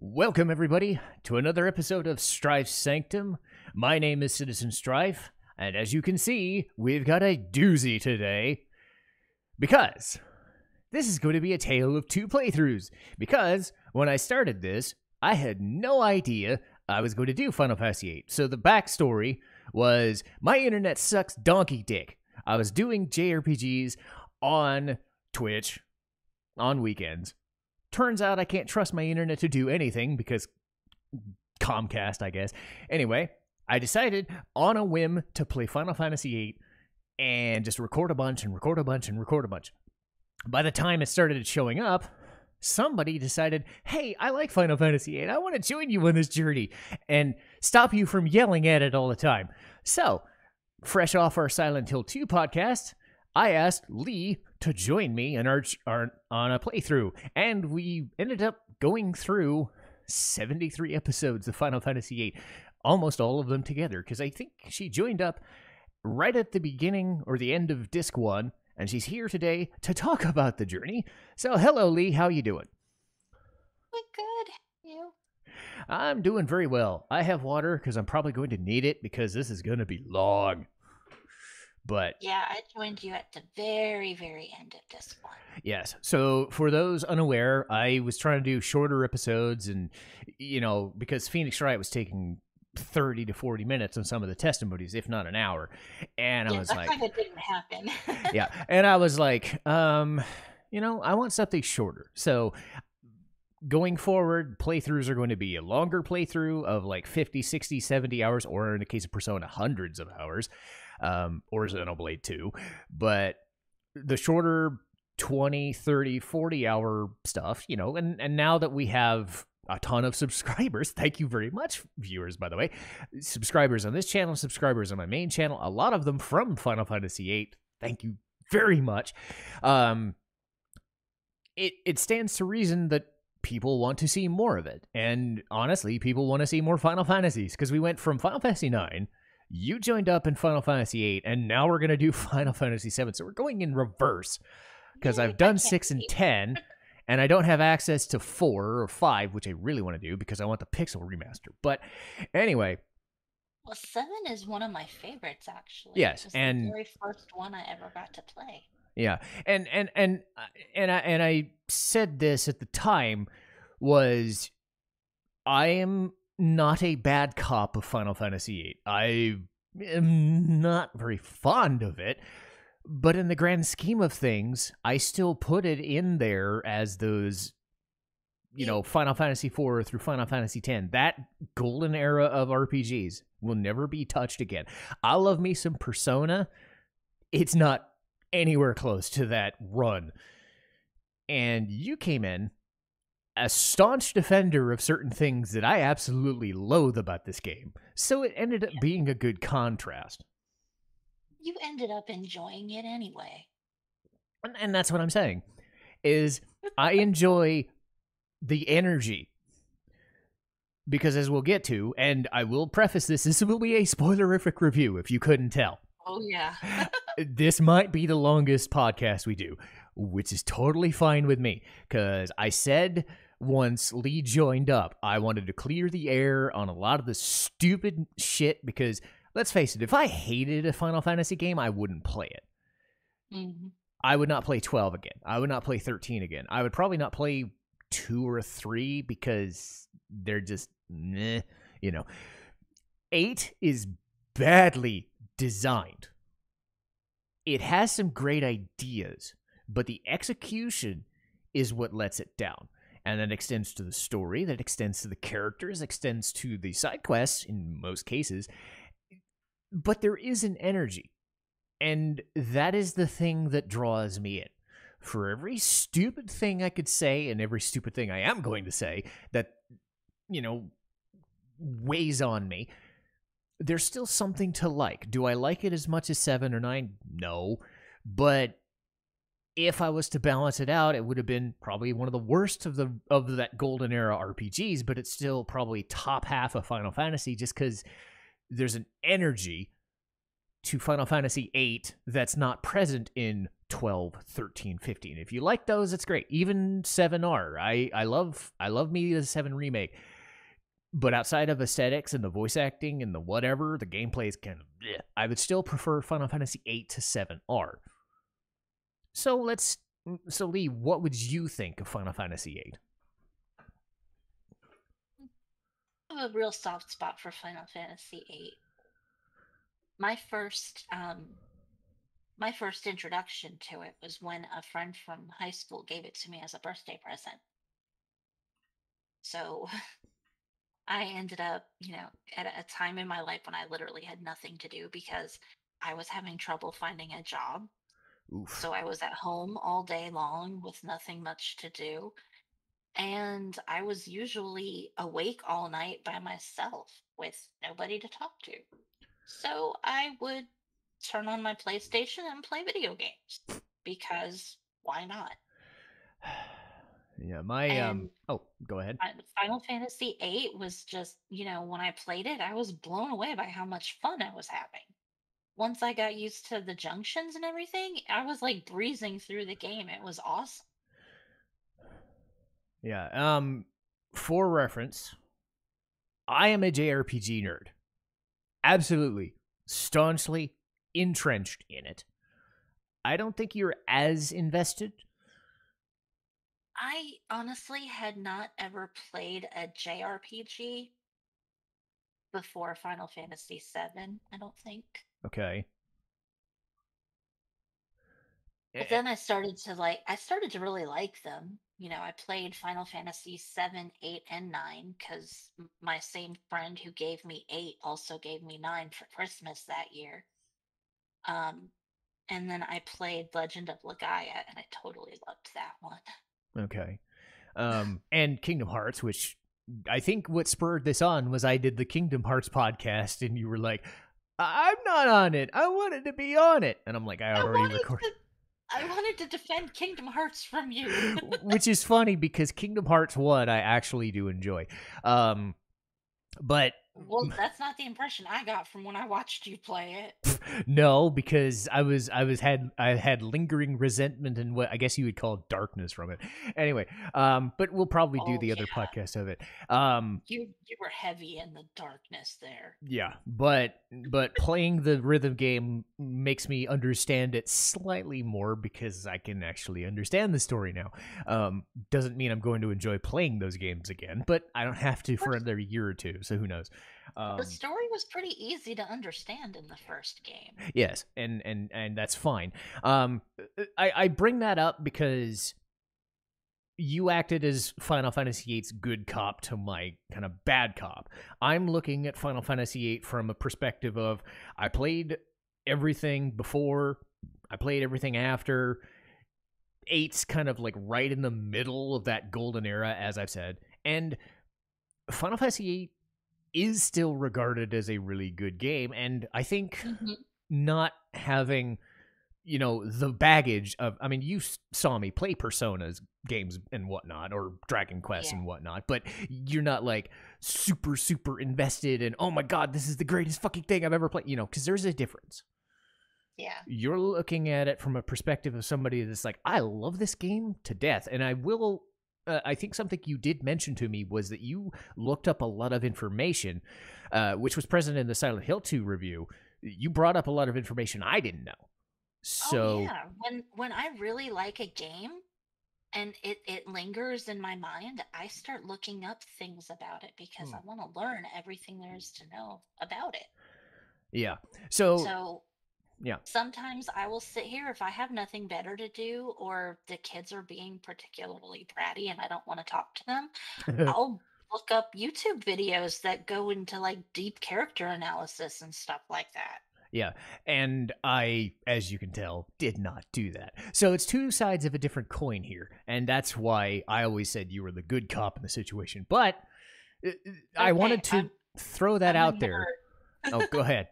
Welcome, everybody, to another episode of Strife Sanctum. My name is Citizen Strife, and as you can see, we've got a doozy today. Because this is going to be a tale of two playthroughs. Because when I started this, I had no idea I was going to do Final Fantasy VIII. So the backstory was my internet sucks donkey dick. I was doing JRPGs on Twitch on weekends. Turns out I can't trust my internet to do anything because Comcast, I guess. Anyway, I decided on a whim to play Final Fantasy VIII and just record a bunch and record a bunch and record a bunch. By the time it started showing up, somebody decided, hey, I like Final Fantasy VIII. I want to join you on this journey and stop you from yelling at it all the time. So, fresh off our Silent Hill 2 podcast, I asked Leigh to join me in on a playthrough, and we ended up going through 73 episodes of Final Fantasy VIII, almost all of them together, because I think she joined up right at the beginning or the end of Disc 1, and she's here today to talk about the journey. So, hello, Leigh. How you doing? We're good. You? I'm doing very well. I have water because I'm probably going to need it because this is going to be long. But yeah, I joined you at the very, very end of this one. Yes. So for those unaware, I was trying to do shorter episodes and, because Phoenix Wright was taking 30 to 40 minutes on some of the testimonies, if not an hour. And I was that like, kind of didn't happen. yeah. And I was like, I want something shorter. So going forward, playthroughs are going to be a longer playthrough of like 50, 60, 70 hours, or in the case of Persona, hundreds of hours. Or Xenoblade 2, but the shorter 20, 30, 40 hour stuff, and now that we have a ton of subscribers, thank you very much, viewers, by the way, subscribers on this channel, subscribers on my main channel, a lot of them from Final Fantasy VIII, thank you very much. It stands to reason that people want to see more of it, and honestly, people want to see more Final Fantasies, because we went from Final Fantasy IX, you joined up in Final Fantasy VIII, and now we're going to do Final Fantasy VII. So we're going in reverse, because I've done 6 and 10, and I don't have access to 4 or 5, which I really want to do, because I want the Pixel remaster. But anyway. Well, 7 is one of my favorites, actually. Yes, and the very first one I ever got to play. Yeah, and I said this at the time, was I am not a bad cop of Final Fantasy VIII. I am not very fond of it, but in the grand scheme of things, I still put it in there as those, Final Fantasy IV through Final Fantasy X. That golden era of RPGs will never be touched again. I love me some Persona. It's not anywhere close to that run. And you came in a staunch defender of certain things that I absolutely loathe about this game. So it ended up being a good contrast. You ended up enjoying it anyway. And that's what I'm saying, is I enjoy the energy. Because as we'll get to, and I will preface this will be a spoilerific review if you couldn't tell. Oh, yeah. This might be the longest podcast we do, which is totally fine with me. Because I said once Leigh joined up, I wanted to clear the air on a lot of the stupid shit, because let's face it, if I hated a Final Fantasy game, I wouldn't play it. Mm-hmm. I would not play 12 again. I would not play 13 again. I would probably not play 2 or 3 because they're just meh, 8 is badly designed. It has some great ideas, but the execution is what lets it down. And that extends to the story, that extends to the characters, extends to the side quests in most cases. But there is an energy. And that is the thing that draws me in. For every stupid thing I could say, and every stupid thing I am going to say, that, weighs on me, there's still something to like. Do I like it as much as 7 or 9? No. But if I was to balance it out, it would have been probably one of the worst of that golden era RPGs, but it's still probably top half of Final Fantasy, just because there's an energy to Final Fantasy VIII that's not present in 12, 13, 15. If you like those, it's great. Even 7R. I love me the 7 remake. But outside of aesthetics and the voice acting and the whatever, the gameplay is kind of bleh. I would still prefer Final Fantasy VIII to 7R. So Leigh, what would you think of Final Fantasy VIII? I have a real soft spot for Final Fantasy VIII. My first introduction to it was when a friend from high school gave it to me as a birthday present. So I ended up, at a time in my life when I literally had nothing to do because I was having trouble finding a job. Oof. So I was at home all day long with nothing much to do. And I was usually awake all night by myself with nobody to talk to. So I would turn on my PlayStation and play video games because why not? Yeah, my And oh, go ahead. Final Fantasy VIII was just, when I played it, I was blown away by how much fun I was having. Once I got used to the junctions and everything, I was like breezing through the game. It was awesome. Yeah, for reference, I am a JRPG nerd. Absolutely, staunchly entrenched in it. I don't think you're as invested. I honestly had not ever played a JRPG before Final Fantasy VII, I don't think. Okay. But then I started to really like them. I played Final Fantasy VII, 8, and 9 because my same friend who gave me 8 also gave me 9 for Christmas that year. And then I played Legend of Legaia, and I totally loved that one. Okay. And Kingdom Hearts, which I think what spurred this on was I did the Kingdom Hearts podcast, and you were like, I'm not on it. I wanted to be on it. And I'm like, I already recorded. I wanted to defend Kingdom Hearts from you. Which is funny because Kingdom Hearts 1 I actually do enjoy. But well, that's not the impression I got from when I watched you play it. No, because I had lingering resentment and what I guess you would call darkness from it. Anyway, but we'll probably do the other podcast of it. You were heavy in the darkness there. Yeah, but playing the rhythm game makes me understand it slightly more because I can actually understand the story now. Doesn't mean I'm going to enjoy playing those games again, but I don't have to for another year or two, so who knows. The story was pretty easy to understand in the first game. Yes, and that's fine. I bring that up because you acted as Final Fantasy VIII's good cop to my kind of bad cop. I'm looking at Final Fantasy VIII from a perspective of I played everything before, I played everything after. 8's kind of like right in the middle of that golden era, as I've said, and Final Fantasy VIII is still regarded as a really good game, and I think not having, the baggage of, I mean, you saw me play Persona's games and whatnot, or Dragon Quest and whatnot, but you're not like super, super invested in, oh my god, this is the greatest fucking thing I've ever played, because there's a difference. Yeah. You're looking at it from a perspective of somebody that's like, I love this game to death, and I think something you did mention to me was that you looked up a lot of information, which was present in the Silent Hill 2 review. You brought up a lot of information I didn't know. So yeah, when I really like a game and it lingers in my mind, I start looking up things about it because I want to learn everything there is to know about it. Yeah. So yeah. Sometimes I will sit here if I have nothing better to do or the kids are being particularly bratty and I don't want to talk to them. I'll look up YouTube videos that go into like deep character analysis and stuff like that. Yeah, and I, as you can tell, did not do that. So it's two sides of a different coin here, and that's why I always said you were the good cop in the situation. But I wanted to throw that out there. Oh, go ahead.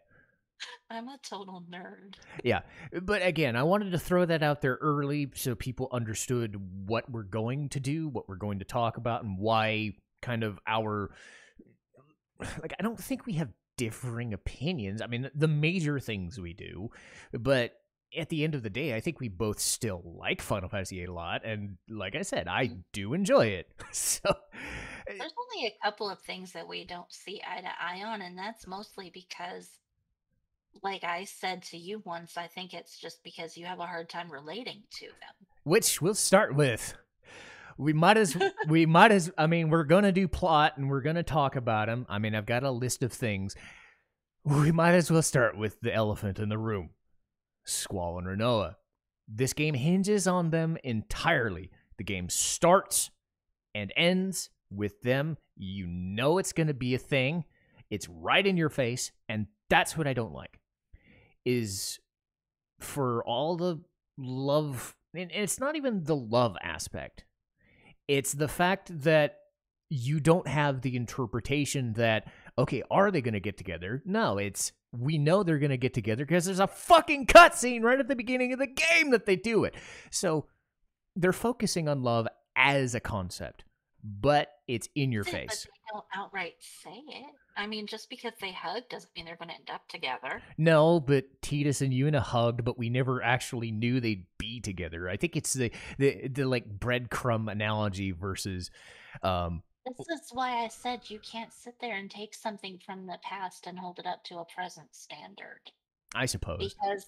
I'm a total nerd. Yeah, but again, I wanted to throw that out there early so people understood what we're going to do, what we're going to talk about, and why kind of our... Like, I don't think we have differing opinions. I mean, the major things we do, but at the end of the day, I think we both still like Final Fantasy VIII a lot, and like I said, I do enjoy it. So There's only a couple of things that we don't see eye to eye on, and that's mostly because, like I said to you once, I think it's just because you have a hard time relating to them. which we'll start with. We might as I mean, we're gonna do plot and we're gonna talk about them. I mean, I've got a list of things. We might as well start with the elephant in the room, Squall and Renoa. This game hinges on them entirely. The game starts and ends with them. You know it's going to be a thing. It's right in your face, and that's what I don't like. Is for all the love, and it's not even the love aspect. It's the fact that you don't have the interpretation that, okay, are they going to get together? No, it's, we know they're going to get together because there's a fucking cutscene right at the beginning of the game that they do it. So they're focusing on love as a concept, but it's in your face. But they don't outright say it. I mean, just because they hug doesn't mean they're going to end up together. No, but Tidus and Yuna hugged, but we never actually knew they'd be together. I think it's the like breadcrumb analogy versus This is why I said you can't sit there and take something from the past and hold it up to a present standard. I suppose. Because,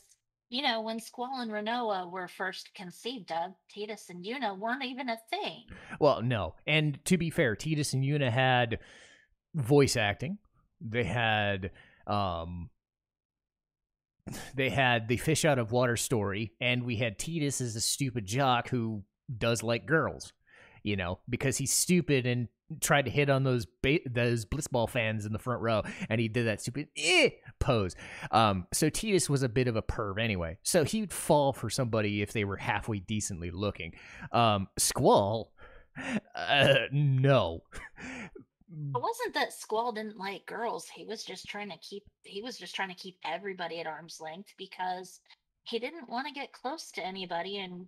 you know, when Squall and Renoa were first conceived of, Tidus and Yuna weren't even a thing. Well, no. And to be fair, Tidus and Yuna had voice acting. They had the fish out of water story, and we had Tidus as a stupid jock who does like girls, you know, because he's stupid and tried to hit on those blitzball fans in the front row, and he did that stupid pose. So Tidus was a bit of a perv anyway, so he'd fall for somebody if they were halfway decently looking. Squall, no. It wasn't that Squall didn't like girls. He was just trying to keep everybody at arm's length because he didn't want to get close to anybody and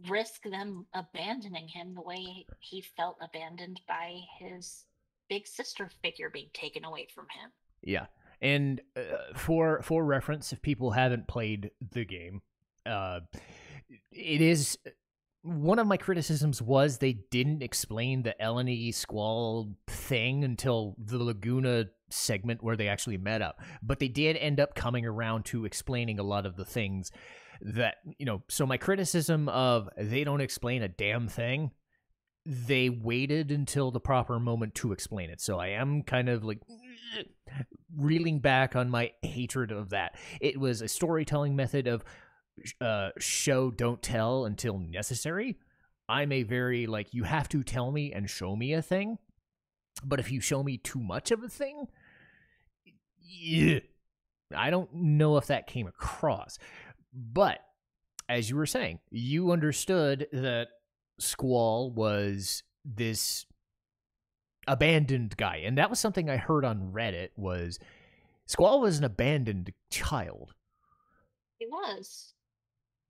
risk them abandoning him the way he felt abandoned by his big sister figure being taken away from him. Yeah. And for reference, if people haven't played the game, it is, one of my criticisms was they didn't explain the Eleni Squall thing until the Laguna segment where they actually met up. But they did end up coming around to explaining a lot of the things that, you know, so my criticism of they don't explain a damn thing, they waited until the proper moment to explain it. So I am kind of like reeling back on my hatred of that. It was a storytelling method of show, don't tell until necessary. I'm a very, like, you have to tell me and show me a thing. But if you show me too much of a thing, I don't know if that came across. But as you were saying, you understood that Squall was this abandoned guy. And that was something I heard on Reddit, was Squall was an abandoned child. He was.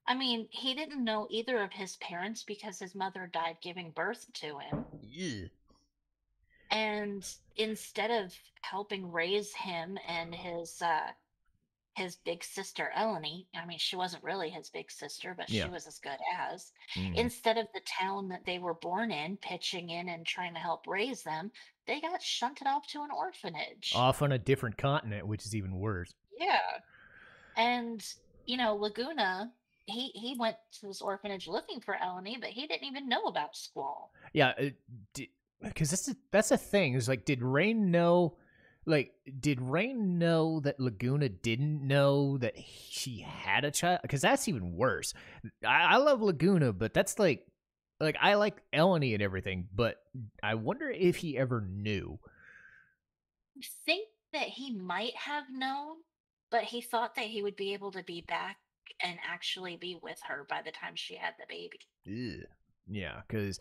I mean, he didn't know either of his parents because his mother died giving birth to him. Yeah. And instead of helping raise him and his big sister Eleni, I mean, she wasn't really his big sister, but Yeah. she was as good as. Instead of the town that they were born in pitching in and trying to help raise them, they got shunted off to an orphanage. Off on a different continent, which is even worse. Yeah. And, you know, Laguna, he went to this orphanage looking for Eleni, but he didn't even know about Squall. Yeah, because that's a thing. It's like, did Rain know that Laguna didn't know that she had a child? Because that's even worse. I love Laguna, but that's like I like Eleni and everything, but I wonder if he ever knew. I think that he might have known, but he thought that he would be able to be back and actually be with her by the time she had the baby. Ugh. Yeah, because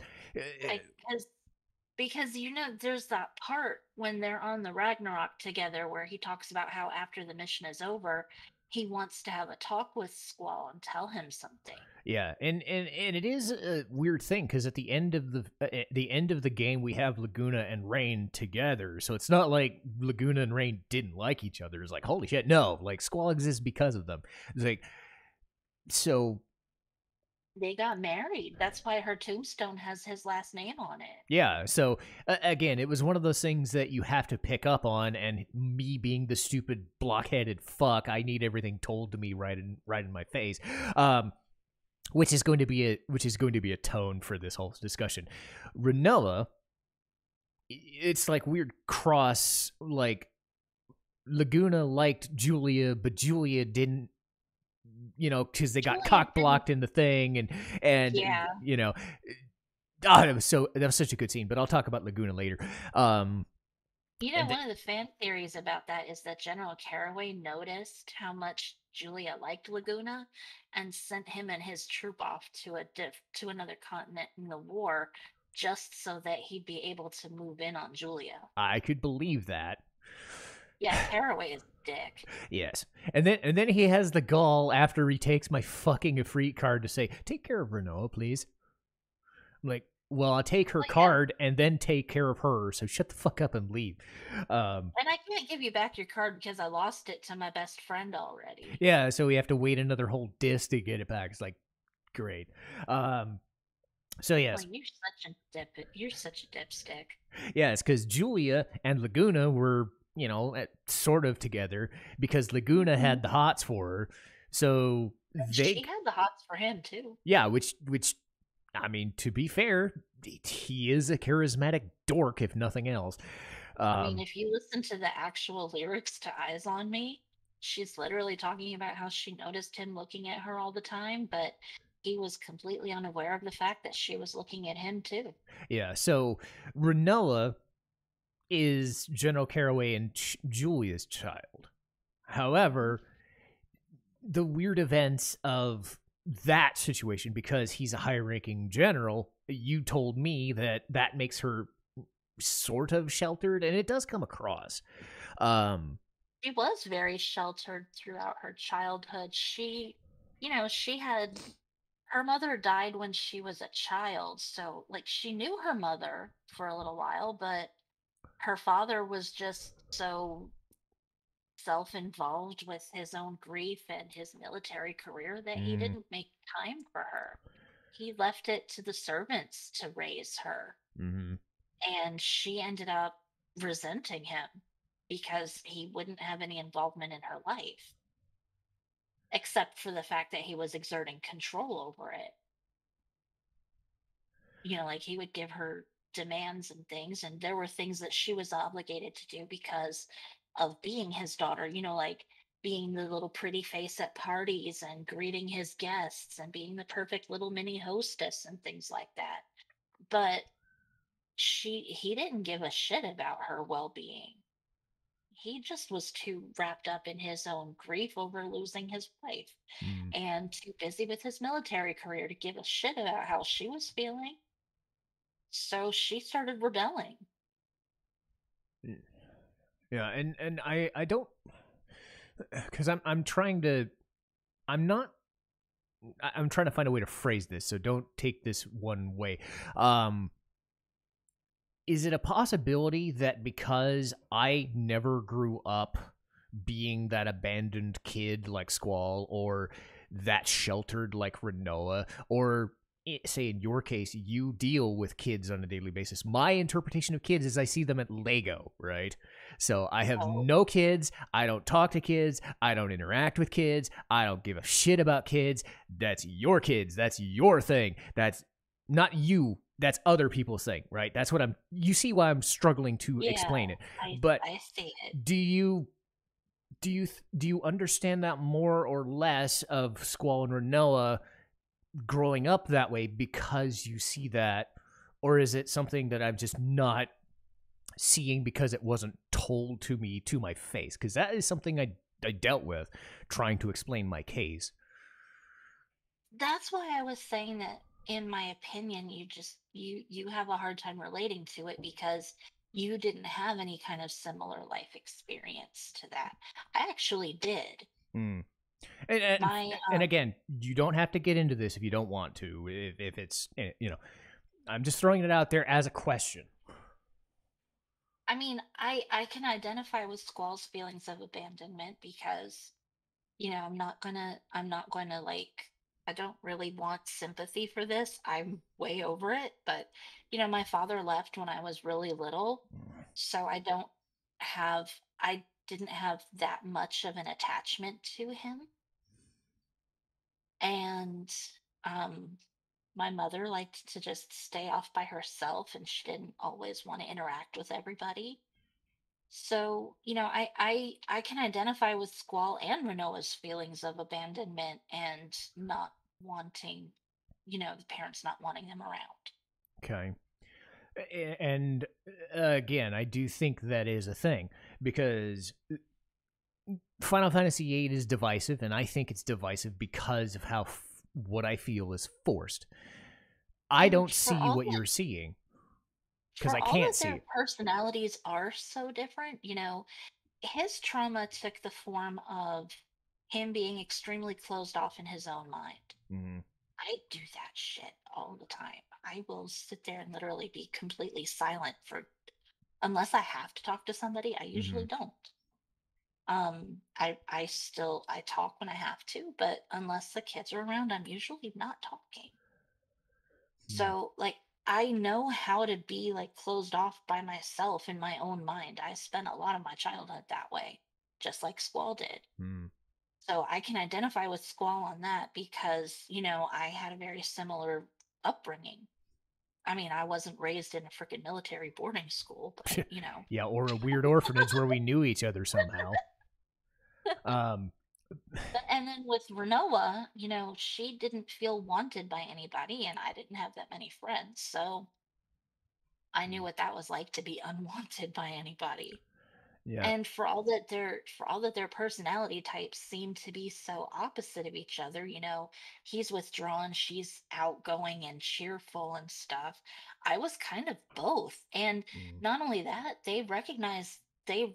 you know, there's that part when they're on the Ragnarok together where he talks about how after the mission is over, he wants to have a talk with Squall and tell him something. Yeah, and it is a weird thing because at the end of the game we have Laguna and Rain together, so it's not like Laguna and Rain didn't like each other. It's like, holy shit, no, like Squall exists because of them. It's like So They got married. That's why her tombstone has his last name on it. yeah, so again, it was one of those things that you have to pick up on, and me being the stupid blockheaded fuck, I need everything told to me right in my face. Which is going to be a tone for this whole discussion. Renoa, it's like weird cross, like Laguna liked Julia, but Julia didn't, because they got Julia cock didn't. blocked in the thing, and Yeah. that was such a good scene. But I'll talk about Laguna later. You know, And one of the fan theories about that is that General Caraway noticed how much Julia liked Laguna and sent him and his troop off to another continent in the war just so that he'd be able to move in on Julia. I could believe that. Yeah, Caraway is a dick. Yes, and then he has the gall after he takes my fucking Ifrit card to say, "Take care of Renoa, please." I'm like, well, I'll take her Well, yeah, card and then take care of her. So shut the fuck up and leave. and I can't give you back your card because I lost it to my best friend already. Yeah, so we have to wait another whole disc to get it back. It's like, great. So yes, Like you're such a dipstick. yes, because Julia and Laguna were, sort of together because Laguna Mhm. had the hots for her. So She they, had the hots for him too. yeah, which I mean, to be fair, he is a charismatic dork, if nothing else. I mean, Um, if you listen to the actual lyrics to Eyes on Me, she's literally talking about how she noticed him looking at her all the time, but he was completely unaware of the fact that she was looking at him too. yeah, so Renoa is General Caraway and Julia's child. Mhm. However, the weird events of that situation, because he's a high ranking general, you told me that makes her sort of sheltered, and it does come across. Um, She was very sheltered throughout her childhood. She had her mother died when she was a child, so like she knew her mother for a little while, but her father was just so self-involved with his own grief and his military career that he mm, didn't make time for her. He left it to the servants to raise her, mm-hmm. and she ended up resenting him because he wouldn't have any involvement in her life, except for the fact that he was exerting control over it. Like he would give her demands and things, and there were things that she was obligated to do because of being his daughter, like being the little pretty face at parties and greeting his guests and being the perfect little mini hostess and things like that. But he didn't give a shit about her well-being. He just was too wrapped up in his own grief over losing his wife Mm. and too busy with his military career to give a shit about how she was feeling. So she started rebelling. Yeah, and I don't, because I'm trying to, I'm not, I'm trying to find a way to phrase this, so don't take this one way. Um, is it a possibility that because I never grew up being that abandoned kid like Squall, or that sheltered like Renoa, or say in your case, you deal with kids on a daily basis? My interpretation of kids is I see them at Lego, right? So I have Oh, no kids. I don't talk to kids. I don't interact with kids. I don't give a shit about kids. That's your kids. That's your thing. That's not you. That's other people's thing, right? That's what you see why I'm struggling to yeah, explain it. I But I see it. do you do you understand that more or less of Squall and Renoa growing up that way because you see that, or is it something that I'm just not seeing because it wasn't told to me to my face? Because that is something I dealt with trying to explain my case. That's why I was saying that in my opinion you have a hard time relating to it because you didn't have any kind of similar life experience to that. I actually did. Mm. And, and My and again, you don't have to get into this if you don't want to. If it's I'm just throwing it out there as a question. I mean, I can identify with Squall's feelings of abandonment because I'm not going to like I don't really want sympathy for this. I'm way over it. But, my father left when I was really little. So I didn't have that much of an attachment to him. And um, my mother liked to just stay off by herself and she didn't always want to interact with everybody. So, I can identify with Squall and Renoa's feelings of abandonment and not wanting, the parents not wanting them around. Okay. And again, I do think that is a thing because Final Fantasy VIII is divisive, and I think it's divisive because of how what I feel is forced. I And don't see what you're seeing because for I all can't that see their it. personalities are so different, his trauma took the form of him being extremely closed off in his own mind. Mm-hmm. I do that shit all the time. I will sit there and literally be completely silent for unless I have to talk to somebody, I Mm-hmm. usually don't. I talk when I have to, but unless the kids are around, I'm usually not talking. So like I know how to be like closed off by myself in my own mind. I spent a lot of my childhood that way, just like Squall did. Mm-hmm. So I can identify with Squall on that because, I had a very similar upbringing. I mean, I wasn't raised in a freaking. Boarding school, but Yeah, or a weird orphanage where we knew each other somehow. Um, And then with Renoa, she didn't feel wanted by anybody, and I didn't have that many friends, so I knew what that was like to be unwanted by anybody. yeah. And for all that their personality types seem to be so opposite of each other, he's withdrawn, she's outgoing and cheerful and stuff. I was kind of both. And Mm, not only that, they recognize they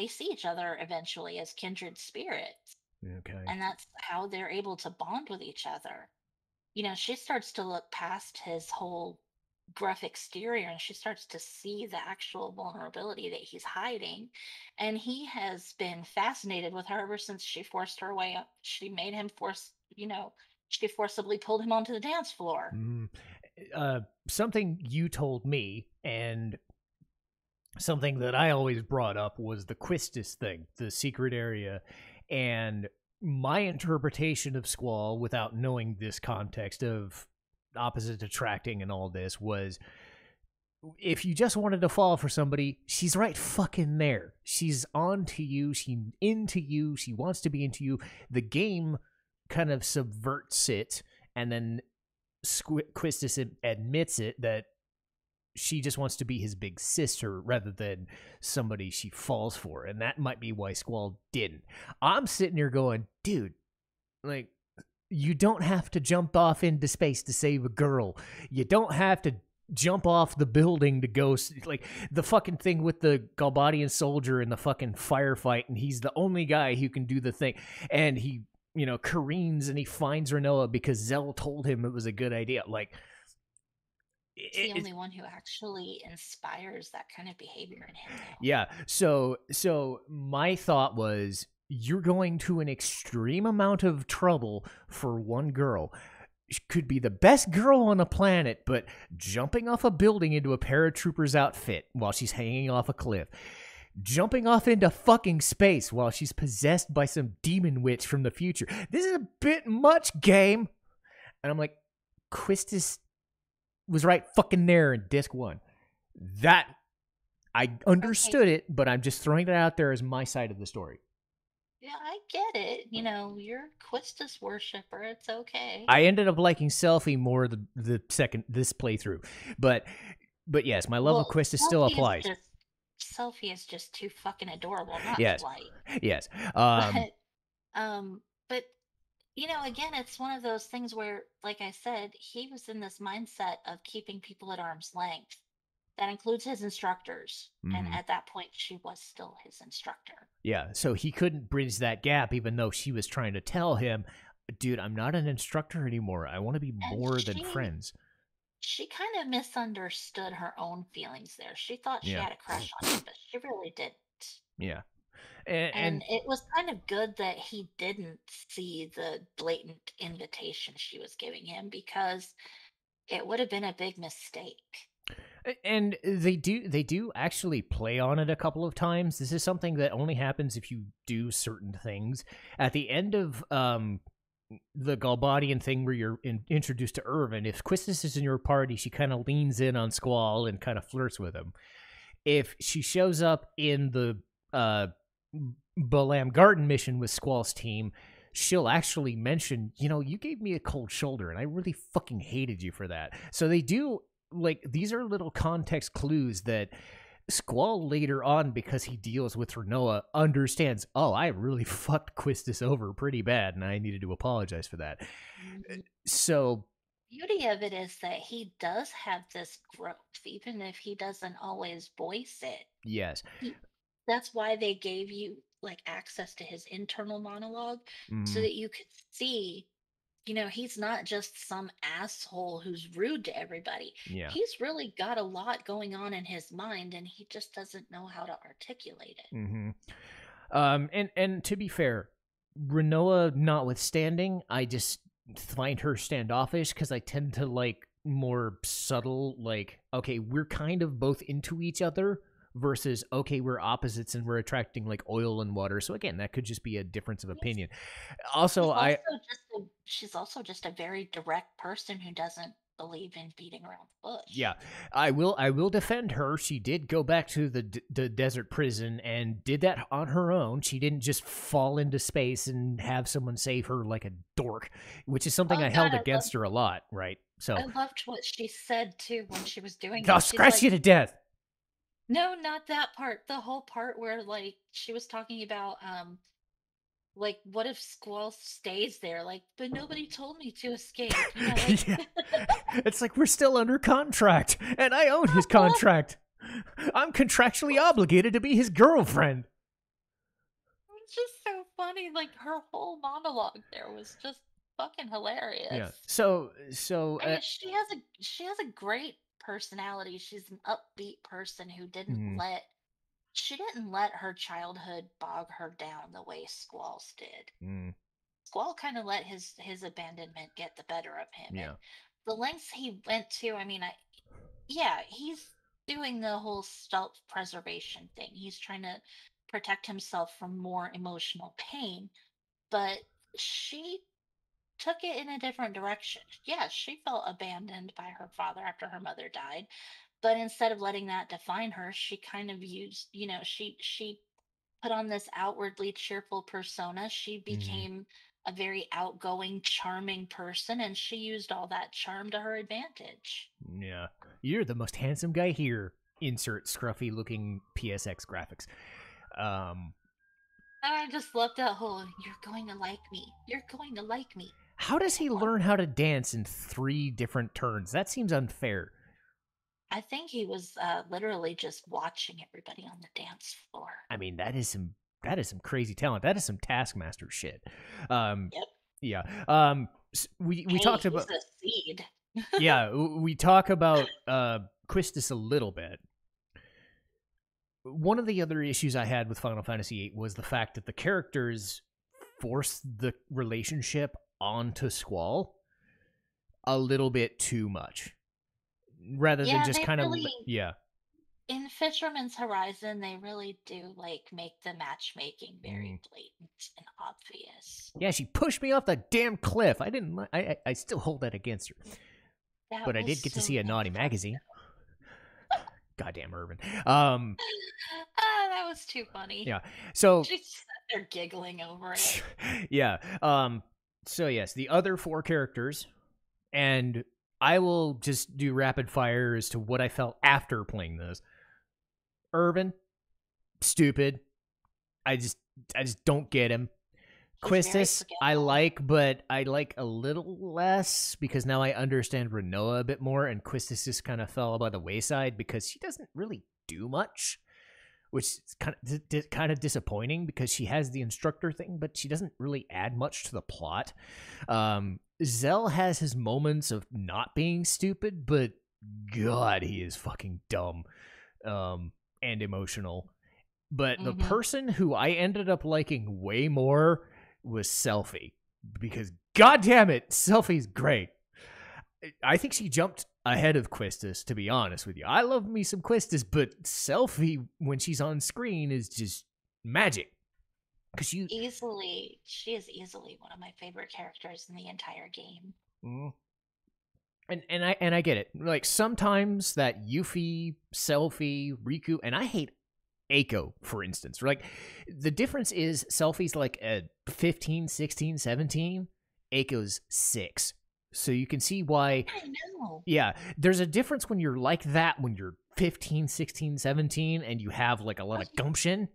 see each other eventually as kindred spirits. okay. And that's how they're able to bond with each other. She starts to look past his whole gruff exterior and she starts to see the actual vulnerability that he's hiding. And he has been fascinated with her ever since she forced her way up. She made him she forcibly pulled him onto the dance floor. Mm. Something you told me, and something that I always brought up was the Quistis thing, the secret area, and my interpretation of Squall, without knowing this context of opposite attracting and all this, was if you just wanted to fall for somebody, she's right fucking there. She's on to you. She's into you. She wants to be into you. The game kind of subverts it, and then Quistis admits it that she just wants to be his big sister rather than somebody she falls for. And that might be why Squall didn't. I'm sitting here going, dude, like, you don't have to jump off into space to save a girl. You don't have to jump off the building to go, like, the fucking thing with the Galbadian soldier in the fucking firefight, and he's the only guy who can do the thing. And he, careens and he finds Renoa because Zell told him it was a good idea. Like, He's the only one who actually inspires that kind of behavior in him, though. yeah. So my thought was, you're going to an extreme amount of trouble for one girl. She could be the best girl on the planet, but jumping off a building into a paratrooper's outfit while she's hanging off a cliff. Jumping off into fucking space while she's possessed by some demon witch from the future. This is a bit much, game. And I'm like, Quistis was right fucking there in disc 1. That, I understood it, but I'm just throwing it out there as my side of the story. Yeah, I get it. You're a Quistis worshiper. It's okay. I ended up liking Selfie more the second this playthrough, but yes, my love of Quistis still applies. Selfie is just too fucking adorable not Yes, to like. yes. But again, it's one of those things where, like I said, he was in this mindset of keeping people at arm's length. That includes his instructors. And at that point, she was still his instructor. Yeah, so he couldn't bridge that gap, even though she was trying to tell him, dude, I'm not an instructor anymore. I want to be more than friends. She kind of misunderstood her own feelings there. She thought she had a crush on him, but she really didn't. Yeah. And And it was kind of good that he didn't see the blatant invitation she was giving him, because it would have been a big mistake. and they do actually play on it a couple of times. This is something that only happens if you do certain things. At the end of the Galbadian thing where you're introduced to Irvin, if Quistis is in your party, she kind of leans in on Squall and kind of flirts with him. If she shows up in the Balam Garden mission with Squall's team, she'll actually mention, you gave me a cold shoulder and I really fucking hated you for that. So they do, like, these are little context clues that Squall later on, because he deals with Renoa, understands, oh, I really fucked Quistis over pretty bad and I needed to apologize for that. Mhm. So Beauty of it is that he does have this growth, even if he doesn't always voice it. yes. That's why they gave you like access to his internal monologue, so Mm, that you could see, he's not just some asshole who's rude to everybody. yeah. He's really got a lot going on in his mind, and he just doesn't know how to articulate it. Mm-hmm. And to be fair, Renoa notwithstanding, I just find her standoffish because I tend to like more subtle, like, okay, we're kind of both into each other versus, okay, we're opposites and we're attracting like oil and water. So again, that could just be a difference of Yes. opinion. Also, She's also just a very direct person who doesn't believe in beating around the bush. yeah, I will defend her. She did go back to the desert prison and did that on her own. She didn't just fall into space and have someone save her like a dork, which is something Oh I God, held against her a lot, right? So I loved what she said too when she was doing I'll it. She's scratch like, you to death. no, not that part. The whole part where like she was talking about like what if Squall stays there? Like, but nobody told me to escape. Like Yeah. It's like we're still under contract, and I own his uh-huh. contract. I'm contractually obligated to be his girlfriend. It's just so funny. Like her whole monologue there was just fucking Yeah. hilarious. So She has a great personality. She's an upbeat person who mm, she didn't let her childhood bog her down the way Squall's did. mm, Squall kind of let his abandonment get the better of him, yeah. and the lengths he went to. I mean, yeah, he's doing the whole self-preservation thing. He's trying to protect himself from more emotional pain, but she took it in a different direction. Yeah, she felt abandoned by her father after her mother died, but instead of letting that define her, she kind of used, she put on this outwardly cheerful persona. She Mm, became a very outgoing, charming person, and she used all that charm to her advantage. yeah. You're the most handsome guy here. Insert scruffy looking PSX graphics. Um, And I just love that whole "you're going to like me, you're going to like me." how does he Well, learn how to dance in 3 different turns? That seems unfair. I think he was literally just watching everybody on the dance floor. I mean, that is some crazy talent. That is some Taskmaster shit. Um, Yep. yeah. We Hey, talked he's about a seed. yeah we talk about Quistis a little bit. One of the other issues I had with Final Fantasy VIII was the fact that the characters force the relationship onto Squall a little bit too much, rather than Yeah, just they kind of really, yeah. in Fisherman's Horizon, they really do like make the matchmaking very Mm. blatant and obvious. Yeah, she pushed me off the damn cliff. I didn't. I still hold that against her. That But I was did get to so see a naughty motherfucking. magazine. Goddamn Irvin. That was too funny. Yeah. So She sat there giggling over it. yeah. So yes, the other 4 characters, and I will just do rapid fire as to what I felt after playing this. Irvin, stupid. I just don't get him. He's very Quistis, I forgetful. like, but I like a little less because now I understand Renoa a bit more, and Quistis just kind of fell by the wayside because she doesn't really do much, which is kind of disappointing because she has the instructor thing, but she doesn't really add much to the plot. Zell has his moments of not being stupid, but God, he is fucking dumb, and emotional. But the Mm-hmm. person who I ended up liking way more was Selfie. Because, god damn it, Selfie's great. I think she jumped ahead of Quistis, to be honest with you. I love me some Quistis, but Selfie, when she's on screen, is just magic. Because She is easily one of my favorite characters in the entire game. Mm. And I get it. Like, sometimes that Yuffie, Selfie, Riku, and I hate Eiko, for instance. Like, the difference is Selfie's like a 15, 16, 17. Eiko's 6. So you can see why. I know. Yeah, there's a difference when you're like that when you're 15, 16, 17, and you have like a lot of gumption.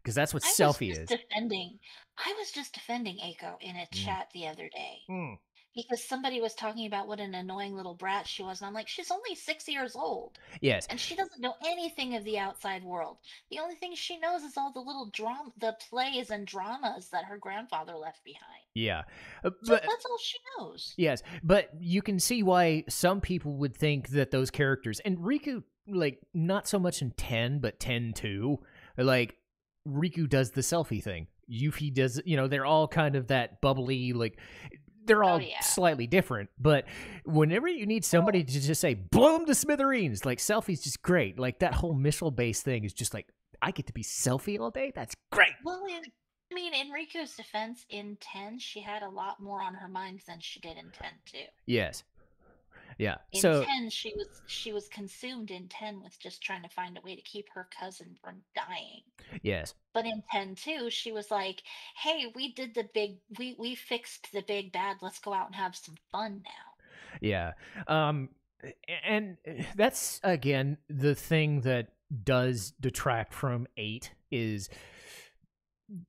Because that's what Selfie is. I was just defending Eiko in a chat the other day. Mm. Because somebody was talking about what an annoying little brat she was, and I'm like, she's only 6 years old. Yes. And she doesn't know anything of the outside world. The only thing she knows is all the little the plays and dramas that her grandfather left behind. Yeah. But that's all she knows. Yes, but you can see why some people would think that those characters, and Riku, like, not so much in 10, but 10 too, like, Riku does the Selfie thing. Yuffie does, they're all kind of that bubbly, like, they're all slightly different, but whenever you need somebody to just say, blow them to smithereens, like, Selfie's just great. Like, that whole missile-based thing is just like, I get to be Selfie all day? That's great! Well, in Riku's defense, in 10, she had a lot more on her mind than she did in 10, too. Yes. Yeah. In 10, she was consumed in 10 with just trying to find a way to keep her cousin from dying. Yes. But in 10 too, she was like, "Hey, we fixed the big bad. Let's go out and have some fun now." Yeah. And that's again the thing that does detract from 8 is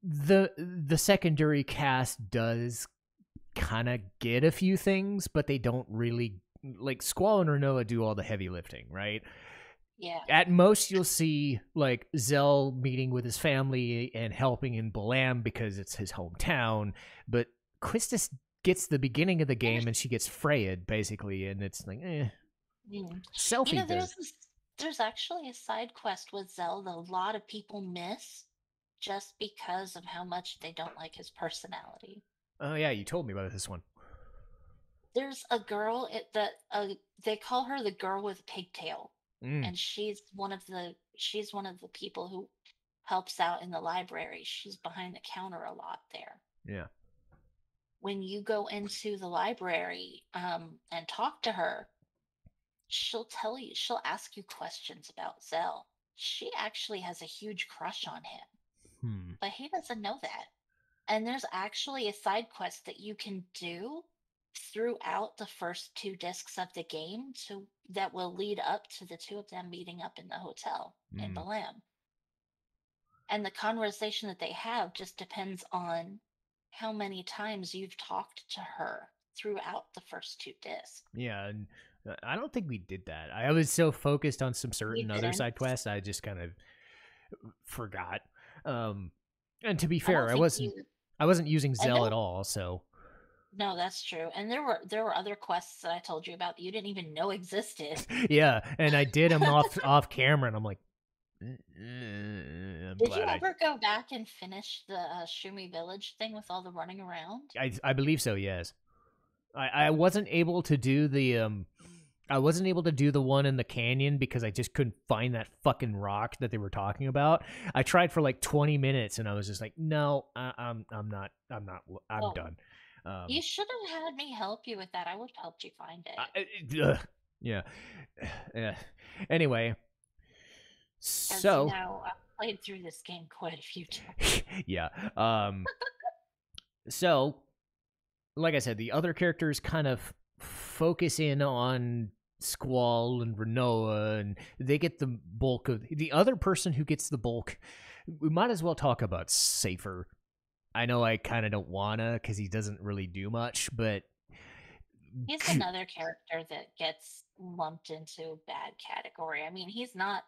the secondary cast does kind of get a few things, but they don't really, like, Squall and Renoa do all the heavy lifting, right? Yeah. At most, you'll see, like, Zell meeting with his family and helping in Balam because it's his hometown, but Quistis gets the beginning of the game and she gets Freyed, basically, and it's like, Selfie there's actually a side quest with Zell that a lot of people miss just because of how much they don't like his personality. Oh, yeah, you told me about this one. There's a girl they call her the girl with pigtail. And she's one of the people who helps out in the library. She's behind the counter a lot there. Yeah. When you go into the library and talk to her, she'll ask you questions about Zell. She actually has a huge crush on him. But he doesn't know that. And there's actually a side quest that you can do throughout the first 2 discs of the game that will lead up to the 2 of them meeting up in the hotel in Balam. And the conversation that they have just depends on how many times you've talked to her throughout the first 2 discs. Yeah, and I don't think we did that. I was so focused on some certain other side quests, I just kind of forgot. And to be fair, I wasn't using Zell at all, so. No, that's true. And there were other quests that I told you about that you didn't even know existed. Yeah, and I did them off camera, and I'm like, Did you ever go back and finish the Shumi Village thing with all the running around? I believe so. Yes. I wasn't able to do the one in the canyon because I just couldn't find that fucking rock that they were talking about. I tried for like 20 minutes, and I was just like, no, I'm done. You should have had me help you with that. I would have helped you find it. Yeah. Anyway, so I've played through this game quite a few times. Yeah. So, like I said, the other characters kind of focus in on Squall and Renoa, and they get the bulk of the other person who gets the bulk. We might as well talk about Safer. I know I kind of don't wanna because he doesn't really do much, but he's another character that gets lumped into bad category. I mean, he's not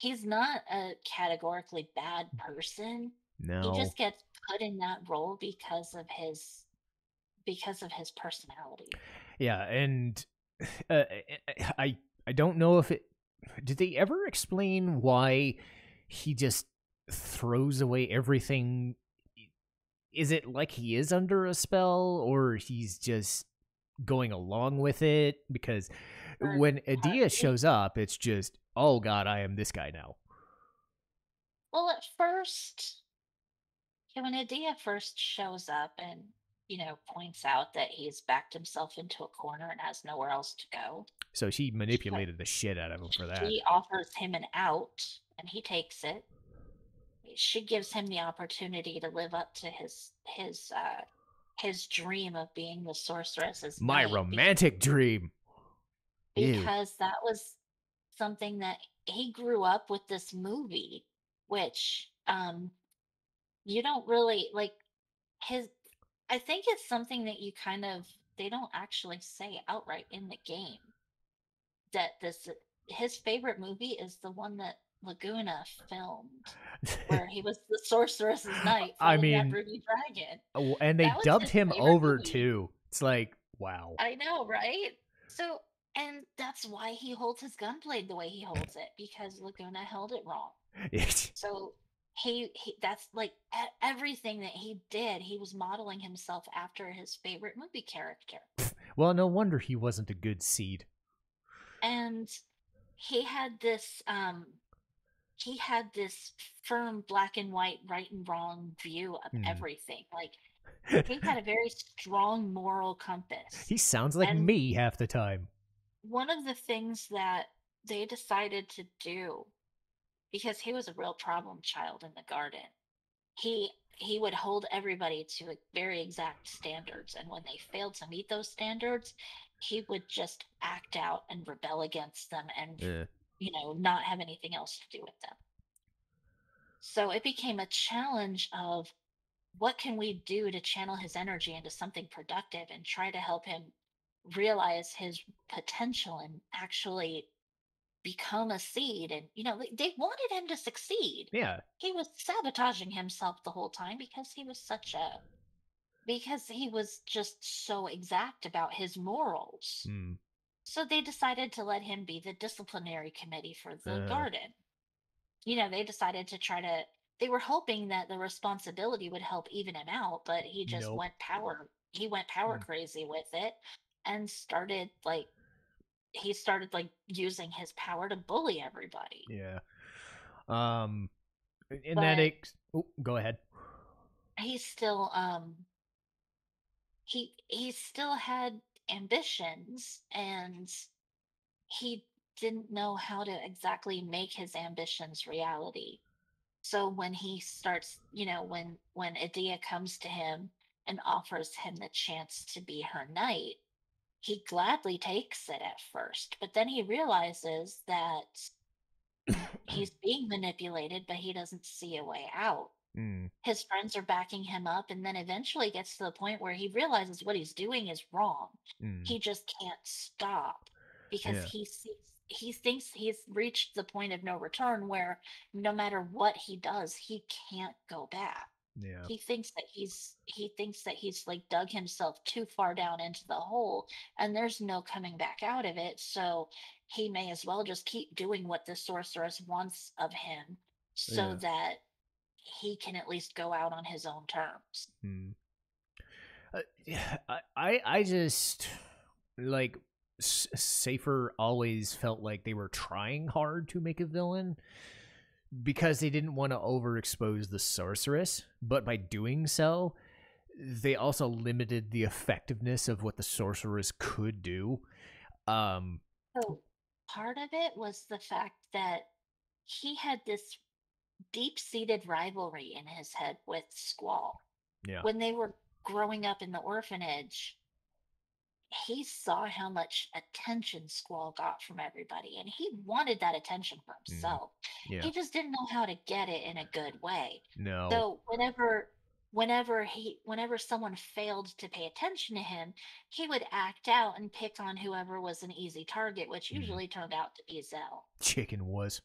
a categorically bad person. No, he just gets put in that role because of his personality. Yeah, and I don't know if did they ever explain why he just throws away everything. Is it like he is under a spell, or he's just going along with it? Because when Adia shows up, it's just, oh god, I am this guy now. Well, at first, when Adia first shows up and, points out that he's backed himself into a corner and has nowhere else to go. So she manipulated the shit out of him for that. She offers him an out, and he takes it. She gives him the opportunity to live up to his dream of being the sorceress's My knight, romantic dream. because that was something that he grew up with, this movie, which you don't really like his. I think it's something that you kind of, they don't actually say outright in the game, that his favorite movie is the one that Laguna filmed, where he was the sorceress's knight fighting that ruby dragon. And they dubbed him over too. It's like, wow. I know, right? So, and that's why he holds his gunblade the way he holds it, because Laguna held it wrong. So he that's like everything that he did, he was modeling himself after his favorite movie character. Well, no wonder he wasn't a good seed. And he had this firm black and white, right and wrong view of everything. Like, he had a very strong moral compass. He sounds like me half the time. One of the things that they decided to do, because he was a real problem child in the garden, he would hold everybody to very exact standards, and when they failed to meet those standards, he would just act out and rebel against them and not have anything else to do with them. So it became a challenge of, what can we do to channel his energy into something productive and try to help him realize his potential and actually become a seed. And they wanted him to succeed. Yeah, he was sabotaging himself the whole time because he was just so exact about his morals. So they decided to let him be the disciplinary committee for the garden. They decided to they were hoping that the responsibility would help even him out, but he just went power crazy with it, and started using his power to bully everybody. Yeah. And then go ahead. He still he still had ambitions, and he didn't know how to exactly make his ambitions reality. So when he starts, when Adia comes to him and offers him the chance to be her knight, he gladly takes it at first, but then he realizes that he's being manipulated, but he doesn't see a way out. His friends are backing him up, and then eventually gets to the point where he realizes what he's doing is wrong. He just can't stop, because he thinks he's reached the point of no return, where no matter what he does, he can't go back. Yeah. He thinks that he's like dug himself too far down into the hole, and there's no coming back out of it. So he may as well just keep doing what the sorceress wants of him, so that he can at least go out on his own terms. I just like Safer always felt like they were trying hard to make a villain, because they didn't want to overexpose the sorceress, but by doing so, they also limited the effectiveness of what the sorceress could do. So part of it was the fact that he had this deep-seated rivalry in his head with Squall. Yeah. When they were growing up in the orphanage, he saw how much attention Squall got from everybody, and he wanted that attention for himself. He just didn't know how to get it in a good way. No. So whenever someone failed to pay attention to him, he would act out and pick on whoever was an easy target, which usually turned out to be Zell. Chicken was.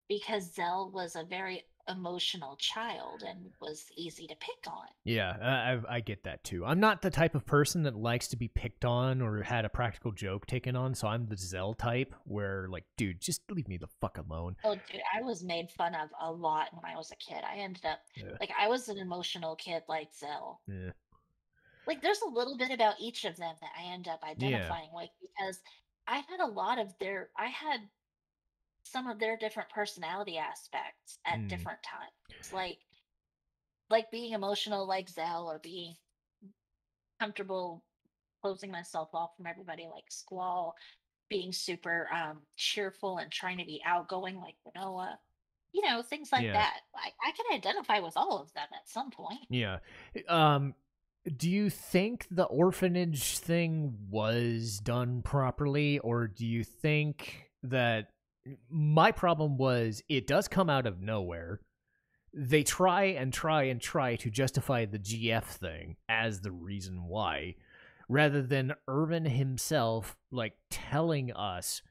Because Zell was a very emotional child and was easy to pick on. Yeah, I get that too. I'm not the type of person that likes to be picked on or had a practical joke taken on, so I'm the Zell type where, like, dude, just leave me the fuck alone. Oh, dude, I was made fun of a lot when I was a kid. I ended up Yeah. like I was an emotional kid like Zell. Yeah. Like there's a little bit about each of them that I end up Yeah. identifying with because I had a lot of their I had some of their different personality aspects at Mm. different times. Like being emotional like Zell or being comfortable closing myself off from everybody like Squall, being super cheerful and trying to be outgoing like Noah. Things like Yeah. that. I can identify with all of them at some point. Yeah. Um, do you think the orphanage thing was done properly, or do you think that my problem was it does come out of nowhere? They try and try and try to justify the GF thing as the reason why, rather than Irvin himself, like, telling us,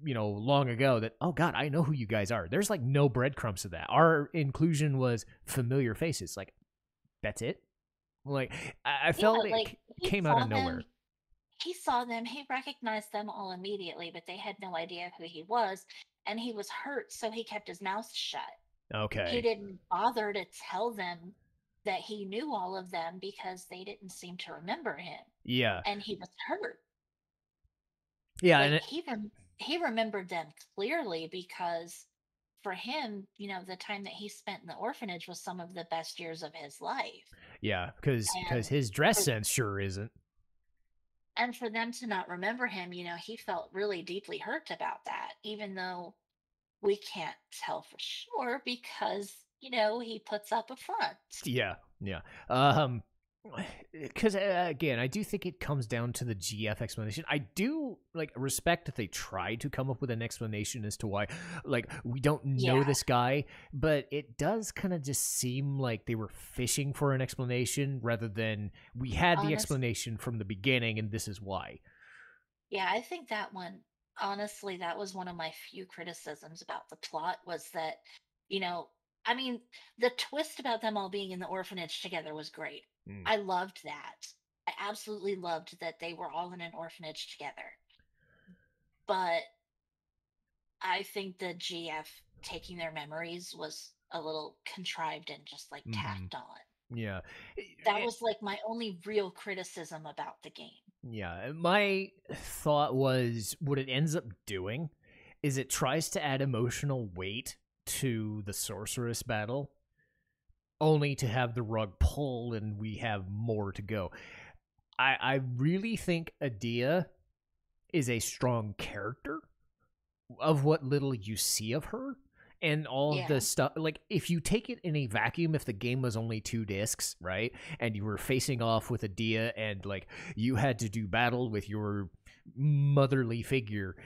long ago that, oh god, I know who you guys are. There's like no breadcrumbs of that. Our inclusion was familiar faces. Like, that's it. Like, I felt Yeah, it like came out of nowhere. he saw them, he recognized them all immediately, but they had no idea who he was, and he was hurt, so he kept his mouth shut. He Okay. didn't bother to tell them that he knew all of them because they didn't seem to remember him, Yeah. and he was hurt. Yeah, and Like he remembered them clearly because for him, the time that he spent in the orphanage was some of the best years of his life. yeah, because And his dress for, sense sure isn't. and for them to not remember him, he felt really deeply hurt about that, even though we can't tell for sure because, he puts up a front. Yeah, yeah. Because again, I do think it comes down to the GF explanation. I do like respect that they tried to come up with an explanation as to why, like, we don't know Yeah, this guy, but it does kind of just seem like they were fishing for an explanation rather than we had the honest. explanation from the beginning and this is why. Yeah, I think that one, honestly, that was one of my few criticisms about the plot was that, you know, I mean, the twist about them all being in the orphanage together was great. Mm. I loved that. I absolutely loved that they were all in an orphanage together. But I think the GF taking their memories was a little contrived and just like Hmm. tacked on. Yeah. That was like my only real criticism about the game. Yeah, my thought was what it ends up doing is it tries to add emotional weight to the sorceress battle, only to have the rug pull and we have more to go. I really think Adia is a strong character of what little you see of her. And all of Yeah. the stuff, like, if you take it in a vacuum, if the game was only 2 discs, right, and you were facing off with Adia and, like, you had to do battle with your motherly figure,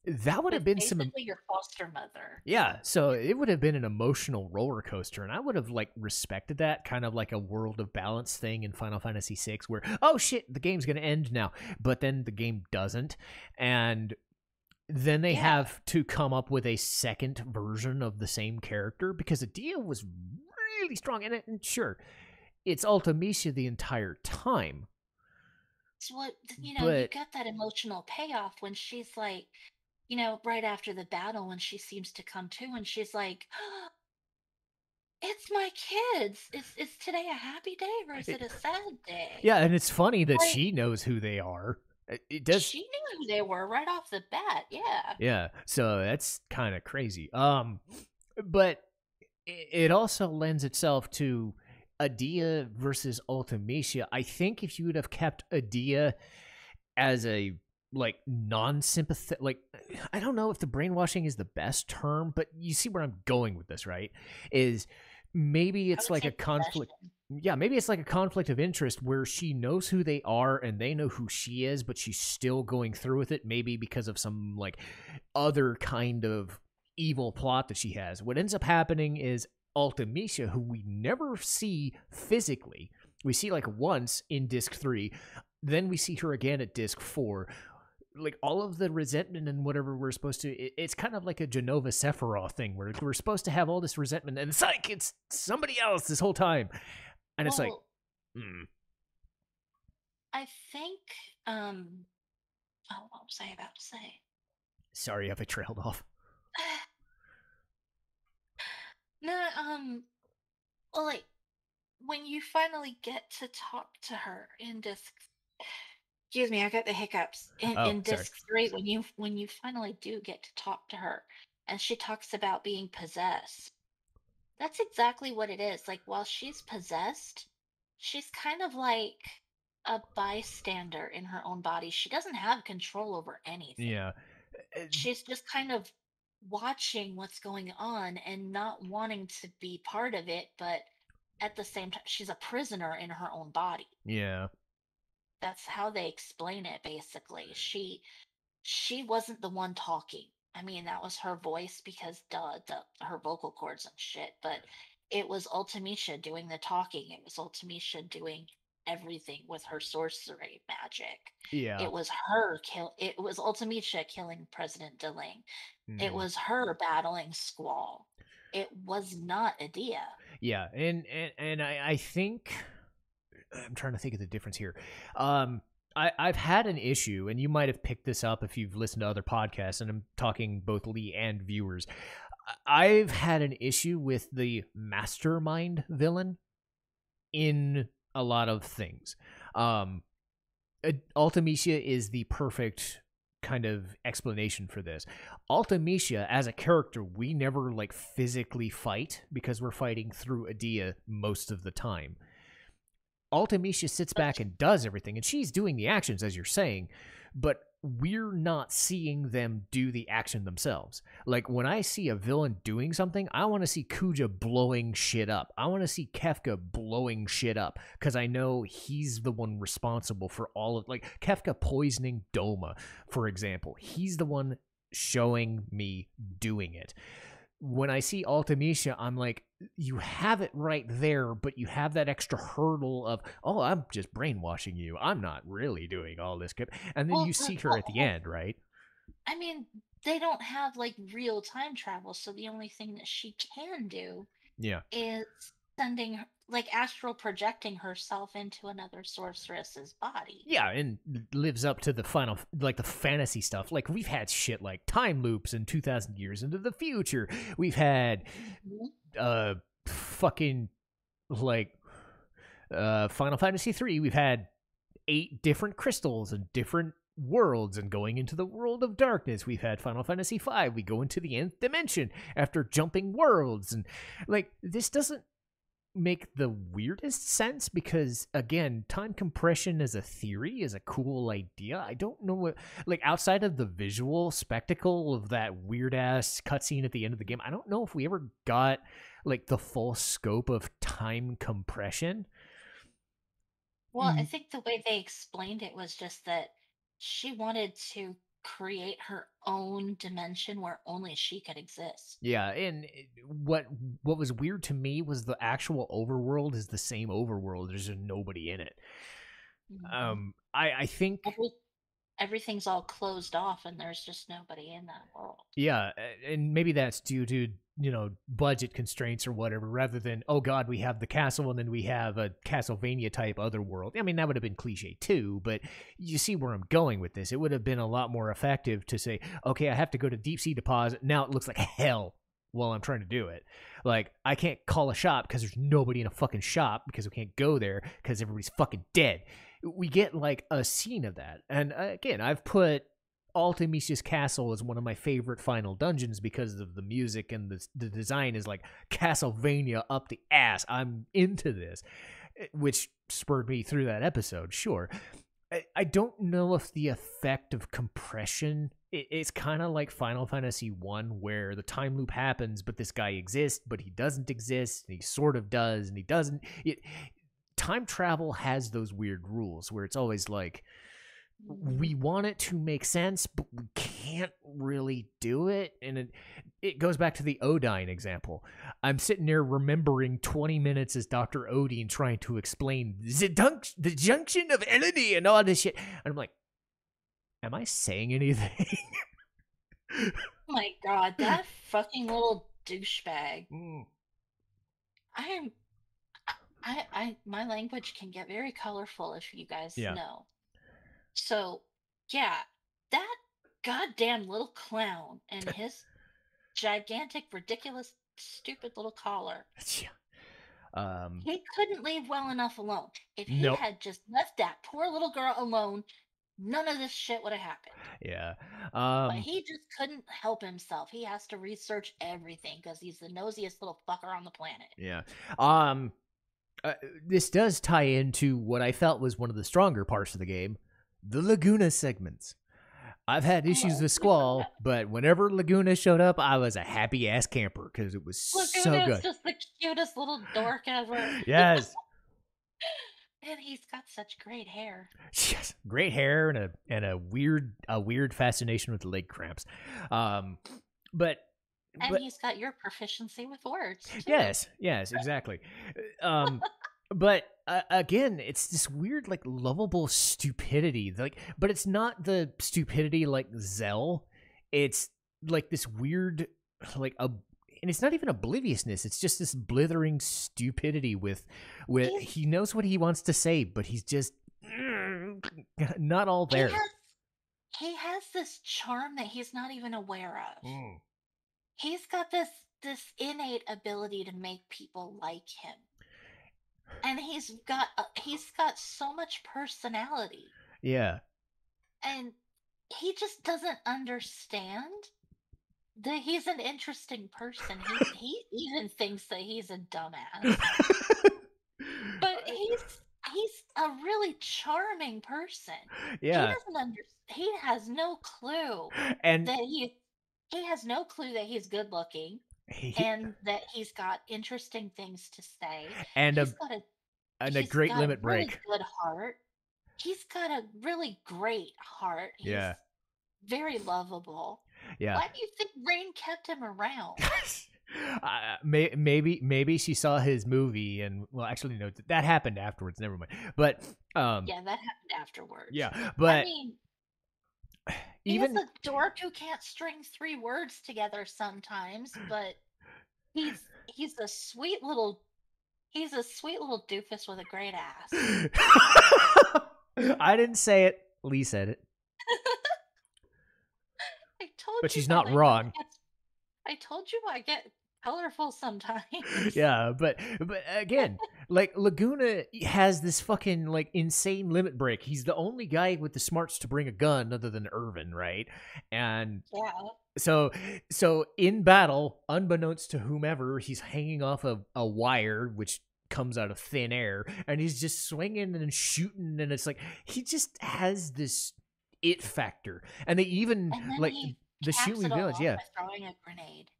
that would have With been some. basically your foster mother. Yeah, so it would have been an emotional roller coaster, and I would have, like, respected that, kind of like a World of Balance thing in Final Fantasy VI, where, oh shit, the game's gonna end now, but then the game doesn't, and then they Yeah. have to come up with a second version of the same character because Adia was really strong. And sure, it's Ultimecia the entire time. It's what, you But get that emotional payoff when she's like, right after the battle, when she seems to come to and she's like, it's my kids. Is today a happy day or is it a sad day? yeah, and it's funny that Like, she knows who they are. It does. she knew who they were right off the bat. Yeah. Yeah, so that's kind of crazy. But it also lends itself to Adia versus Ultimecia. I think if you would have kept Adia as a, like, non-sympathetic, like, I don't know if the brainwashing is the best term, but you see where I'm going with this, right? Is maybe I it's would like a say conflict. possession. Yeah, maybe it's like a conflict of interest where she knows who they are and they know who she is, but she's still going through with it, maybe because of some, like, other kind of evil plot that she has. What ends up happening is Ultimecia, who we never see physically, we see, like, once in disc 3, then we see her again at disc 4. like all of the resentment and whatever we're supposed to, it's kind of like a Genova Sephiroth thing where we're supposed to have all this resentment and it's like it's somebody else this whole time, and it's like, I think, oh, what was I about to say? Sorry if I trailed off. No, well, like, when you finally get to talk to her in disc, excuse me, I got the hiccups in disc 3, when you finally do get to talk to her, and she talks about being possessed. That's exactly what it is. Like, while she's possessed, she's kind of like a bystander in her own body. She doesn't have control over anything. Yeah. She's just kind of watching what's going on and not wanting to be part of it, but at the same time, she's a prisoner in her own body. Yeah. That's how they explain it, basically. She wasn't the one talking. I mean, that was her voice because her vocal cords and shit, but it was Ultimecia doing the talking. It was Ultimecia doing everything with her sorcery magic. Yeah. It was it was Ultimecia killing President Deling. It Mm. was her battling Squall. It was not Adia. Yeah, and I think I'm trying to think of the difference here. I've had an issue, and you might have picked this up if you've listened to other podcasts, and I'm talking both Leigh and viewers. I've had an issue with the mastermind villain in a lot of things. Ultimecia is the perfect kind of explanation for this. Ultimecia, as a character, we never like physically fight because we're fighting through Adia most of the time. Ultimecia sits back and does everything, and she's doing the actions, as you're saying, but we're not seeing them do the action themselves. Like, when I see a villain doing something, I want to see Kuja blowing shit up. I want to see Kefka blowing shit up, because I know he's the one responsible for all of, like, Kefka poisoning Doma, for example. He's the one showing me doing it. When I see Ultimecia, I'm like, you have it right there, but you have that extra hurdle of, oh, I'm just brainwashing you. I'm not really doing all this. And then you see her at the end, right? I mean, they don't have, like, real time travel, so the only thing that she can do is sending, like, astral projecting herself into another sorceress's body. Yeah, and lives up to the final, like, the fantasy stuff. Like, we've had shit like time loops in 2,000 years into the future. We've had fucking, like, Final Fantasy III. We've had 8 different crystals and different worlds and going into the world of darkness. We've had Final Fantasy V. We go into the nth dimension after jumping worlds. And, like, this doesn't make the weirdest sense because, again, time compression as a theory is a cool idea. I don't know what, like, outside of the visual spectacle of that weird-ass cutscene at the end of the game, I don't know if we ever got, like, the full scope of time compression. Well, I think the way they explained it was just that she wanted to create her own dimension where only she could exist. Yeah, and what was weird to me was the actual overworld is the same overworld. There's just nobody in it. I think everything's all closed off and there's just nobody in that world. Yeah, and maybe that's due to, you know, budget constraints or whatever, rather than, oh god, we have the castle and then we have a Castlevania type other world. I mean, that would have been cliche too, but you see where I'm going with this. It would have been a lot more effective to say, okay, I have to go to Deep Sea Deposit. Now it looks like hell while I'm trying to do it. Like, I can't call a shop because there's nobody in a fucking shop because we can't go there because everybody's fucking dead. We get, like, a scene of that. And, again, I've put Ultimecia's Castle as one of my favorite final dungeons because of the music and the design is, like, Castlevania up the ass. I'm into this, which spurred me through that episode, sure. I don't know if the effect of compression, it's kind of like Final Fantasy I, where the time loop happens, but this guy exists, but he doesn't exist, and he sort of does, and he doesn't. Time travel has those weird rules where it's always like, we want it to make sense, but we can't really do it. And it goes back to the Odine example. I'm sitting there remembering 20 minutes as Dr. Odine trying to explain the junction of Elodie and all this shit. And I'm like, Am I saying anything? Oh my god, that fucking little douchebag. Mm. I am my language can get very colorful if you guys Yeah. know. So, yeah, that goddamn little clown and his gigantic, ridiculous, stupid little collar. Yeah. Um, He couldn't leave well enough alone. If he nope. had just left that poor little girl alone, none of this shit would have happened. Yeah. But Um, he just couldn't help himself. He has to research everything because he's the nosiest little fucker on the planet. yeah. Um, this does tie into what I felt was one of the stronger parts of the game, the Laguna segments. I've had issues Oh, with Squall, but whenever Laguna showed up, I was a happy ass camper because it was so Laguna is good. just the cutest little dork ever. Yes. And he's got such great hair. Yes, great hair and a weird fascination with leg cramps. Um, but And but he's got your proficiency with words, too. yes, exactly. Um, but again, it's this weird like lovable stupidity. Like, but it's not the stupidity like Zell. It's like this weird like a. And it's not even obliviousness. It's just this blithering stupidity with he knows what he wants to say, but he's just not all He there. has this charm that he's not even aware of. Mm. He's got this innate ability to make people like him. And he's got so much personality. Yeah. And he just doesn't understand that he's an interesting person. He even thinks that he's a dumbass. But he's a really charming person. Yeah. He has no clue And that he has no clue that he's good looking he, and that he's got interesting things to say. and He's got a a he's great got a limit really break. good heart. He's got a really great heart. He's Yeah. very lovable. Yeah. Why do you think Rain kept him around? Maybe she saw his movie and well actually no that happened afterwards, never mind, but Yeah, that happened afterwards. yeah, I but mean, even he's a dork who can't string 3 words together sometimes, but he's a sweet little doofus with a great ass. I didn't say it, Leigh said it, I told but you she's my not language wrong. I told you I get colorful sometimes. Yeah, but again, like Laguna has this fucking like insane limit break. He's the only guy with the smarts to bring a gun other than Irvin, right? And Yeah. so in battle, unbeknownst to whomever, he's hanging off a wire which comes out of thin air, and he's just swinging and shooting, and it's like he just has this it factor. And they even And then like he the caps Shumi it all village, off yeah. by throwing a grenade.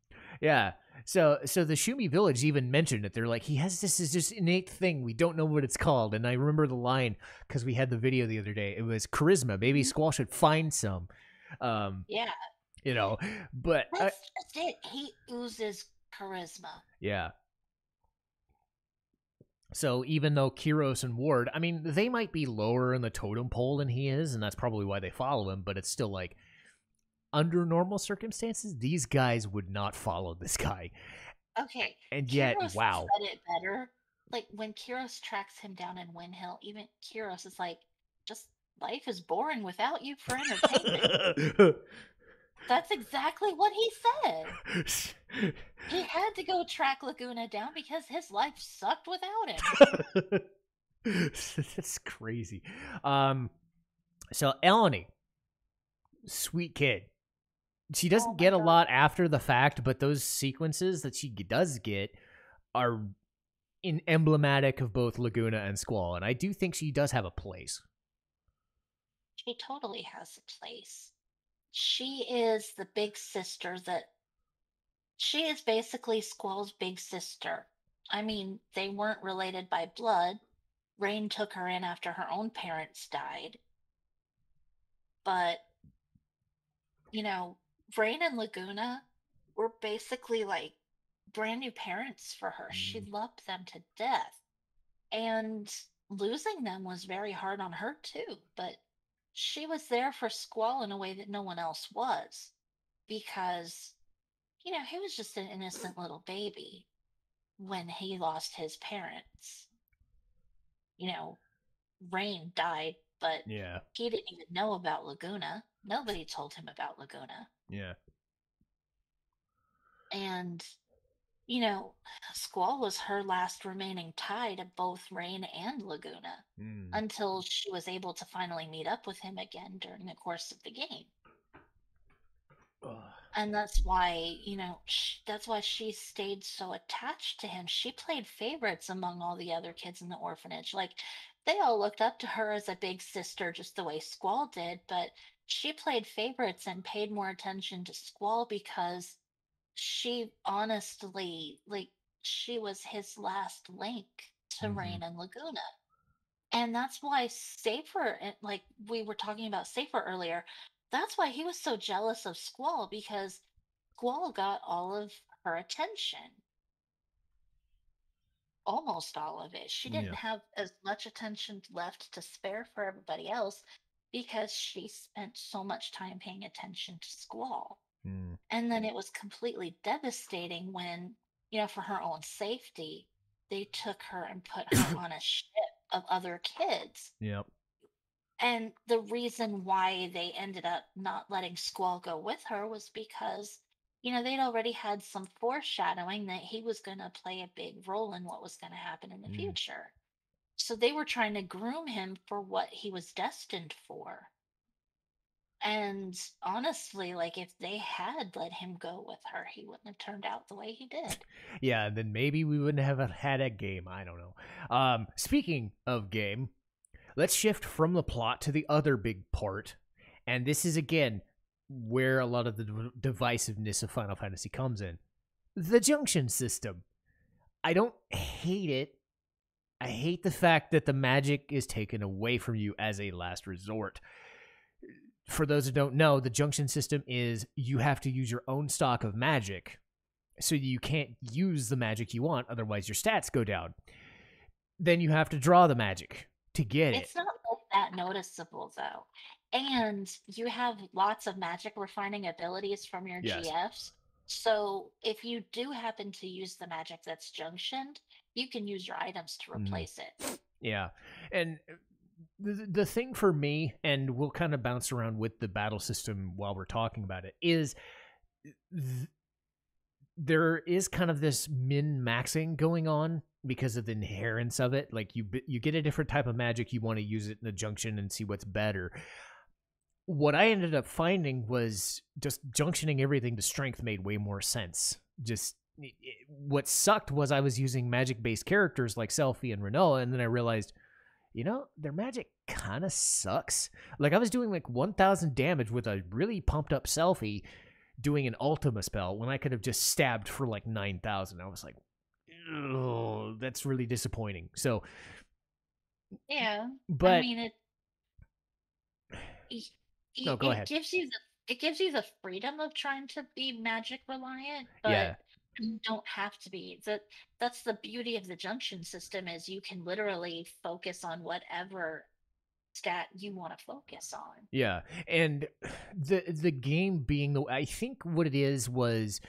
Yeah. So the Shumi village even mentioned it. They're like, he has this is just innate thing. We don't know what it's called. And I remember the line because we had the video the other day. It was charisma. Maybe Squall should find some. Yeah. You know, but That's just it. He oozes charisma. yeah. So even though Kiros and Ward, I mean, they might be lower in the totem pole than he is, and that's probably why they follow him, but it's still like under normal circumstances, these guys would not follow this guy. Okay. And yet, Kiros wow. said it better. Like when Kiros tracks him down in Windhill, even Kiros is like, just life is boring without you for entertainment. That's exactly what he said. He had to go track Laguna down because his life sucked without him. That's crazy. So Eleni, sweet kid. She doesn't get a lot after the fact, but those sequences that she does get are emblematic of both Laguna and Squall, and I do think she does have a place. She totally has a place. She is the big sister that she is basically Squall's big sister. I mean, they weren't related by blood. Rain took her in after her own parents died. But, you know, Rain and Laguna were basically like brand new parents for her. She loved them to death. And losing them was very hard on her too. But she was there for Squall in a way that no one else was, because, he was just an innocent little baby when he lost his parents. Rain died, but Yeah. he didn't even know about Laguna. Nobody told him about Laguna. Yeah. And, Squall was her last remaining tie to both Rain and Laguna Mm. until she was able to finally meet up with him again during the course of the game. Ugh. And that's why, that's why she stayed so attached to him. She played favorites among all the other kids in the orphanage. Like, they all looked up to her as a big sister, just the way Squall did, but she played favorites and paid more attention to Squall because she honestly, like, she was his last link to Mm-hmm. Rain and Laguna. And that's why Safer, like we were talking about Safer earlier, that's why he was so jealous of Squall, because Squall got all of her attention. Almost all of it. She didn't Yeah. have as much attention left to spare for everybody else because she spent so much time paying attention to Squall. Mm. And then it was completely devastating when, for her own safety, they took her and put her on a ship of other kids. Yep. And the reason why they ended up not letting Squall go with her was because, they'd already had some foreshadowing that he was going to play a big role in what was going to happen in the Mm. future. So they were trying to groom him for what he was destined for. And honestly, like, if they had let him go with her, he wouldn't have turned out the way he did. Yeah, then maybe we wouldn't have had a game. I don't know. Speaking of game, let's shift from the plot to the other big part. And this is, again, where a lot of the divisiveness of Final Fantasy comes in. The junction system. I don't hate it. I hate the fact that the magic is taken away from you as a last resort. For those who don't know, the junction system is you have to use your own stock of magic. So you can't use the magic you want, otherwise your stats go down. Then you have to draw the magic to get it. It's not like that noticeable, though. And you have lots of magic refining abilities from your Yes. GFs. So if you do happen to use the magic that's junctioned, you can use your items to replace it. Yeah. And the thing for me, and we'll kind of bounce around with the battle system while we're talking about it, is there is kind of this min-maxing going on because of the inherence of it. Like, you get a different type of magic, you want to use it in the junction and see what's better. What I ended up finding was just junctioning everything to strength made way more sense. Just what sucked was I was using magic-based characters like Selphie and Renoa, and then I realized, their magic kind of sucks. Like, I was doing like 1,000 damage with a really pumped up Selphie doing an Ultima spell when I could have just stabbed for like 9,000. I was like, oh, that's really disappointing. So, Yeah. but I mean, no, go ahead. gives you the freedom of trying to be magic reliant, but Yeah. you don't have to be. That's the beauty of the junction system, is you can literally focus on whatever stat you want to focus on. Yeah, and the game being I think what it is was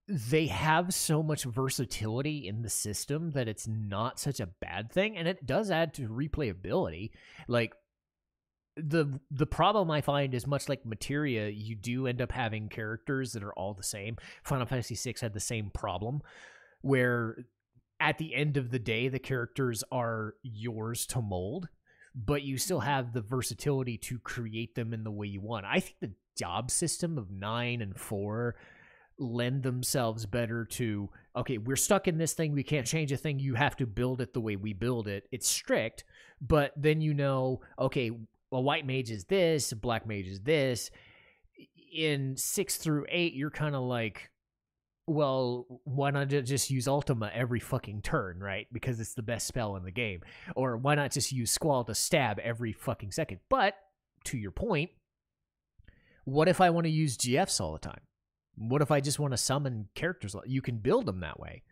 they have so much versatility in the system that it's not such a bad thing, and it does add to replayability. Like, the problem I find is, much like Materia, you do end up having characters that are all the same. Final Fantasy VI had the same problem, where at the end of the day, the characters are yours to mold, but you still have the versatility to create them in the way you want. I think the job system of 9 and 4 lend themselves better to, okay, we're stuck in this thing, we can't change a thing, you have to build it the way we build it. It's strict, but then okay, a white mage is this, a black mage is this. In 6 through 8, you're kind of like, well, why not just use Ultima every fucking turn, right? Because it's the best spell in the game. Or why not just use Squall to stab every fucking second? But, to your point, what if I want to use GFs all the time? What if I just want to summon characters? You can build them that way.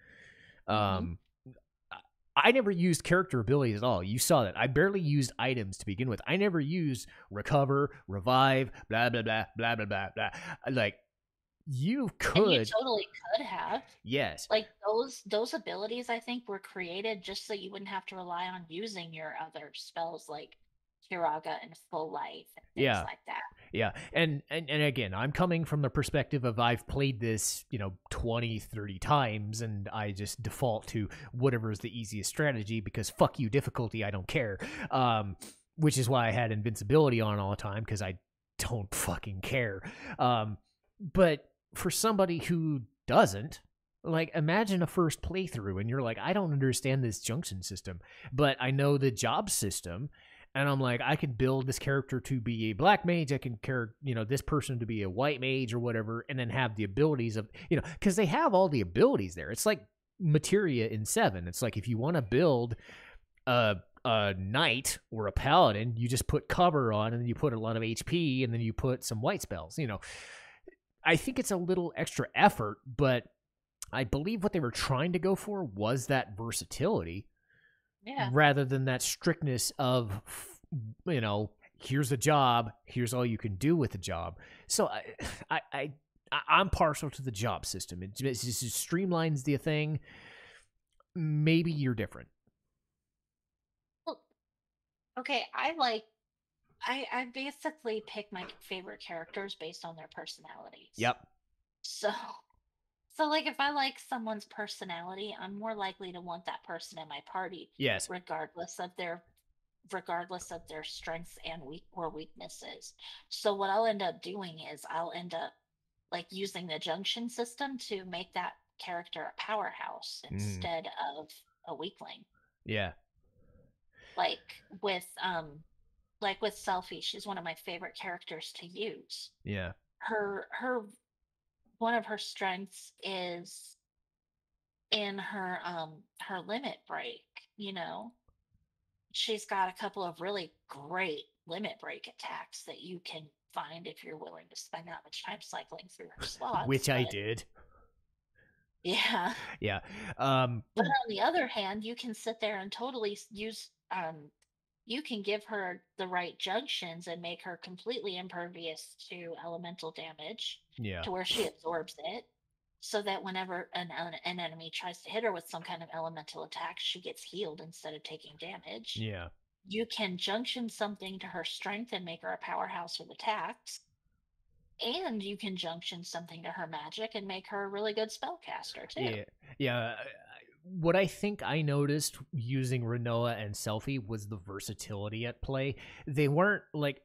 I never used character abilities at all. You saw that. I barely used items to begin with. I never used recover, revive, blah, blah, blah, blah, blah, blah, blah. Like, you And you could. totally could have. Yes. Like, those abilities, I think, were created just so you wouldn't have to rely on using your other spells like Kiraga and Full Life and things Yeah. like that. Yeah. And again, I'm coming from the perspective of I've played this, 20, 30 times, and I just default to whatever is the easiest strategy because fuck you, difficulty, I don't care. Which is why I had invincibility on all the time because I don't fucking care. But for somebody who doesn't, like, imagine a first playthrough and you're like, I don't understand this junction system, but I know the job system. And I'm like, I can build this character to be a black mage. I can this person to be a white mage or whatever, and then have the abilities of, because they have all the abilities there. It's like materia in 7. It's like if you want to build a knight or a paladin, you just put cover on, and then you put a lot of HP, and then you put some white spells. I think it's a little extra effort, but I believe what they were trying to go for was that versatility. Yeah. Rather than that strictness of, here's a job, here's all you can do with the job. So I'm partial to the job system. It just streamlines the thing. Maybe you're different. Well, okay, I basically pick my favorite characters based on their personalities. Yep. So like, if I like someone's personality, I'm more likely to want that person in my party. Yes. Regardless of their strengths and weaknesses. So what I'll end up doing is I'll end up like using the junction system to make that character a powerhouse instead of a weakling. Yeah. Like with Selfie, she's one of my favorite characters to use. Yeah. Her one of her strengths is in her limit break. She's got a couple of really great limit break attacks that you can find if you're willing to spend that much time cycling through her slots. Which I did. Yeah. Yeah. But on the other hand, you can sit there and totally use you can give her the right junctions and make her completely impervious to elemental damage. Yeah. To where she absorbs it, so that whenever an enemy tries to hit her with some kind of elemental attack, she gets healed instead of taking damage. Yeah. You can junction something to her strength and make her a powerhouse with attacks. And you can junction something to her magic and make her a really good spellcaster, too. Yeah. Yeah. What I think I noticed using Renoa and Selfie was the versatility at play. They weren't like,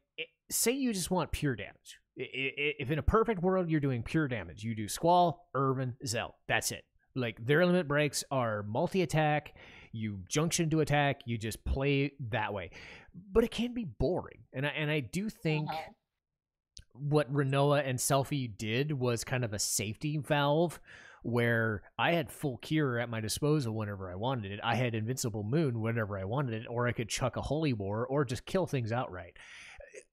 say you just want pure damage. If in a perfect world you're doing pure damage, you do Squall, Irvin, Zell. That's it. Like, their limit breaks are multi-attack. You junction to attack. You just play that way. But it can be boring. And I do think what Renoa and Selfie did was kind of a safety valve, where I had full cure at my disposal whenever I wanted it. I had Invincible Moon whenever I wanted it, or I could chuck a Holy War, or just kill things outright.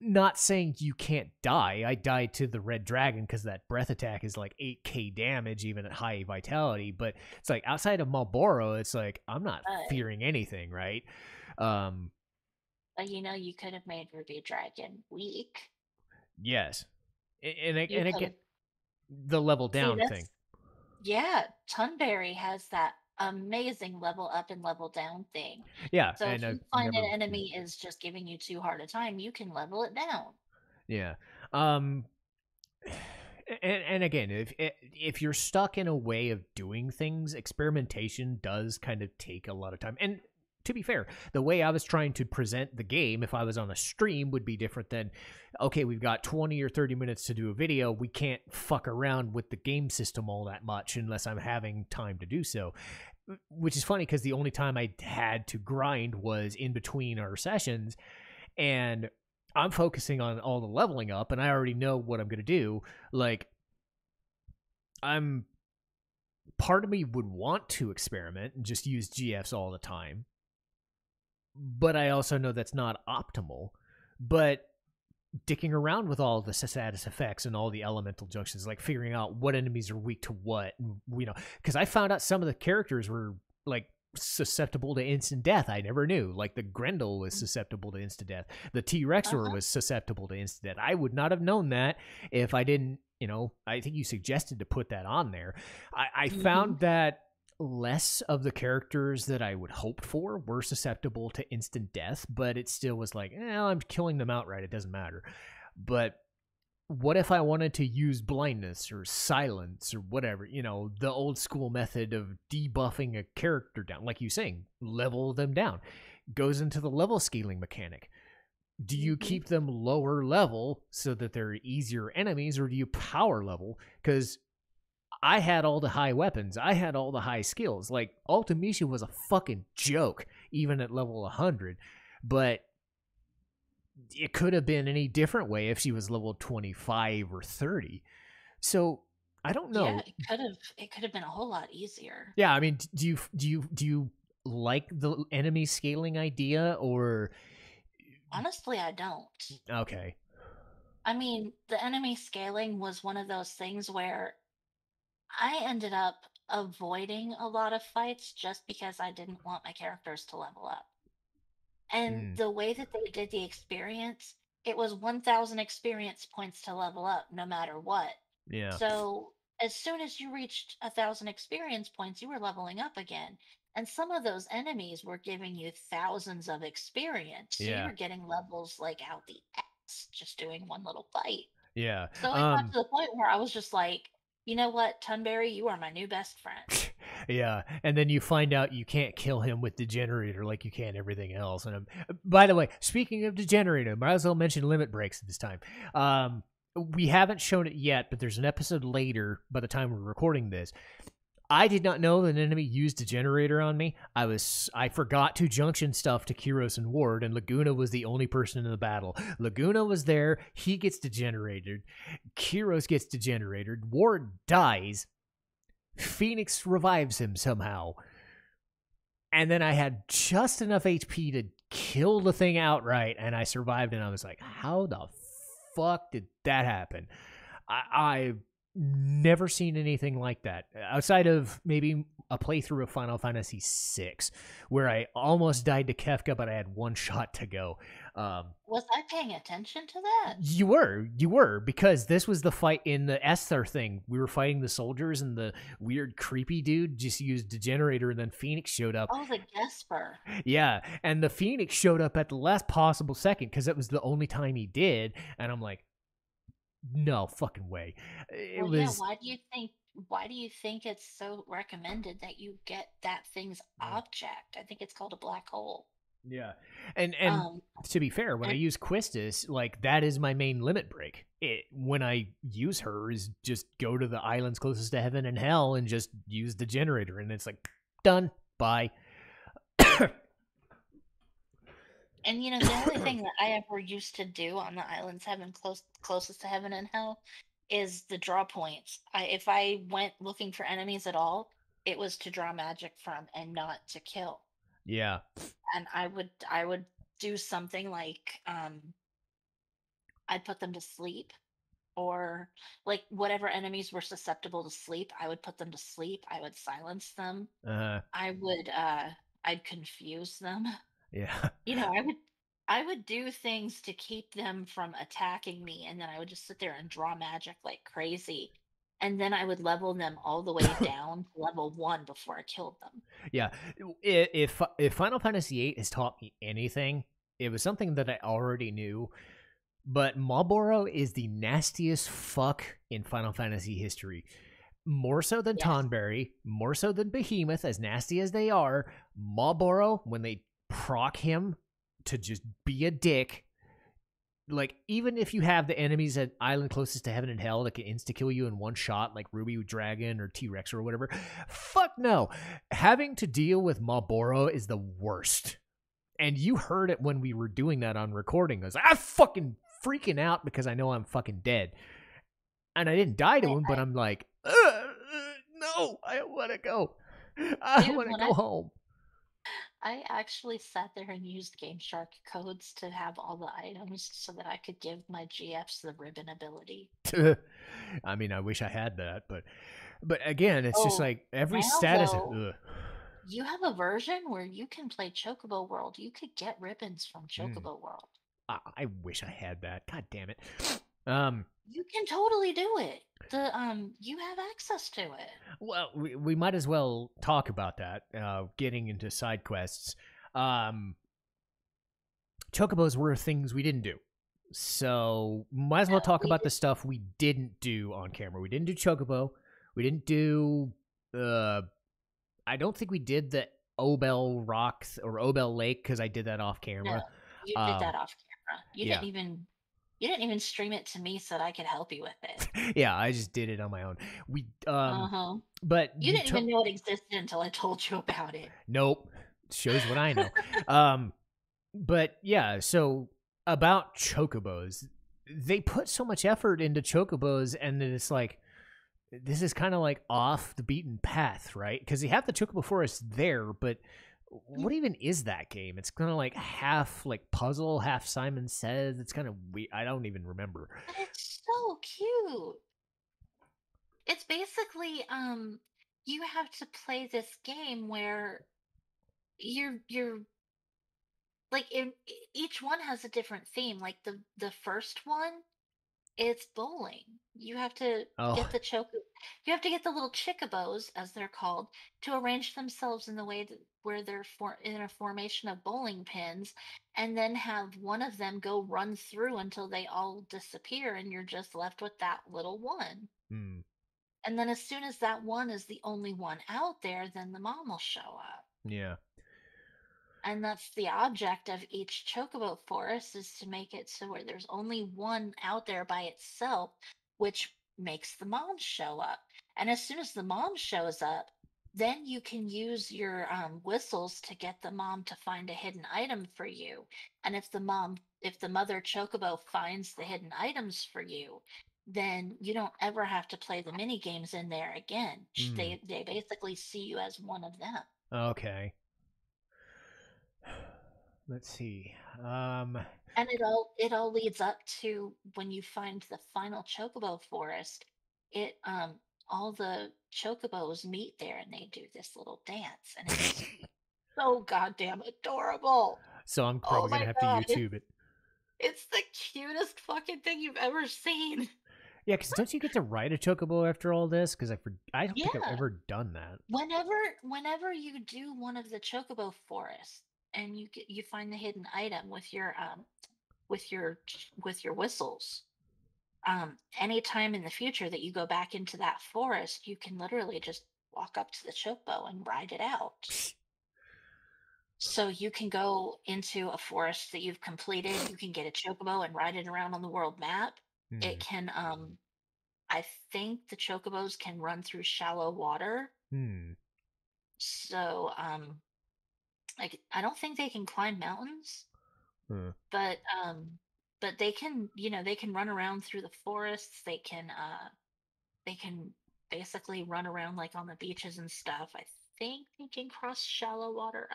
Not saying you can't die. I died to the Red Dragon because that breath attack is like 8k damage even at high vitality, but it's like outside of Marlboro, it's like I'm not fearing anything, right? But you could have made Ruby Dragon weak. Yes. And again, the level down thing. Yeah, Tunberry has that amazing level up and level down thing. Yeah. So if you find an enemy is just giving you too hard a time, you can level it down. Yeah. And again, if you're stuck in a way of doing things, experimentation does kind of take a lot of time. And to be fair, the way I was trying to present the game, if I was on a stream, would be different than, okay, we've got 20 or 30 minutes to do a video. We can't fuck around with the game system all that much unless I'm having time to do so. Which is funny because the only time I had to grind was in between our sessions. And I'm focusing on all the leveling up, and I already know what I'm going to do. Like, part of me would want to experiment and just use GFs all the time. But I also know that's not optimal. But dicking around with all the status effects and all the elemental junctions, like figuring out what enemies are weak to what, because I found out some of the characters were like susceptible to instant death. I never knew. Like the Grendel was susceptible to instant death. The T-Rexor was susceptible to instant death. I would not have known that if I didn't, I think you suggested to put that on there. I found that less of the characters that I would hope for were susceptible to instant death, but it still was like, I'm killing them outright. It doesn't matter. But what if I wanted to use blindness or silence or whatever, the old school method of debuffing a character down, like you saying, level them down, goes into the level scaling mechanic. Do you keep them lower level so that they're easier enemies, or do you power level? Because I had all the high weapons. I had all the high skills. Like, Ultimecia was a fucking joke, even at level 100. But it could have been any different way if she was level 25 or 30. So, I don't know. Yeah, it could have been a whole lot easier. Yeah, I mean, do you like the enemy scaling idea, or... Honestly, I don't. Okay. I mean, the enemy scaling was one of those things where I ended up avoiding a lot of fights just because I didn't want my characters to level up. And the way that they did the experience, it was 1,000 experience points to level up no matter what. Yeah. So as soon as you reached 1,000 experience points, you were leveling up again. And some of those enemies were giving you thousands of experience. So you were getting levels like out the ass just doing one little fight. Yeah. So it got to the point where I was just like, you know what, Tunberry, you are my new best friend. Yeah, and then you find out you can't kill him with Degenerator like you can everything else. And by the way, speaking of Degenerator, might as well mention Limit Breaks this time. We haven't shown it yet, but there's an episode later by the time we're recording this. I did not know that an enemy used Degenerator on me. I forgot to junction stuff to Kyros and Ward, and Laguna was the only person in the battle. Laguna was there, he gets degenerated. Kyros gets degenerated. Ward dies. Phoenix revives him somehow. And then I had just enough HP to kill the thing outright, and I survived, and I was like, how the fuck did that happen? I've never seen anything like that outside of maybe a playthrough of Final Fantasy VI, where I almost died to Kefka, but I had one shot to go. Was I paying attention to that? You were, because this was the fight in the Esther thing. We were fighting the soldiers, and the weird creepy dude just used Degenerator, and then Phoenix showed up. Oh, the Gesper. Yeah, and the Phoenix showed up at the last possible second because it was the only time he did, and I'm like, no fucking way. Yeah, why do you think it's so recommended that you get that thing's object? I think it's called a black hole. Yeah. And to be fair, when I use Quistis, like, that is my main limit break. When I use her is just go to the islands closest to heaven and hell and just use the generator, and it's like, done, bye. And the only thing that I ever used to do on the islands closest to heaven and hell is the draw points. If I went looking for enemies at all, it was to draw magic from and not to kill. Yeah. And I would do something like I'd put them to sleep, or like whatever enemies were susceptible to sleep, I would put them to sleep. I would silence them. I'd confuse them. Yeah. I would do things to keep them from attacking me, and then I would just sit there and draw magic like crazy. And then I would level them all the way down to level 1 before I killed them. Yeah. If Final Fantasy VIII has taught me anything, it was something that I already knew. But Malboro is the nastiest fuck in Final Fantasy history. More so than Tonberry, more so than Behemoth, as nasty as they are. Malboro, when they proc him to just be a dick, like, even if you have the enemies at island closest to heaven and hell that can insta-kill you in one shot, like Ruby Dragon or T-Rex or whatever, fuck no. Having to deal with Malboro is the worst. And you heard it when we were doing that on recording. I was like, I'm fucking freaking out because I know I'm fucking dead. And I didn't die to him, but I'm like, no, I don't want to go. I want to go home. I actually sat there and used Game Shark codes to have all the items so that I could give my GFs the ribbon ability. I mean, I wish I had that, but again, it's just like every status. You have a version where you can play Chocobo World. You could get ribbons from Mm. Chocobo World. I wish I had that. God damn it. Um, You can totally do it. You have access to it. well, we might as well talk about that. Getting into side quests. Um, Chocobos were things we didn't do. So might as well talk We about the stuff we didn't do on camera. We didn't do Chocobo. We didn't do. I don't think we did the Obel Rocks or Obel Lake because I did that off No, camera. you did that off camera. Yeah, You didn't even stream it to me so that I could help you with it. yeah, I just did it on my own. We Uh-huh. but You you didn't took even know it existed until I told you about it. nope. Shows what I know. But yeah, so about chocobos, they put so much effort into chocobos, and then it's like this is kind of like off the beaten path, right? Because you have the chocobo forest there, but what even is that game? It's kind of like half like puzzle, half Simon Says. It's kind of weird. I don't even remember. But it's so cute. It's basically you have to play this game where you're like each one has a different theme. Like the first one, it's bowling. You have to Oh, get the you have to get the little chicobos, as they're called, to arrange themselves in the way that where they're in a formation of bowling pins, and then have one of them go run through until they all disappear, and you're just left with that little one. hmm, And then as soon as that one is the only one out there, then the mom will show up. yeah. And that's the object of each chocobo forest, is to make it so where there's only one out there by itself, which makes the mom show up. And as soon as the mom shows up, then you can use your whistles to get the mom to find a hidden item for you. And if the mother chocobo finds the hidden items for you, then you don't ever have to play the mini games in there again. Hmm. They basically see you as one of them. Okay. Let's see. And it all leads up to when you find the final chocobo forest. It all the chocobos meet there and they do this little dance, and it's so goddamn adorable. So I'm Oh probably gonna my have to god, YouTube it. it's the cutest fucking thing you've ever seen. Yeah, because don't you get to ride a chocobo after all this? Because I don't think I've Yeah. ever done that. Whenever you do one of the chocobo forests and you find the hidden item with your with your whistles, anytime in the future that you go back into that forest, you can literally just walk up to the chocobo and ride it out. So you can go into a forest that you've completed, you can get a chocobo and ride it around on the world map. Hmm. It can I think the chocobos can run through shallow water. Hmm. So like I don't think they can climb mountains, Huh. but they can, they can run around through the forests. They can basically run around like on the beaches and stuff. I think they can cross shallow water.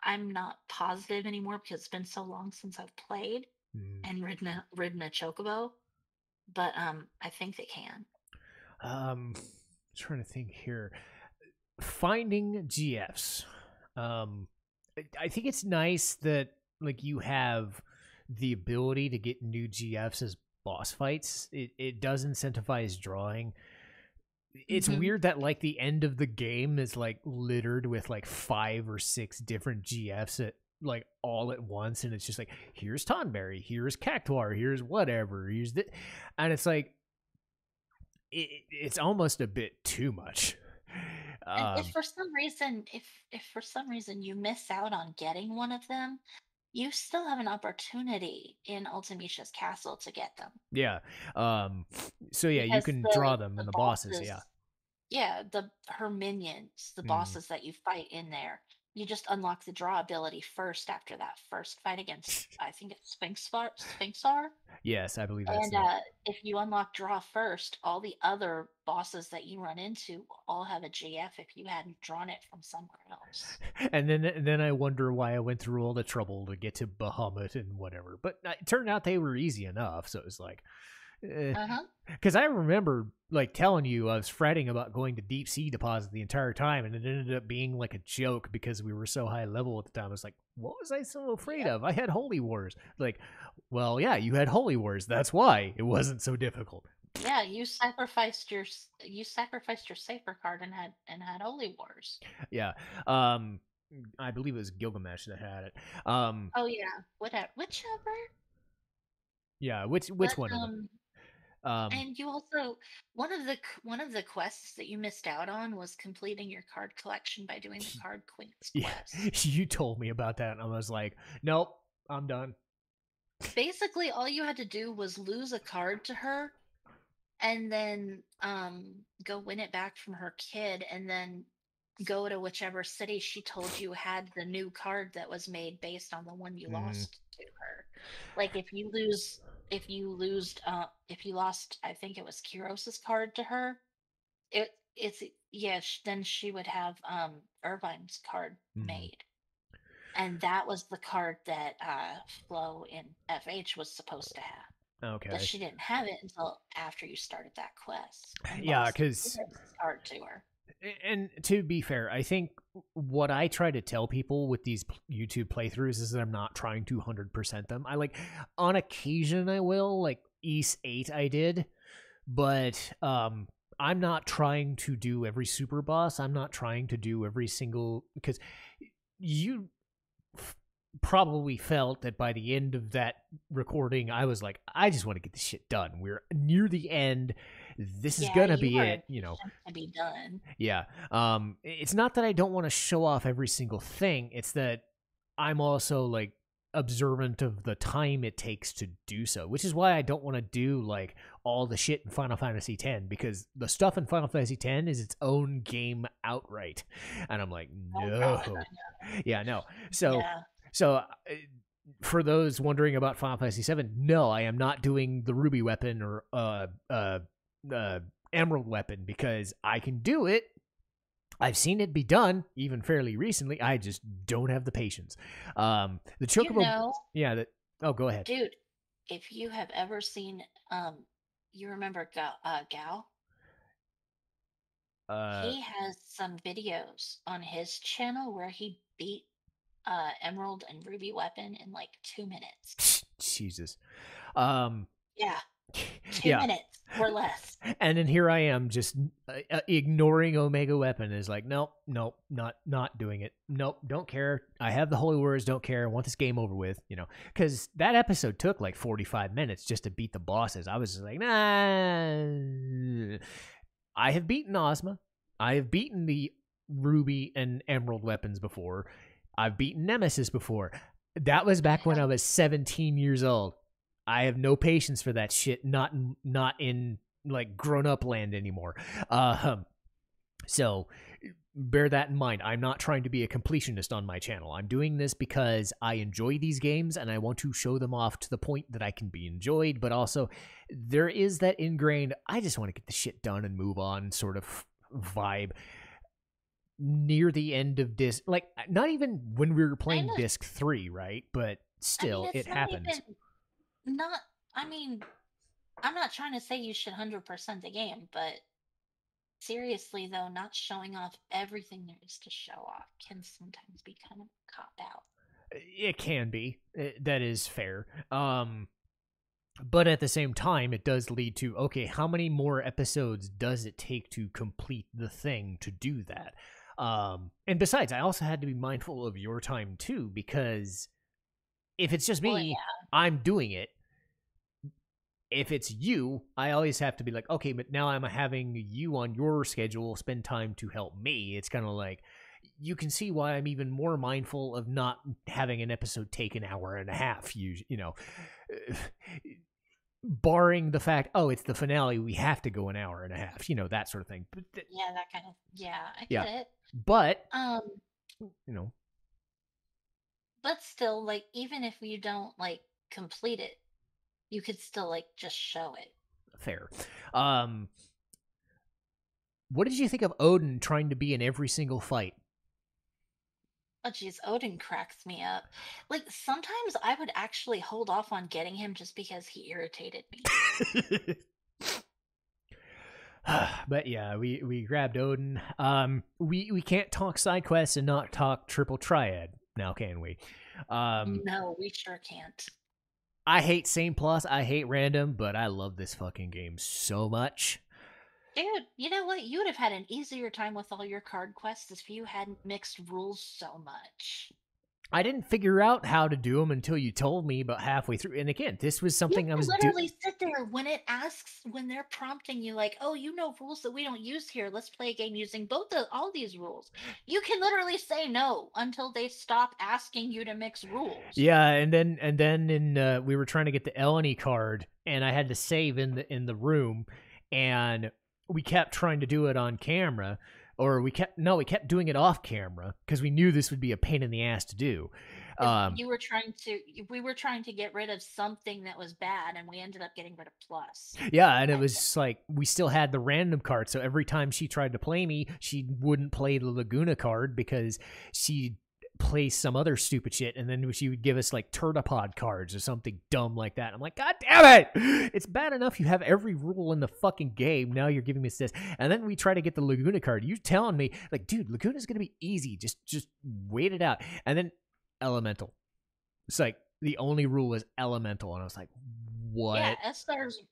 I'm not positive anymore because it's been so long since I've played Hmm. and ridden a chocobo, but I think they can. Trying to think here. Finding GFs. Um, I think it's nice that like you have the ability to get new GFs as boss fights. It does incentivize drawing. It's Hmm. weird that like the end of the game is like littered with like 5 or 6 different GFs at like all at once, and it's just like here's Tonberry, here's Cactuar, here's whatever, here's the, and it's like it's almost a bit too much. And if for some reason you miss out on getting one of them, you still have an opportunity in Ultimisha's castle to get them. Yeah. Um. So yeah, you Because can draw them in the the bosses. Yeah. bosses, yeah, her minions, the Mm. bosses that you fight in there, you just unlock the draw ability first after that first fight against, I think it's Sphinxar. Yes, I believe that's And it. if you unlock draw first, all the other bosses that you run into all have a GF if you hadn't drawn it from somewhere else. And then I wonder why I went through all the trouble to get to Bahamut and whatever. But it turned out they were easy enough. So it was like, Uh-huh. Because I remember like telling you I was fretting about going to deep sea deposit the entire time, and it ended up being like a joke because we were so high level at the time. I was like, what was I so afraid of? I had Holy Wars. Like, well, yeah, you had Holy Wars. That's why it wasn't so difficult. Yeah, you sacrificed your safer card and had Holy Wars. Yeah. I believe it was Gilgamesh that had it. Oh yeah, whatever, whichever. Yeah, which But one of them? and you also one of the quests that you missed out on was completing your card collection by doing the card queens Yeah, quest. you told me about that, and I was like, nope, I'm done. Basically, all you had to do was lose a card to her, and then go win it back from her kid, and then go to whichever city she told you had the new card that was made based on the one you lost to her. Like if you lost, I think it was Kiros's card to her, it's yeah, then she would have Irvine's card made. And that was the card that Flo in FH was supposed to have. Okay. But she didn't have it until after you started that quest. Yeah, because card to her. And to be fair, I think what I try to tell people with these YouTube playthroughs is that I'm not trying to 100% them. I like on occasion I will, like East 8 I did, but I'm not trying to do every super boss. I'm not trying to do every single, because you probably felt that by the end of that recording I was like, I just want to get this shit done. We're near the end. This is gonna be it, you know. To be done. Yeah. It's not that I don't want to show off every single thing. It's that I'm also like observant of the time it takes to do so, which is why I don't want to do like all the shit in Final Fantasy X, because the stuff in Final Fantasy X is its own game outright, and I'm like, no. Oh, God, yeah, no. So. Yeah. So, for those wondering about Final Fantasy VII, no, I am not doing the Ruby weapon or Emerald weapon, because I can do it. I've seen it be done, even fairly recently. I just don't have the patience. The Chocobo, yeah. Go ahead, dude. If you have ever seen, you remember Gao? He has some videos on his channel where he beat Emerald and Ruby weapon in like 2 minutes. Jesus. Yeah. 2 minutes or less. And then here I am just ignoring Omega weapon. Is like, nope, not doing it. Nope, don't care. I have the holy words, don't care. I want this game over with, you know. Because that episode took like 45 minutes just to beat the bosses. I was just like, nah. I have beaten Ozma. I have beaten the Ruby and Emerald weapons before. I've beaten Nemesis before. That was back when I was 17 years old. I have no patience for that shit. Not in like grown up land anymore. So bear that in mind. I'm not trying to be a completionist on my channel. I'm doing this because I enjoy these games and I want to show them off to the point that I can be enjoyed. But also, there is that ingrained, I just want to get the shit done and move on sort of vibe. Near the end of disc, like not even when we were playing disc 3, right? But still, it happens. I mean, I'm not trying to say you should 100% the game, but seriously though, not showing off everything there is to show off can sometimes be kind of a cop out. It can be. That is fair. But at the same time, it does lead to, okay, how many more episodes does it take to complete the thing to do that? And besides, I also had to be mindful of your time too, because if it's just me, I'm doing it. If it's you, I always have to be like, okay, but now I'm having you on your schedule spend time to help me. It's kind of like, you can see why I'm even more mindful of not having an episode take an hour and a half, you know. Barring the fact, oh, it's the finale, we have to go an hour and a half, you know, that sort of thing. But yeah, that kind of, I get it. But, you know. But still, like, even if you don't, like, complete it, you could still, like, just show it. Fair. What did you think of Odin trying to be in every single fight? Oh, geez, Odin cracks me up. Like, sometimes I would actually hold off on getting him just because he irritated me. But yeah, we grabbed Odin. We can't talk side quests and not talk triple triad now, can we? No, we sure can't. I hate Same Plus, I hate random, but I love this fucking game so much. Dude, you know what? You would have had an easier time with all your card quests if you hadn't mixed rules so much. I didn't figure out how to do them until you told me about halfway through. And again, this was You something I can was literally sit there when it asks, when they're prompting you, like, "Oh, you know rules that we don't use here. Let's play a game using all these rules." You can literally say no until they stop asking you to mix rules. Yeah, and then we were trying to get the Eleni card, and I had to save in the room, and we kept trying to do it on camera, or we kept doing it off camera because we knew this would be a pain in the ass to do. We were trying to get rid of something that was bad, and we ended up getting rid of plus. Yeah, and it was like we still had the random card, so every time she tried to play me, she wouldn't play the Laguna card because she play some other stupid shit, and then she would give us like Turtopod cards or something dumb like that. I'm like, God damn it! It's bad enough you have every rule in the fucking game. Now you're giving me this, and then we try to get the Laguna card. You telling me like, dude, Laguna's gonna be easy. Just wait it out. And then Elemental. It's like the only rule is Elemental, and I was like, what? Yeah,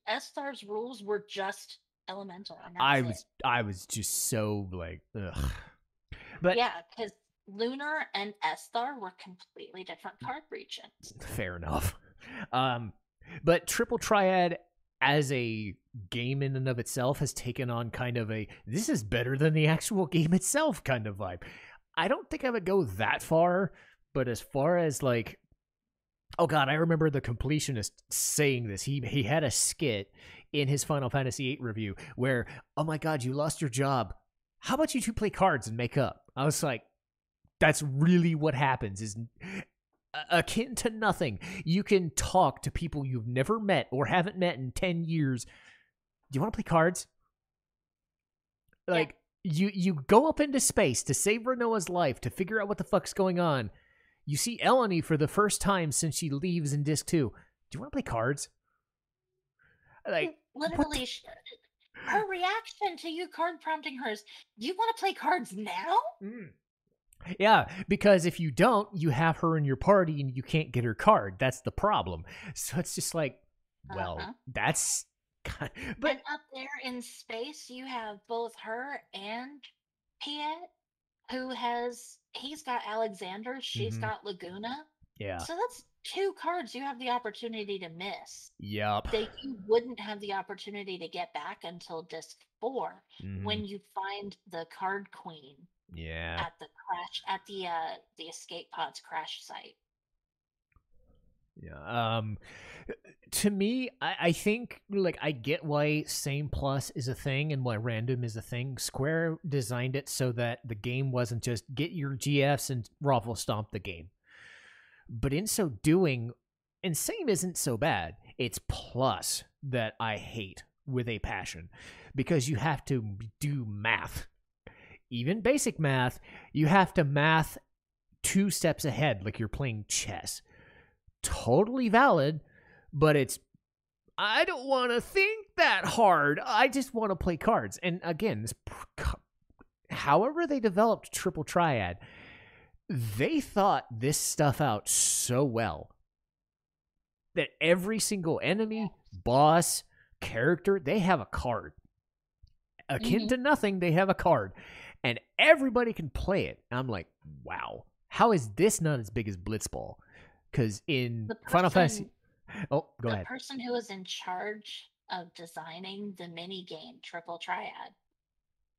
S-Star's rules were just Elemental, and that's I was just so like, ugh. But yeah, because Lunar and S-Star were completely different card regions. Fair enough. But Triple Triad as a game in and of itself has taken on kind of a this is better than the actual game itself kind of vibe. I don't think I would go that far, but as far as like, oh god, I remember the completionist saying this. He had a skit in his Final Fantasy VIII review where, oh my god, you lost your job. How about you two play cards and make up? I was like, that's really what happens, is akin to nothing. You can talk to people you've never met or haven't met in 10 years. Do you want to play cards? Like, you go up into space to save Renoa's life, to figure out what the fuck's going on. You see Eleni for the first time since she leaves in Disc 2. Do you want to play cards? Like, literally, her reaction to you card prompting her is, you want to play cards now? Yeah, because if you don't, you have her in your party and you can't get her card. That's the problem. So it's just like, well, that's... But and up there in space, you have both her and Piet, he's got Alexander, she's got Laguna. Yeah. So that's 2 cards you have the opportunity to miss. Yep. That you wouldn't have the opportunity to get back until Disc 4, when you find the card queen. Yeah. At the escape pod's crash site. Yeah. To me, I think, like, I get why Same Plus is a thing and why random is a thing. Square designed it so that the game wasn't just get your GFs and raffle stomp the game. But in so doing, and Same isn't so bad, it's Plus that I hate with a passion, because you have to do math. Even basic math, you have to math 2 steps ahead, like you're playing chess. Totally valid, but I don't want to think that hard. I just want to play cards. And again, however they developed Triple Triad, they thought this stuff out so well that every single enemy, boss, character, they have a card. Akin to nothing, they have a card. And everybody can play it. I'm like, wow. How is this not as big as Blitzball? Because in Final Fantasy... Oh, go ahead. The person who was in charge of designing the mini-game Triple Triad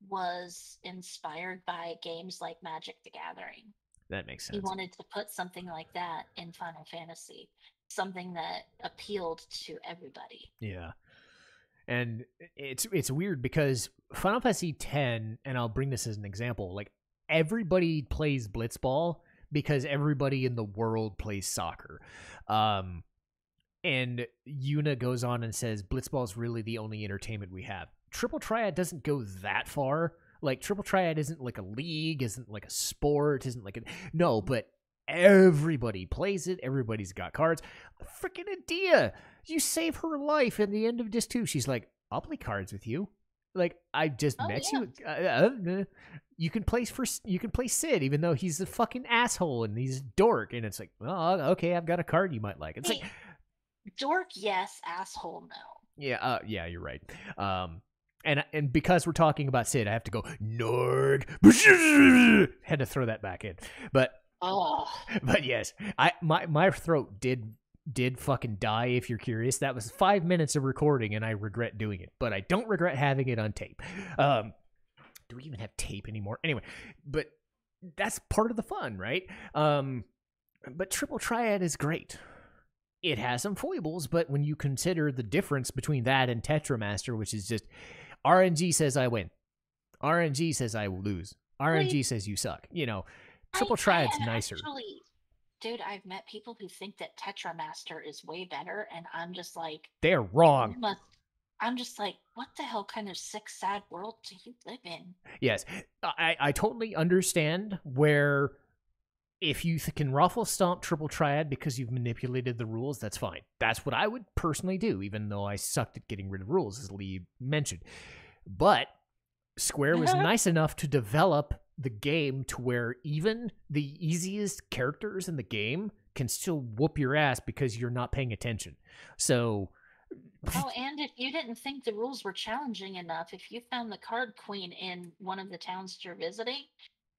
was inspired by games like Magic the Gathering. That makes sense. He wanted to put something like that in Final Fantasy. Something that appealed to everybody. Yeah. And it's weird because Final Fantasy X, and I'll bring this as an example, like, everybody plays Blitzball because everybody in the world plays soccer. And Yuna goes on and says, Blitzball is really the only entertainment we have. Triple Triad doesn't go that far. Like, Triple Triad isn't like a league, isn't like a sport, isn't like a... No, but everybody plays it. Everybody's got cards. Freaking Adia, you save her life in the end of Disc 2. She's like, I'll play cards with you. Like, I just met you. You can play Sid, even though he's a fucking asshole and he's a dork. And it's like, oh, okay, I've got a card you might like. It's like, dork, yes. Asshole, no. Yeah, yeah, you're right. And because we're talking about Sid, I have to go Nord. Had to throw that back in, but yes, my throat did fucking die. If you're curious, that was 5 minutes of recording, and I regret doing it, but I don't regret having it on tape. Do we even have tape anymore? Anyway, but that's part of the fun, right? But Triple Triad is great. It has some foibles, but when you consider the difference between that and Tetramaster, which is just RNG says I win, RNG says I will lose, RNG says you suck. You know, Triple Triad's nicer. Actually, dude, I've met people who think that Tetramaster is way better, and I'm just like, they're wrong. I'm just like, what the hell kind of sick, sad world do you live in? Yes, I totally understand where... If you can ruffle stomp Triple Triad because you've manipulated the rules, that's fine. That's what I would personally do, even though I sucked at getting rid of rules, as Leigh mentioned. But Square was nice enough to develop the game to where even the easiest characters in the game can still whoop your ass because you're not paying attention. So... Oh, and if you didn't think the rules were challenging enough, if you found the card queen in one of the towns you're visiting...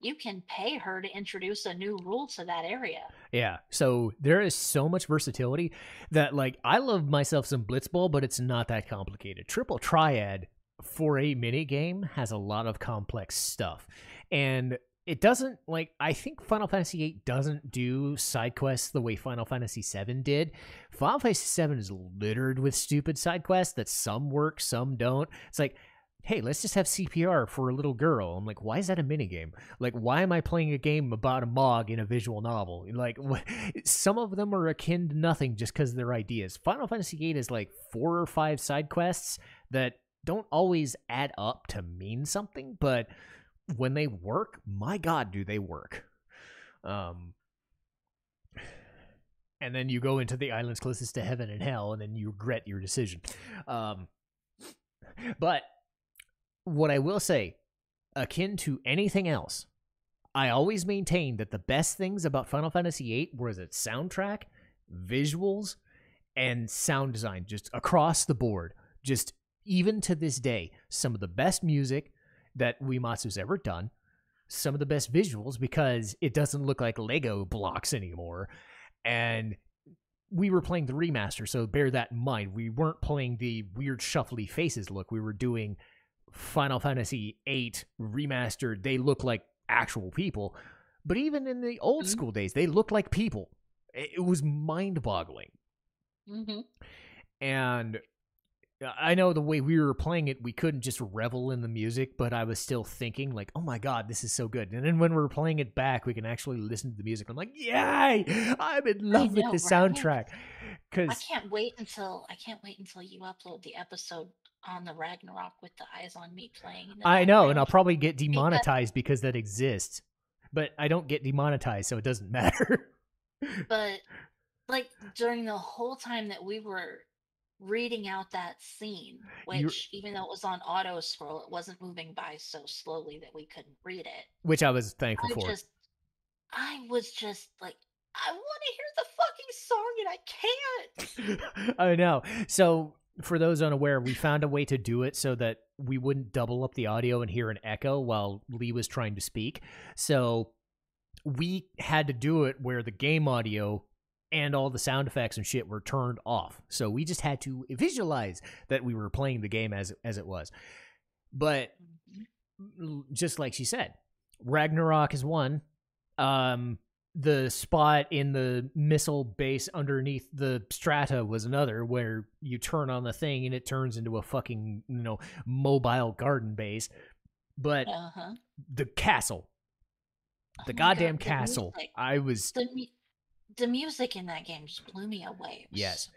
you can pay her to introduce a new rule to that area. Yeah, so there is so much versatility that, like, I love myself some Blitzball, but it's not that complicated. Triple Triad, for a minigame, has a lot of complex stuff. And it doesn't, like, I think Final Fantasy VIII doesn't do side quests the way Final Fantasy VII did. Final Fantasy VII is littered with stupid side quests that some work, some don't. It's like... hey, let's just have CPR for a little girl. I'm like, why is that a minigame? Like, why am I playing a game about a Mog in a visual novel? Like, some of them are akin to nothing just because they're ideas. Final Fantasy VIII is like 4 or 5 side quests that don't always add up to mean something, but when they work, my God, do they work. And then you go into the islands closest to heaven and hell, and then you regret your decision. But... what I will say, akin to anything else, I always maintain that the best things about Final Fantasy VIII was its soundtrack, visuals, and sound design, just across the board. Just even to this day, some of the best music that Uematsu's ever done, some of the best visuals because it doesn't look like Lego blocks anymore, and we were playing the remaster, so bear that in mind. We weren't playing the weird shuffly faces look. We were doing... Final Fantasy VIII remastered. They look like actual people, but even in the old school days, they look like people. It was mind-boggling. And I know the way we were playing it, we couldn't just revel in the music, but I was still thinking like, oh my God, this is so good. And then when we're playing it back, we can actually listen to the music. I'm like, yay! I'm in love with the soundtrack. I can't wait until you upload the episode on the Ragnarok with the Eyes on Me playing. I know, and I'll probably get demonetized because that exists. But I don't get demonetized, so it doesn't matter. But, like, during the whole time that we were reading out that scene, which, even though it was on auto scroll, it wasn't moving by so slowly that we couldn't read it. Which I was thankful for. I was just like, I want to hear the fucking song, and I can't! I know. So... for those unaware, we found a way to do it so that we wouldn't double up the audio and hear an echo while Leigh was trying to speak. So we had to do it where the game audio and all the sound effects and shit were turned off. So we just had to visualize that we were playing the game as it was. But just like she said, Ragnarok is one. The spot in the missile base underneath the strata was another, where you turn on the thing and it turns into a fucking, mobile garden base. But the castle, the goddamn castle, the music in that game just blew me away. Yes.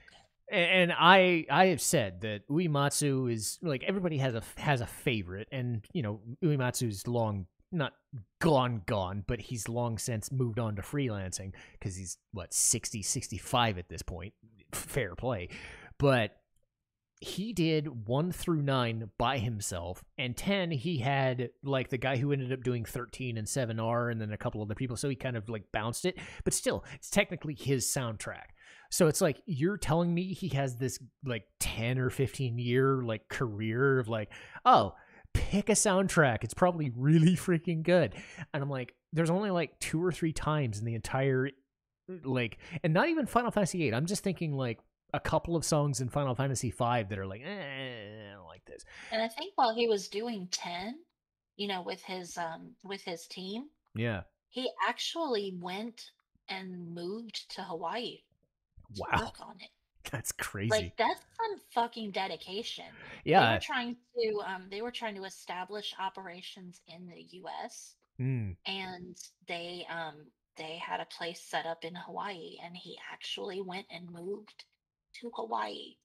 So And I have said that Uematsu is like everybody has a favorite, and you know Uematsu's long not gone, but he's long since moved on to freelancing because he's what 60, 65 at this point. Fair play, but he did 1 through 9 by himself, and 10 he had like the guy who ended up doing 13 and 7R, and then a couple other people, so he kind of like bounced it, but still it's technically his soundtrack. So it's like you're telling me he has this like 10 or 15 year like career of like, oh, pick a soundtrack, it's probably really freaking good. And I'm like, there's only like 2 or 3 times in the entire like, and not even Final Fantasy VIII, I'm just thinking like a couple of songs in Final Fantasy V that are like, I don't like this. And I think while he was doing 10, with his team, Yeah. he actually went and moved to Hawaii to Wow. work on it. That's crazy. Like, that's some fucking dedication. Yeah. They were trying to establish operations in the US, and they had a place set up in Hawaii, and he actually went and moved to Hawaii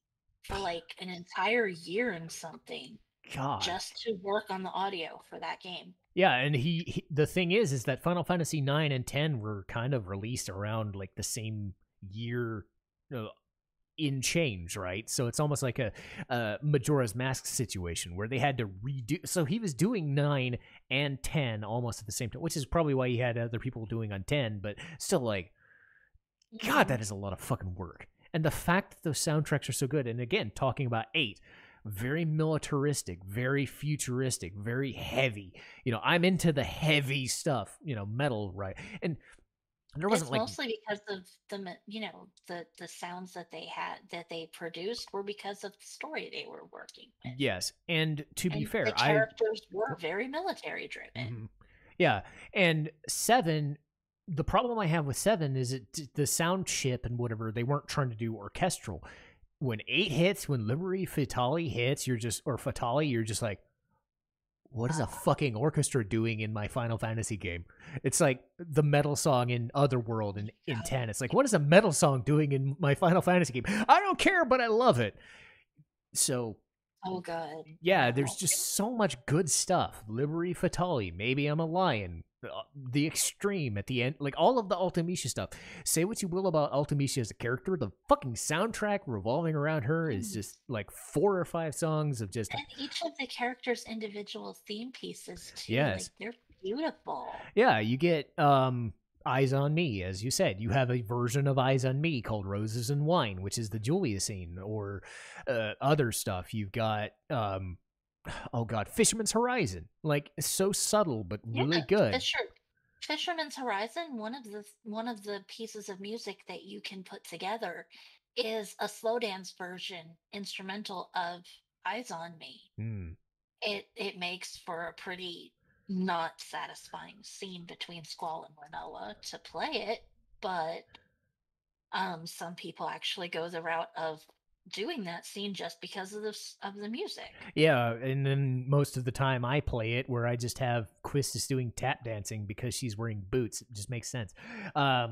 for like an entire year and something. God. Just to work on the audio for that game. Yeah, and he the thing is that Final Fantasy 9 and 10 were kind of released around like the same year in change, right? So it's almost like a Majora's Mask situation where they had to redo. So he was doing 9 and 10 almost at the same time, which is probably why he had other people doing on 10, but still like, God, that is a lot of fucking work. And the fact that those soundtracks are so good, and again, talking about 8, very militaristic, very futuristic, very heavy. You know, I'm into the heavy stuff, you know, metal, right? And there wasn't it's mostly because of the sounds that they produced were because of the story they were working with. Yes, and to be fair, the characters were very military driven. Yeah, and 7. The problem I have with 7 is the sound chip and whatever, they weren't trying to do orchestral. When 8 hits, when Liberi Fatali hits, you're just like, what is a fucking orchestra doing in my Final Fantasy game? It's like the metal song in Otherworld in 10. It's like, what is a metal song doing in my Final Fantasy game? I don't care, but I love it. So, oh god, yeah, there's just so much good stuff. Liberi Fatali, Maybe I'm a Lion, the Extreme at the end, like all of the Ultimecia stuff. Say what you will about Ultimecia as a character, the fucking soundtrack revolving around her is just like 4 or 5 songs of just. And each of the characters' individual theme pieces too. Yes, like, they're beautiful. Yeah, you get Eyes on Me, as you said. You have a version of Eyes on Me called Roses and Wine, which is the Julia scene, or other stuff. You've got oh god, Fisherman's Horizon. Like, so subtle but really good. Fisherman's Horizon, one of the pieces of music that you can put together is a slow dance version instrumental of Eyes on Me. It makes for a pretty not satisfying scene between Squall and Rinoa to play it, but some people actually go the route of doing that scene just because of the music. Yeah, and then most of the time I play it where I just have Quistis doing tap dancing because she's wearing boots. It just makes sense. I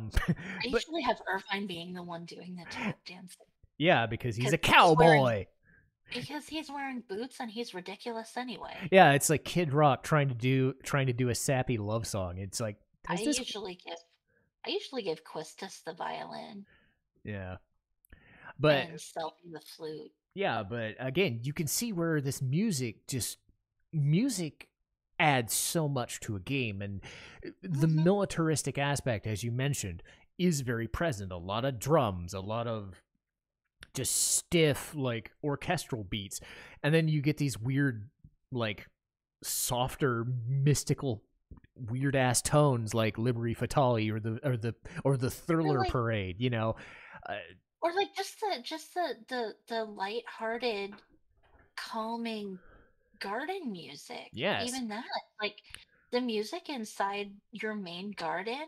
usually have Irvine being the one doing the tap dancing. Yeah, because he's a cowboy. Because he's wearing boots and he's ridiculous anyway. Yeah, it's like Kid Rock trying to do a sappy love song. It's like I usually give Quistis the violin. Yeah. But and Selfie the flute. Yeah, but again, you can see where this music adds so much to a game, and the militaristic aspect, as you mentioned, is very present. A lot of drums, a lot of just stiff, like, orchestral beats, and then you get these weird, like, softer, mystical, weird ass tones like Liberi Fatali or the Thriller Parade, you know. Or like just the lighthearted, calming garden music. Yes. Even that, like the music inside your main garden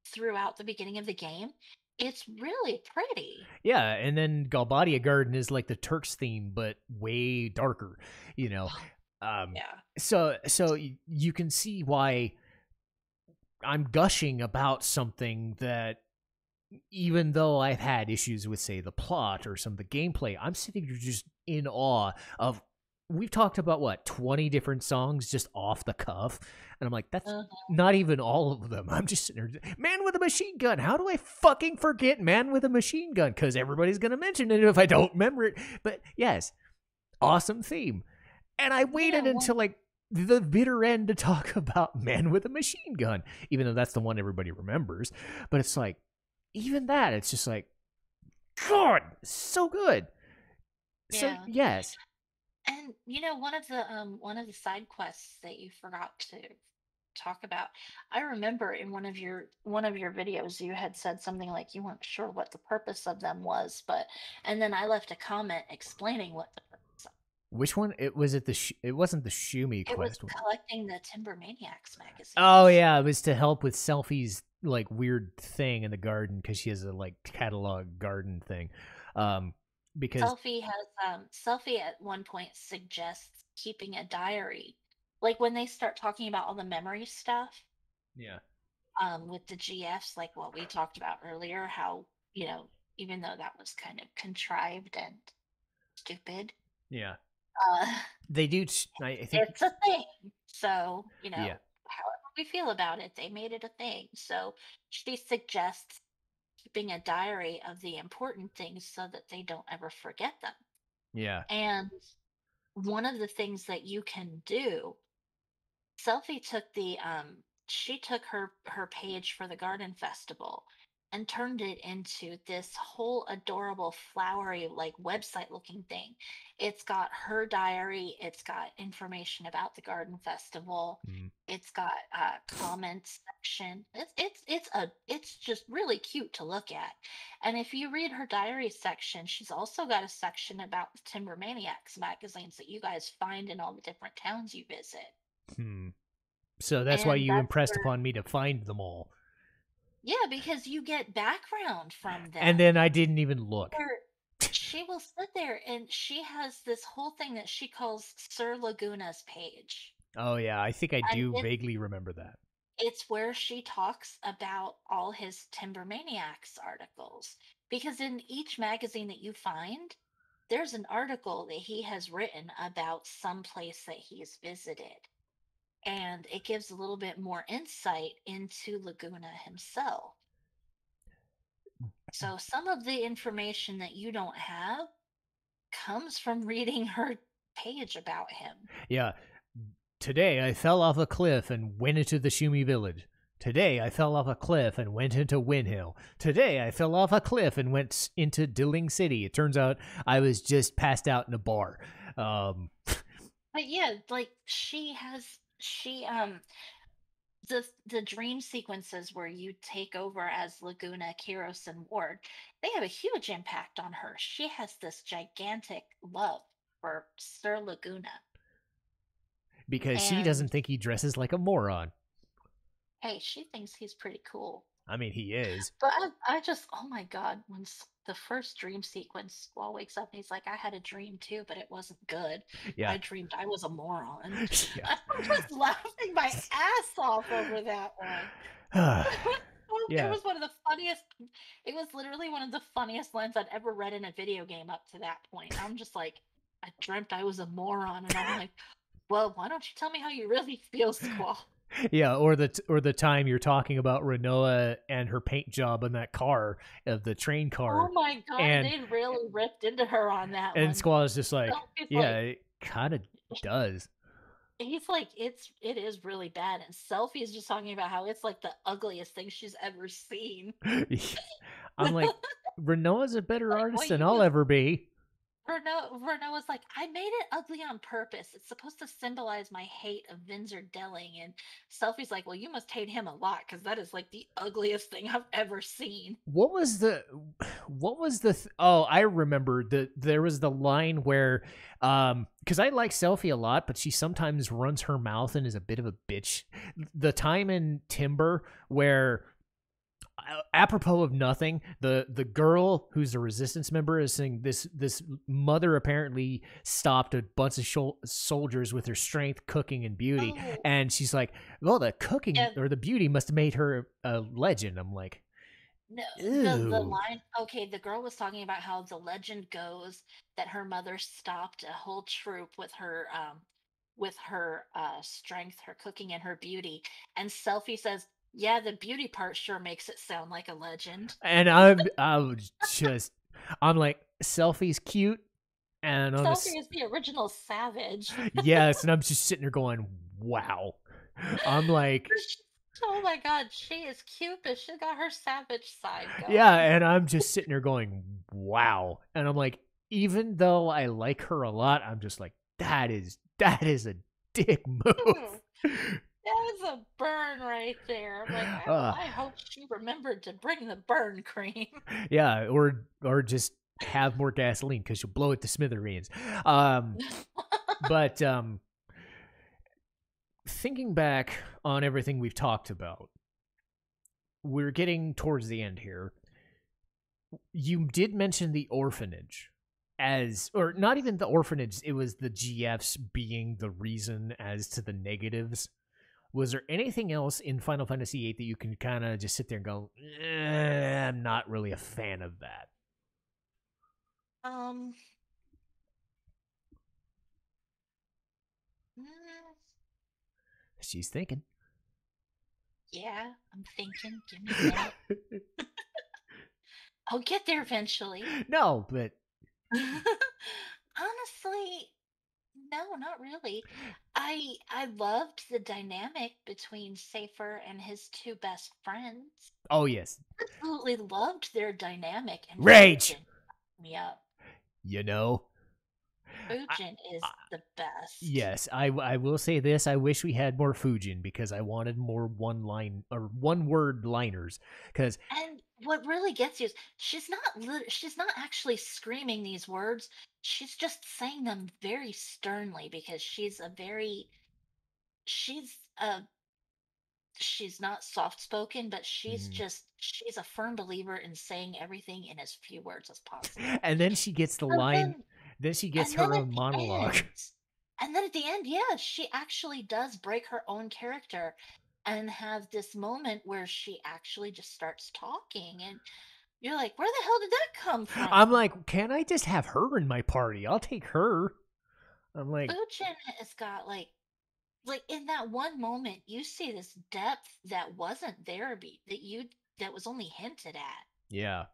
throughout the beginning of the game, it's really pretty. Yeah, and then Galbadia Garden is like the Turks theme, but way darker, you know. So you can see why I'm gushing about something that even though I've had issues with, say, the plot or some of the gameplay, I'm sitting here just in awe of. We've talked about what 20 different songs just off the cuff, and I'm like, that's not even all of them. I'm just sitting there, Man with a Machine Gun. How do I fucking forget Man with a Machine Gun? Because everybody's gonna mention it if I don't remember it. But yes, awesome theme. And I waited until like the bitter end to talk about Man with a Machine Gun, even though that's the one everybody remembers. But it's like, even that, it's just like, God, so good. Yeah. So yes. And one of the side quests that you forgot to talk about, I remember in one of your videos you had said something like you weren't sure what the purpose of them was, and then I left a comment explaining what the purpose of. Which one? It wasn't the Shumi quest. It was collecting the Timber Maniacs magazine. Oh yeah, it was to help with Selfie's like weird thing in the garden because she has a like catalog garden thing. Because Selfie at one point suggests keeping a diary, like when they start talking about all the memory stuff. Yeah. With the GFs, like what we talked about earlier, how even though that was kind of contrived and stupid. Yeah. They do. I think it's a thing. So however we feel about it, they made it a thing. So she suggests keeping a diary of the important things so that they don't ever forget them. Yeah. And one of the things that you can do, Selfie took she took her page for the garden festival and turned it into this whole adorable flowery like website looking thing. It's got her diary, it's got information about the garden festival, it's got comments section. It's just really cute to look at. And if you read her diary section, she's also got a section about the Timber Maniacs magazines that you guys find in all the different towns you visit. So that's why you impressed upon me to find them all. Yeah, because you get background from them. And then I didn't even look. She will sit there and she has this whole thing that she calls Sir Laguna's page. Oh yeah, I think I do vaguely remember that. It's where she talks about all his Timber Maniacs articles. Because in each magazine that you find, there's an article that he has written about some place that he's visited. And it gives a little bit more insight into Laguna himself. So some of the information that you don't have comes from reading her page about him. Yeah. Today I fell off a cliff and went into the Shumi village. Today I fell off a cliff and went into Windhill. Today I fell off a cliff and went into Dilling City. It turns out I was just passed out in a bar. But yeah, like the dream sequences where you take over as Laguna, Kiros, and Ward, they have a huge impact on her. She has this gigantic love for Sir Laguna. Because she doesn't think he dresses like a moron. Hey, she thinks he's pretty cool. I mean, he is. But I just, oh my God, when the first dream sequence, Squall wakes up and he's like, I had a dream too, but it wasn't good. Yeah. I dreamed I was a moron. Yeah. I'm just laughing my ass off over that one. Yeah. It was one of the funniest, it was literally one of the funniest lines I'd ever read in a video game up to that point. I'm just like, I dreamt I was a moron, and I'm like, well, why don't you tell me how you really feel, Squall? Yeah, or the time you're talking about Renoa and her paint job on that car, of the train car. Oh my God, and they really ripped into her on that and one. Squall is just like, yeah, it kind of does. He's like, it is really bad. And Selfie is just talking about how it's like the ugliest thing she's ever seen. I'm like, Renoa's a better artist than I'll ever be. Renault was like, I made it ugly on purpose. It's supposed to symbolize my hate of Vinzer Delling. And Selfie's like, well, you must hate him a lot because that is like the ugliest thing I've ever seen. What was the oh, I remember there was the line where, because I like Selfie a lot, but she sometimes runs her mouth and is a bit of a bitch. The time in Timber where, apropos of nothing, the girl who's a resistance member is saying this mother apparently stopped a bunch of soldiers with her strength, cooking, and beauty, and she's like, well, the cooking or the beauty must have made her a legend. I'm like, No, the Ew. line. Okay, the girl was talking about how the legend goes that her mother stopped a whole troop with her strength, her cooking, and her beauty. And Selfie says, "Yeah, the beauty part sure makes it sound like a legend." And I'm like, Selfie's cute, and Selfie is the original savage. yes, and I'm just sitting there going, wow. I'm like, Oh my god, she is cute, but she got her savage side yeah, going. and I'm just sitting there going, wow. And I'm like, even though I like her a lot, I'm just like, that is a dick move. That is a burn right there. I'm like, uh, I hope she remembered to bring the burn cream. yeah, or just have more gasoline because you'll blow it to smithereens. But thinking back on everything we've talked about, we're getting towards the end here. You did mention the orphanage as, or not even the orphanage, it was the GFs being the reason as to the negatives. Was there anything else in Final Fantasy VIII that you can kind of just sit there and go, I'm not really a fan of that? Um, mm, She's thinking. yeah, I'm thinking. Give me a minute. I'll get there eventually. No, but Honestly, no, not really. I loved the dynamic between Safer and his two best friends. oh yes, Absolutely loved their dynamic, and rage. Fujin me up. You know, I, Fujin is the best. yes, I will say this. I wish we had more Fujin because I wanted more one line or one word liners. Because And what really gets you is she's not actually screaming these words. She's just saying them very sternly because she's a she's not soft spoken, but she's a firm believer in saying everything in as few words as possible. and then she gets the And line. then Then she gets and then her at own the monologue. end and then at the end, yeah, she actually does break her own character and have this moment where she actually just starts talking, and you're like, where the hell did that come I'm from? like, can I just have her in my party? I'll take her. I'm like, Fujin has got like in that one moment you see this depth that wasn't there that was only hinted at, yeah.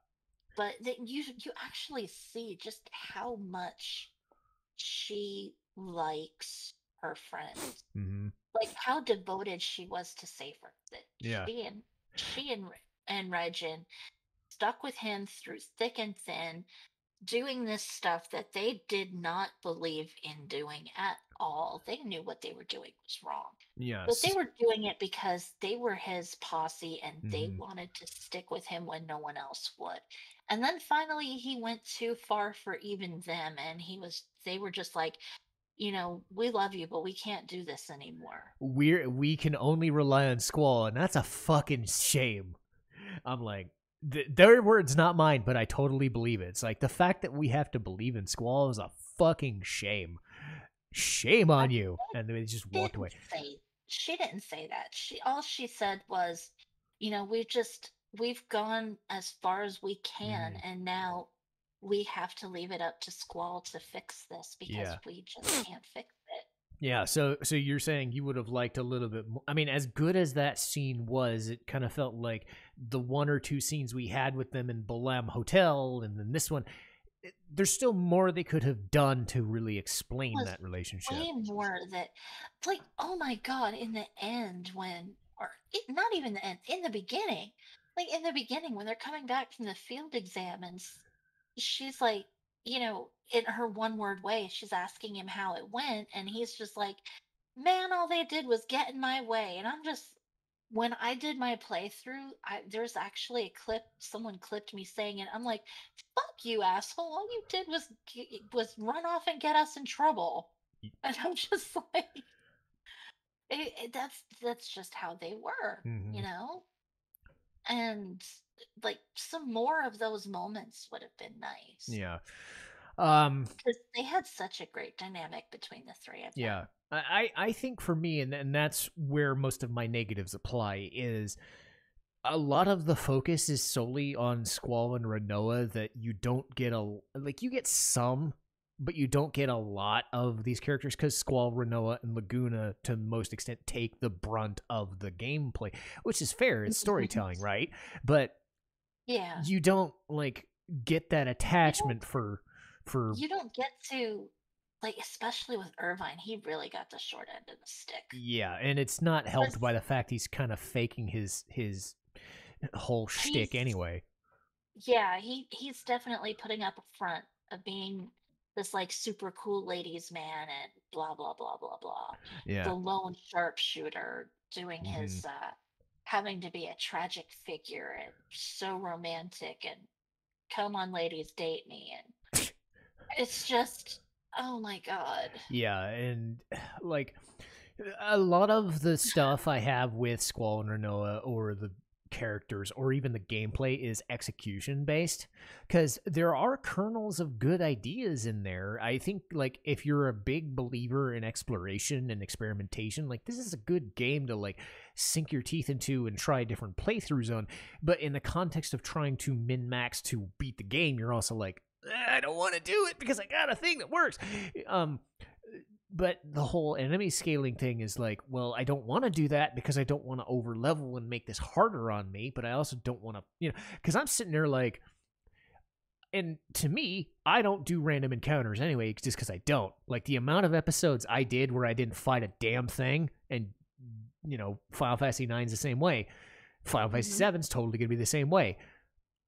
but that you actually see just how much she likes her friends, Mm-hmm. like how devoted she was to Safer, that Yeah. she and Raijin stuck with him through thick and thin, doing this stuff that they did not believe in doing at all. They knew what they were doing was wrong, but they Yes. were doing it because they were his posse and they Mm-hmm. wanted to stick with him when no one else would. And then finally he went too far for even them, and they were just like, we love you, but we can't do this anymore. We can only rely on Squall, and that's a fucking shame. I'm like, their words, not mine, but I totally believe it. It's like the fact that we have to believe in Squall is a fucking shame. Shame I on you. And they just walked didn't away. say she didn't say that. She said was, we've gone as far as we can, Mm, and now we have to leave it up to Squall to fix this because yeah. we just can't fix it. Yeah, so you're saying you would have liked a little bit more. I mean, as good as that scene was, it kind of felt like the one or two scenes we had with them in Balam Hotel and then this one, there's still more they could have done to really explain Was that relationship. way more that, like, oh my god, in the end not even the end, in the beginning, like in the beginning when they're coming back from the field exam and she's like, in her one word way, she's asking him how it went, and he's just like, man, all they did was get in my way. And I'm just, when I did my playthrough, there's actually a clip, someone clipped me saying it. I'm like, fuck you, asshole. All you did was run off and get us in trouble. And I'm just like, that's just how they were, Mm-hmm. and like some more of those moments would have been nice Yeah. Um, because they had such a great dynamic between the three of yeah. them. I think for me, and that's where most of my negatives apply, is a lot of the focus is solely on Squall and Renoa, that you don't get you get some, but you don't get a lot of these characters, because Squall, Renoa, and Laguna, to most extent, take the brunt of the gameplay, which is fair. It's storytelling, right? But Yeah. you don't get that attachment for. You don't get to, like, especially with Irvine, he really got the short end of the stick. Yeah, and it's not helped by the fact he's kind of faking his whole shtick anyway. Yeah, he's definitely putting up a front of being this like super cool ladies man and blah blah blah blah blah. Yeah. The lone sharpshooter doing his having to be a tragic figure and so romantic and come on ladies date me, and it's just, oh my god. Yeah, and like a lot of the stuff I have with Squall and Renoa, or the characters, or even the gameplay, is execution based, because there are kernels of good ideas in there. I think like if you're a big believer in exploration and experimentation, like this is a good game to like sink your teeth into and try different playthroughs on. But in the context of trying to min-max to beat the game, you're also like, I don't want to do it because I got a thing that works. But the whole enemy scaling thing is like, well, I don't want to do that because I don't want to over level and make this harder on me, but I also don't want to, because I'm sitting there like, and to me, I don't do random encounters anyway, just because I don't. Like the amount of episodes I did where I didn't fight a damn thing, and Final Fantasy IX's the same way. Final Fantasy VII's totally going to be the same way.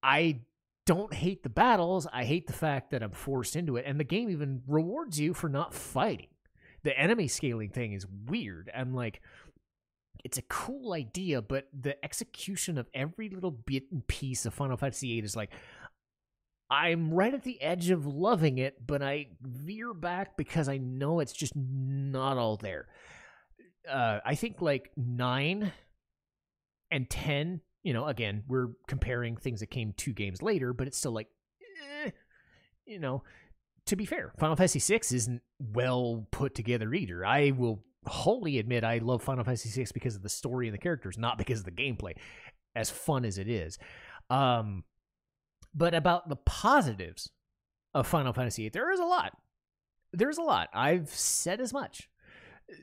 I don't hate the battles. I hate the fact that I'm forced into it, and the game even rewards you for not fighting. The enemy scaling thing is weird. I'm like, it's a cool idea, but the execution of every little bit and piece of Final Fantasy VIII is like, I'm right at the edge of loving it, but I veer back because I know it's just not all there. I think like 9 and 10, again, we're comparing things that came 2 games later, but it's still like, to be fair, Final Fantasy VI isn't well put together either. I will wholly admit I love Final Fantasy VI because of the story and the characters, not because of the gameplay, as fun as it is. But about the positives of Final Fantasy VIII, there is a lot. There's a lot. I've said as much.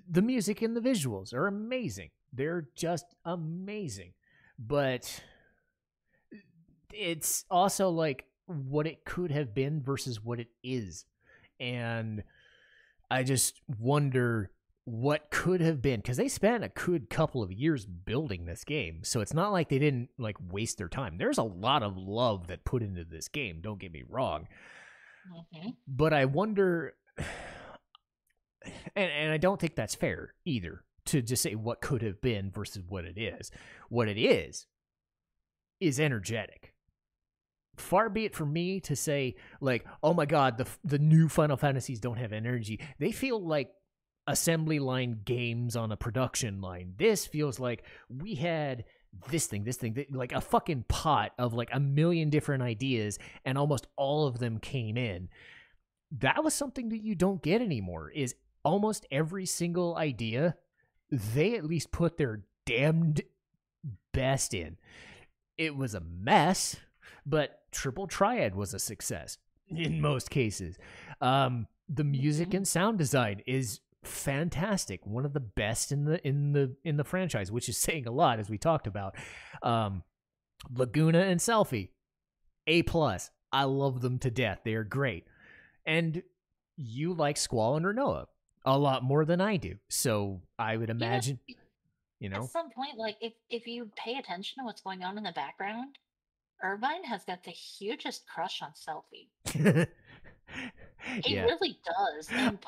The music and the visuals are amazing. They're just amazing. But it's also like what it could have been versus what it is. And I just wonder what could have been, because they spent a good couple of years building this game, so it's not like they didn't like waste their time. There's a lot of love that put into this game, don't get me wrong. But I wonder, and I don't think that's fair either, to just say what could have been versus what it is. What it is energetic. Far be it from me to say, like, oh my god, the new Final Fantasies don't have energy. They feel like assembly line games on a production line. This feels like we had this thing, like a fucking pot of like a million different ideas, and almost all of them came in. That was something that you don't get anymore, is almost every single idea, they at least put their damned best in. It was a mess, but Triple Triad was a success in most cases. The music and sound design is fantastic, one of the best in the franchise, which is saying a lot, as we talked about. Laguna and Selphie, A+. I love them to death. They are great. And you like Squall and Renoa a lot more than I do, so I would imagine, at some point, like if you pay attention to what's going on in the background, Irvine has got the hugest crush on Selphie. He really does. And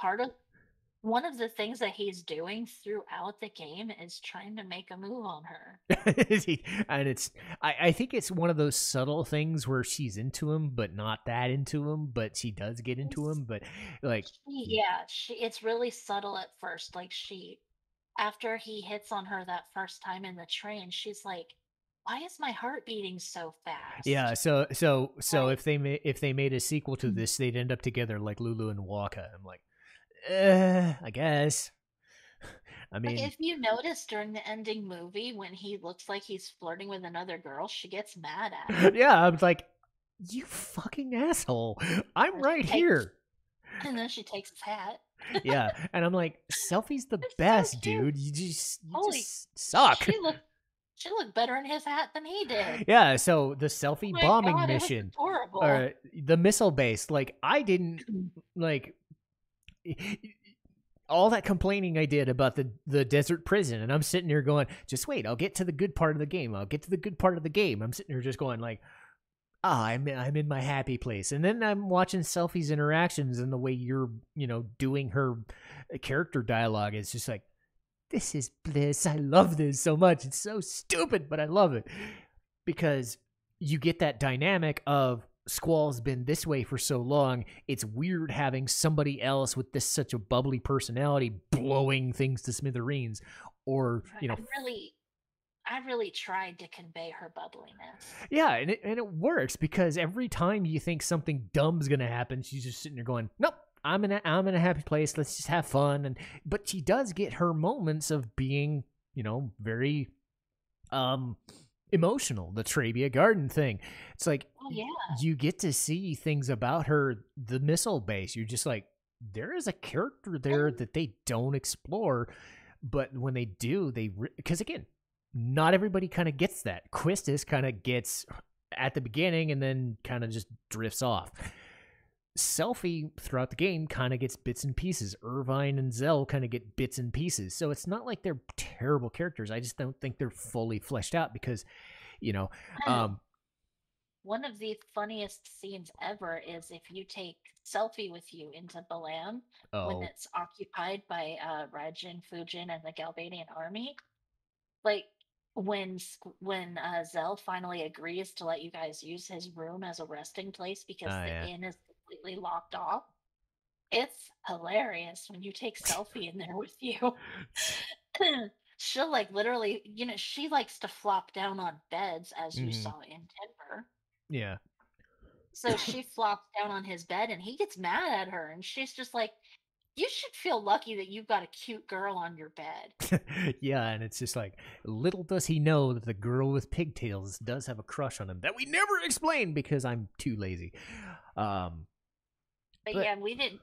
one of the things that he's doing throughout the game is trying to make a move on her. And I think it's one of those subtle things where she's into him, but not that into him, but she does get into him. But like, it's really subtle at first. Like after he hits on her that first time in the train, she's like, why is my heart beating so fast? Yeah, so if they made a sequel to this, they'd end up together like Lulu and Waka. I'm like, I guess. I Like, mean, if you notice during the ending movie when he looks like he's flirting with another girl, she gets mad at him. yeah, I was like, you fucking asshole. I'm And she right takes here. and then she takes his hat. Yeah, and I'm like, Selfie's the It's so best, cute. dude. You Holy, just suck. she looked better in his hat than he did. Yeah, so the Oh Selfie my bombing god, it was mission, adorable. or the missile base, like I didn't like all that complaining I did about the desert prison, and I'm sitting here going, just wait, I'll get to the good part of the game. I'll get to the good part of the game. I'm sitting here just going like, I'm in my happy place. And then I'm watching Selfie's interactions and the way you're, doing her character dialogue. It's just like, this is bliss. I love this so much. It's so stupid, but I love it. Because you get that dynamic of Squall's been this way for so long. It's weird having somebody else with this such a bubbly personality blowing things to smithereens. Or, I really tried to convey her bubbliness. yeah, and it works because every time you think something dumb's gonna happen, she's just sitting there going, "Nope, I'm in a happy place. Let's just have fun." But she does get her moments of being, very emotional. The Trabia Garden thing. It's like, Oh yeah. you get to see things about her, the missile base. You're just like, there is a character there that they don't explore, but when they do, because again, not everybody kind of gets that. Quistis kind of gets at the beginning and then kind of just drifts off. Selfie throughout the game kind of gets bits and pieces. Irvine and Zell kind of get bits and pieces. So it's not like they're terrible characters. I just don't think they're fully fleshed out because, One of the funniest scenes ever is if you take Selfie with you into Balam when oh, it's occupied by Rajin, Fujin, and the Galbadian army. Like when Zell finally agrees to let you guys use his room as a resting place because the yeah. inn is completely locked off. It's hilarious when you take Selfie in there with you. She'll like literally, she likes to flop down on beds as you Mm-hmm. saw in Timber. Yeah. So she flops down on his bed and he gets mad at her and she's just like, "You should feel lucky that you've got a cute girl on your bed." Yeah, and it's just like, little does he know that the girl with pigtails does have a crush on him that we never explained because I'm too lazy. But But yeah, we didn't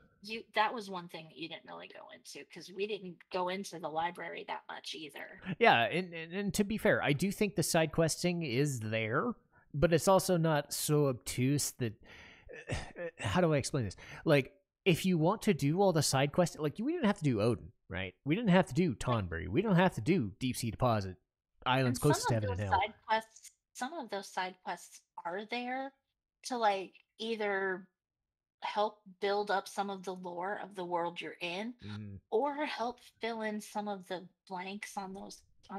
that was one thing that you didn't really go into because we didn't go into the library that much either. yeah, and to be fair, I do think the side questing is there, but it's also not so obtuse that. How do I explain this? Like, if you want to do all the side quests, like we didn't have to do Odin, right? We didn't have to do Like, Tonberry. We don't have to do Deep Sea Deposit, and islands closest to heaven and hell. some of those side quests are there to like either help build up some of the lore of the world you're in Mm. or help fill in some of the blanks on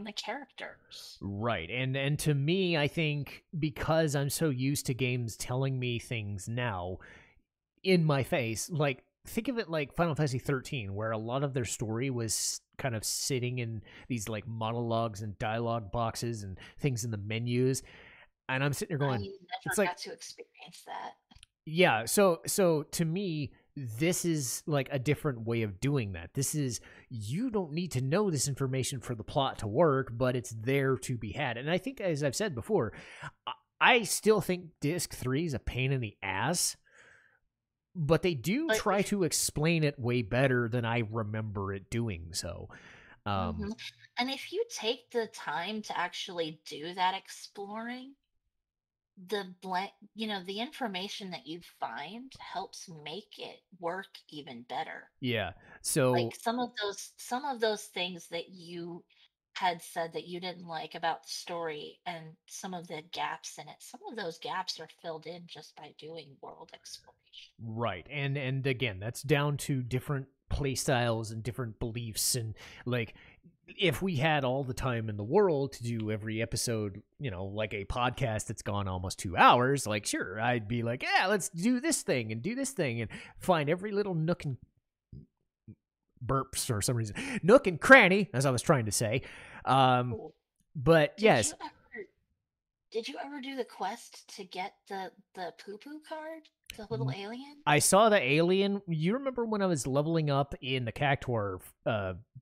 the characters. Right. And to me, I think because I'm so used to games telling me things now in my face, like think of it like Final Fantasy 13 where a lot of their story was kind of sitting in these like monologues and dialogue boxes and things in the menus, and I'm sitting there I going, never it's like, got to experience that. yeah, so to me, this is like a different way of doing that. This is, you don't need to know this information for the plot to work, but it's there to be had. And I think, as I've said before, I still think Disc 3 is a pain in the ass, but they do But try to explain it way better than I remember it doing so. mhm. And if you take the time to actually do that exploring, the information that you find helps make it work even better. Yeah. Like So some of those things that you had said that you didn't like about the story and some of the gaps in it, some of those gaps are filled in just by doing world exploration. right, and again, that's down to different play styles and different beliefs, and like if we had all the time in the world to do every episode, like a podcast that's gone almost 2 hours, like sure, I'd be like, yeah, let's do this thing and do this thing and find every little nook and burps for some reason, nook and cranny, as I was trying to say. Cool. But Did yes, you ever did you ever do the quest to get the poo poo card? The little alien? I saw the alien. You remember when I was leveling up in the Cactuar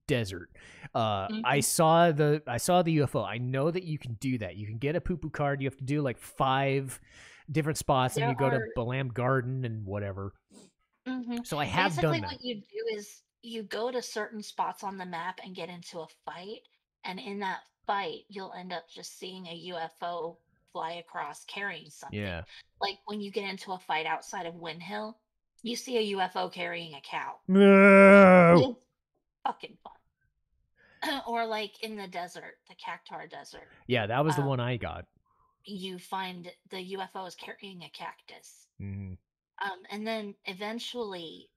desert? I Hmm. saw the UFO. I know that you can do that. You can get a poo poo card. You have to do like 5 different spots, and There you go to are. Balam Garden and whatever. Mhm. So I have Basically, done that. what you do is you go to certain spots on the map and get into a fight, and in that fight, you'll end up just seeing a UFO fly across carrying something. Yeah. Like when you get into a fight outside of Windhill, you see a UFO carrying a cow. No. It's fucking fun. Or like in the desert, the Cactar Desert, Yeah, that was the um, one I got. you find the UFO is carrying a cactus. Mhm. And then eventually,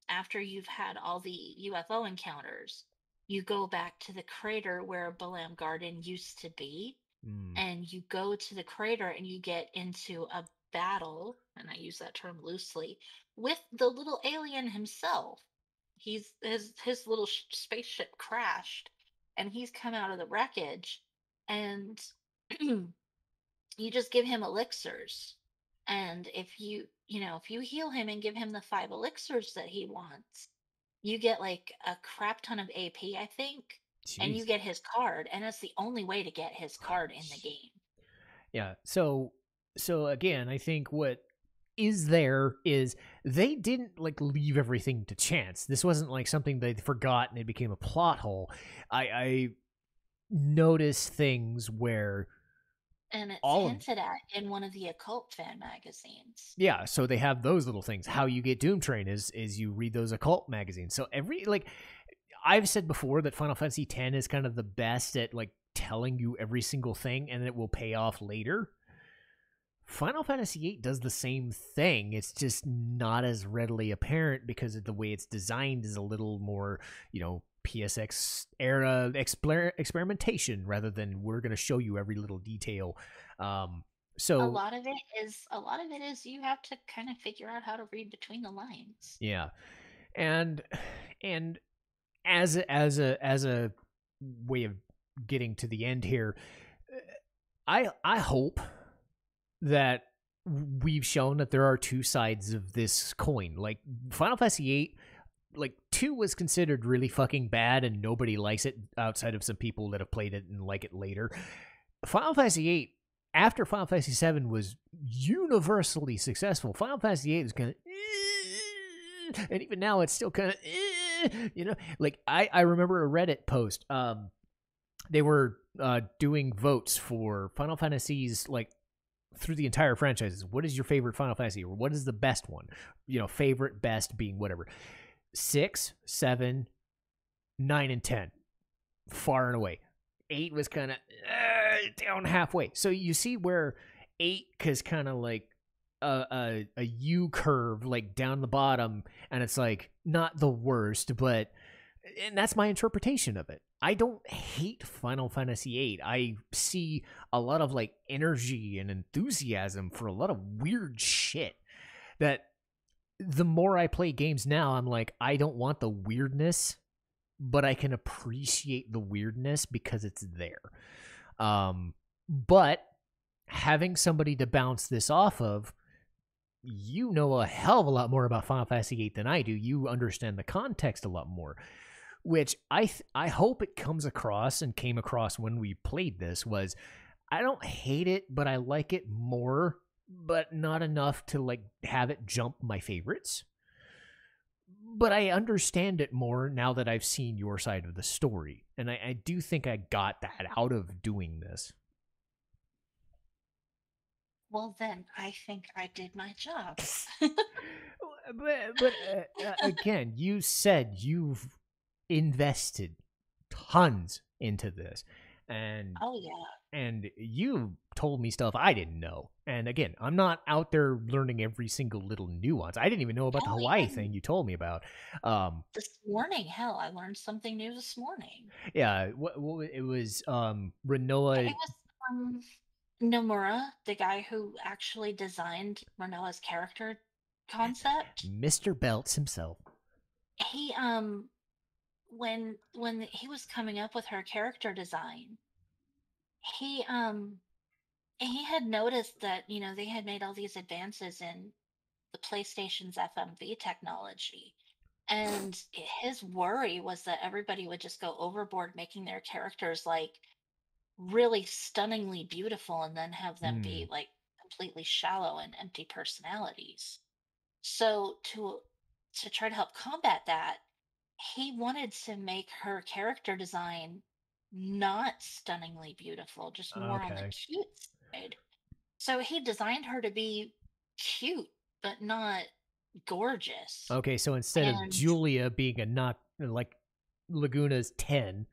after you've had all the UFO encounters, you go back to the crater where Balam Garden used to be, Mm. and you go to the crater and you get into a battle, and I use that term loosely, with the little alien himself. His little spaceship crashed, and he's come out of the wreckage, and you just give him elixirs, and if you heal him and give him the 5 elixirs that he wants, you get like a crap ton of AP, I think, and you Jeez. get his card, and it's the only way to get his card in the game. Yeah. So again, I think what is there is they didn't like leave everything to chance. This wasn't like something they forgot and it became a plot hole. I noticed things where And it's all of hinted at in one of the occult fan magazines. yeah, so they have those little things. How you get Doom Train is you read those occult magazines. So every like I've said before that Final Fantasy X is kind of the best at like telling you every single thing and it will pay off later. Final Fantasy VIII does the same thing. It's just not as readily apparent because of the way it's designed is a little more, PSX era experimentation rather than we're going to show you every little detail. Um, A so lot of it is a lot of it is you have to kind of figure out how to read between the lines. yeah, and and as a way of getting to the end here, I hope that we've shown that there are two sides of this coin. Like Final Fantasy VIII, like 2 was considered really fucking bad and nobody likes it outside of some people that have played it and like it later. Final Fantasy VIII, after Final Fantasy VII was universally successful, Final Fantasy VIII was kind of and even now it's still kind of like I remember a Reddit post. They were doing votes for Final Fantasies like through the entire franchises. What is your favorite Final Fantasy, or what is the best one? Favorite, best being whatever. 6, 7, 9, and 10, far and away. 8 was kind of down halfway. So you see where 8 is kind of like a U curve, like down the bottom, and it's like not the worst, but and that's my interpretation of it. I don't hate Final Fantasy VIII. I see a lot of like energy and enthusiasm for a lot of weird shit that the more I play games now, I'm like, I don't want the weirdness, but I can appreciate the weirdness because it's there. But having somebody to bounce this off of, you know a hell of a lot more about Final Fantasy VIII than I do. You understand the context a lot more, which I hope it comes across and came across when we played this was I don't hate it, but I like it more, but not enough to like have it jump my favorites. But I understand it more now that I've seen your side of the story. And I do think I got that out of doing this. Well, then I think I did my job. But again, you said you've invested tons into this, and Oh yeah. you told me stuff I didn't know. And again, I'm not out there learning every single little nuance. I didn't even know about the Hell, Hawaii even thing you told me about. Um, this morning, hell, I learned something new this morning. yeah, what it was It Renoa, was Nomura, the guy who actually designed Renoa's character concept. Mr. Belts himself. He when he was coming up with her character design, he he had noticed that, they had made all these advances in the PlayStation's FMV technology. And his worry was that everybody would just go overboard making their characters like really stunningly beautiful and then have them Hmm. be like completely shallow and empty personalities. So to try to help combat that, he wanted to make her character design not stunningly beautiful, just more on the Okay. cute side. So he designed her to be cute, but not gorgeous. Okay, so instead of And Julia being a not like Laguna's 10,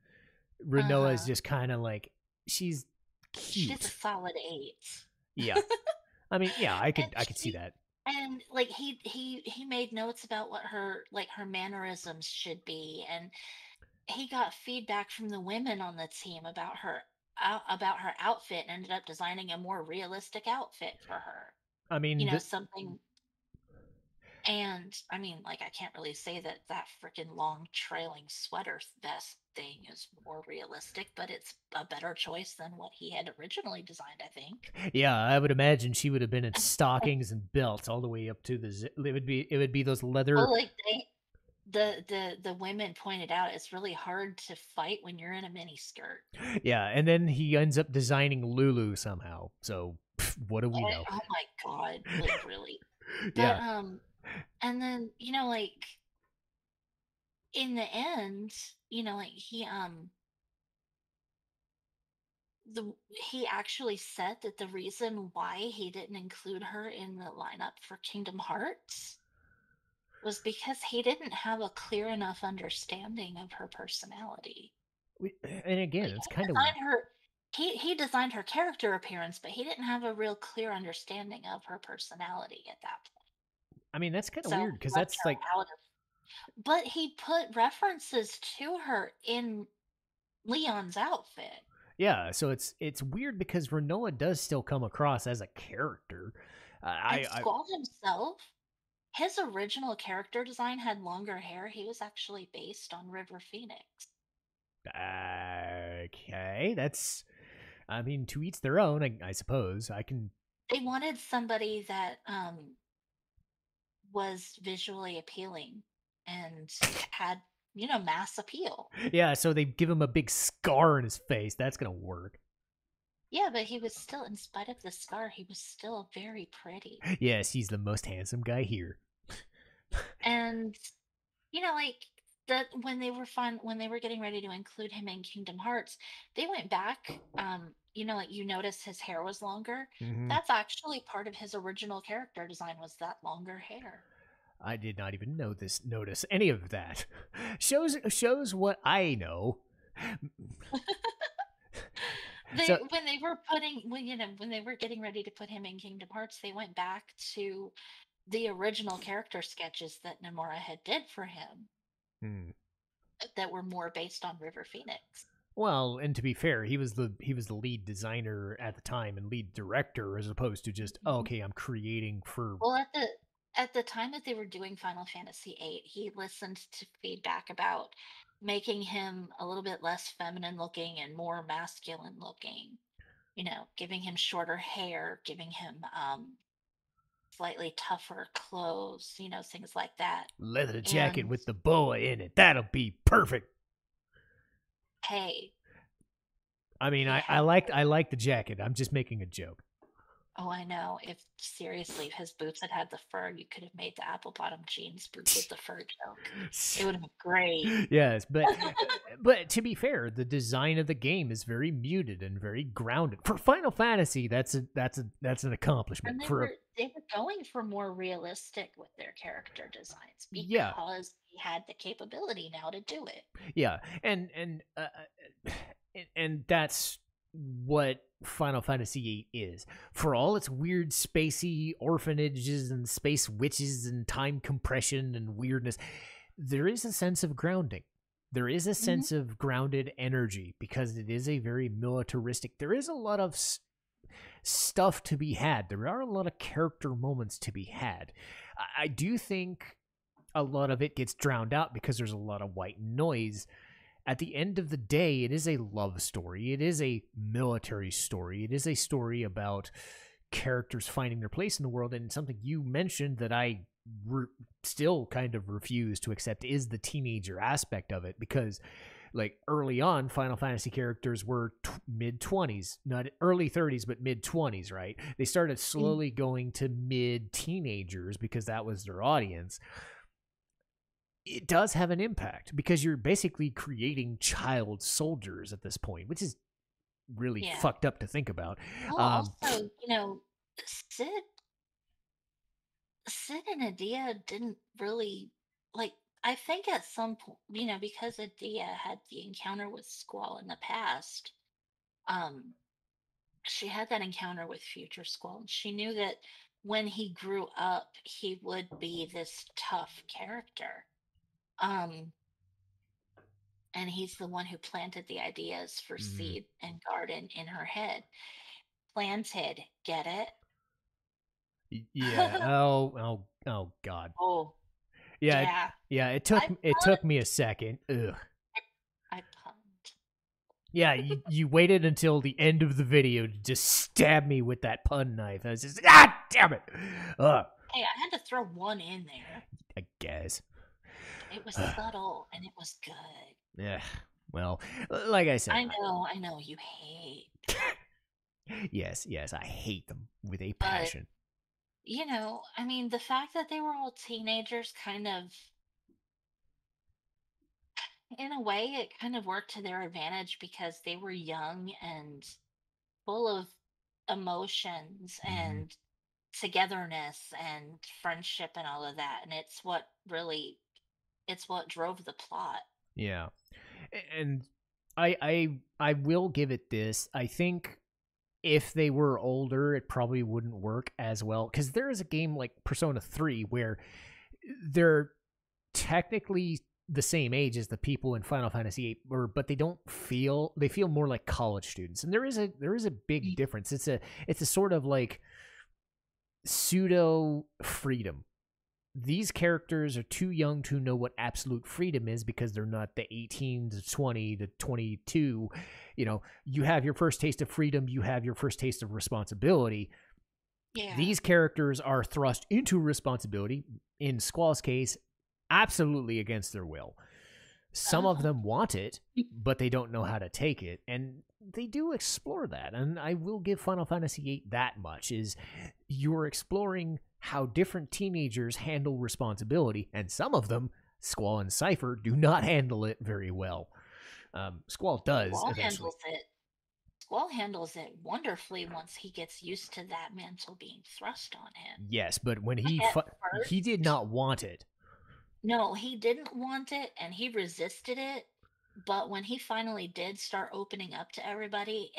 Renoa is uh-huh, just kind of like she's she's a cute. solid 8. Yeah. I mean, yeah, And I could see that. and like he made notes about what her mannerisms should be, and he got feedback from the women on the team about her outfit and ended up designing a more realistic outfit for her. I mean, Something. And I mean, like, I can't really say that that freaking long trailing sweater vest thing is more realistic, but it's a better choice than what he had originally designed, I think. yeah, I would imagine she would have been in stockings and belts all the way up to it would be those leather. Well, like the women pointed out, it's really hard to fight when you're in a mini skirt. Yeah, and then he ends up designing Lulu somehow. So, what do we know? Oh my god, like really. But Yeah. and then like in the end, like he actually said that the reason why he didn't include her in the lineup for Kingdom Hearts was because he didn't have a clear enough understanding of her personality. And again, Like it's he kind of designed her he designed her character appearance, but he didn't have a real clear understanding of her personality at that point. I mean, that's kind of So weird he because left that's like her out of, but he put references to her in Leon's outfit. yeah, so it's weird because Renoa does still come across as a character. And I Squall himself, his original character design had longer hair. He was actually based on River Phoenix. okay, that's I mean to each their own. I suppose I can. They wanted somebody that was visually appealing and had, mass appeal. Yeah, so they give him a big scar in his face. That's gonna work. Yeah, but he was still, in spite of the scar, he was still very pretty. Yes, he's the most handsome guy here. And like that when they were getting ready to include him in Kingdom Hearts, they went back. Like you notice his hair was longer. Hmm. That's actually part of his original character design was that longer hair. I did not even notice any of that. Shows what I know. They So when they were putting when they were getting ready to put him in Kingdom Hearts, they went back to the original character sketches that Nomura had did for him hmm. that were more based on River Phoenix. Well, and to be fair, he was the lead designer at the time and lead director, as opposed to just Mhm. okay, I'm creating for. Well, at the time that they were doing Final Fantasy VIII, he listened to feedback about making him a little bit less feminine looking and more masculine looking. Giving him shorter hair, giving him slightly tougher clothes, things like that. Leather jacket And with the boa in it. That'll be perfect. hey, I mean, he I had. like the jacket. I'm just making a joke. Oh, I know. If seriously, if his boots had the fur, you could have made the apple bottom jeans boots with the fur joke. It would have been great. Yes, but to be fair, the design of the game is very muted and very grounded. For Final Fantasy, that's an accomplishment. And they For a were they were going for more realistic with their character designs yeah, because he had the capability now to do it. yeah, and that's what Final Fantasy VIII is. For all its weird spacey orphanages and space witches and time compression and weirdness, there is a sense of grounding. There is a Hmm. sense of grounded energy because it is a very militaristic. There is a lot of stuff to be had. There are a lot of character moments to be had. I do think a lot of it gets drowned out because there's a lot of white noise. At the end of the day, it is a love story. It is a military story. It is a story about characters finding their place in the world. And something you mentioned that I still kind of refuse to accept is the teenager aspect of it, because like early on, Final Fantasy characters were mid-20s, not early 30s, but mid-20s, right? They started slowly going to mid-teenagers because that was their audience. It does have an impact because you're basically creating child soldiers at this point, which is really fucked up to think about. Well, also, Sid and Adia didn't really, like, I think at some point, because Adia had the encounter with Squall in the past, she had that encounter with future Squall, and she knew that when he grew up, he would be this tough character. And he's the one who planted the ideas for Seed and Garden in her head. Planted, get it? Yeah. Oh God. Oh, yeah. It took me a second. Ugh. I punned. Yeah, you waited until the end of the video to just stab me with that pun knife. I was just, ah, damn it. Hey, I had to throw one in there. I guess. It was subtle, and it was good. Yeah, well, like I said. I know, you hate. Yes, I hate them with a passion. I mean, the fact that they were all teenagers kind of, in a way, it kind of worked to their advantage because they were young and full of emotions and togetherness and friendship and all of that. And it's what drove the plot. Yeah. And I will give it this. I think if they were older, it probably wouldn't work as well. Because there is a game like Persona 3 where they're technically the same age as the people in Final Fantasy VIII, but they feel more like college students. And there is a big difference. It's a sort of like pseudo freedom. These characters are too young to know what absolute freedom is because they're not the 18 to 20 to 22. You have your first taste of freedom. You have your first taste of responsibility. Yeah. These characters are thrust into responsibility, in Squall's case, absolutely against their will. Some of them want it, but they don't know how to take it. And they do explore that. And I will give Final Fantasy VIII that much, is you're exploring how different teenagers handle responsibility, and some of them, Squall and Cypher, do not handle it very well. Squall does. Squall handles it wonderfully once he gets used to that mantle being thrust on him. Yes, but when he did not want it. No, he didn't want it, and he resisted it. But when he finally did start opening up to everybody,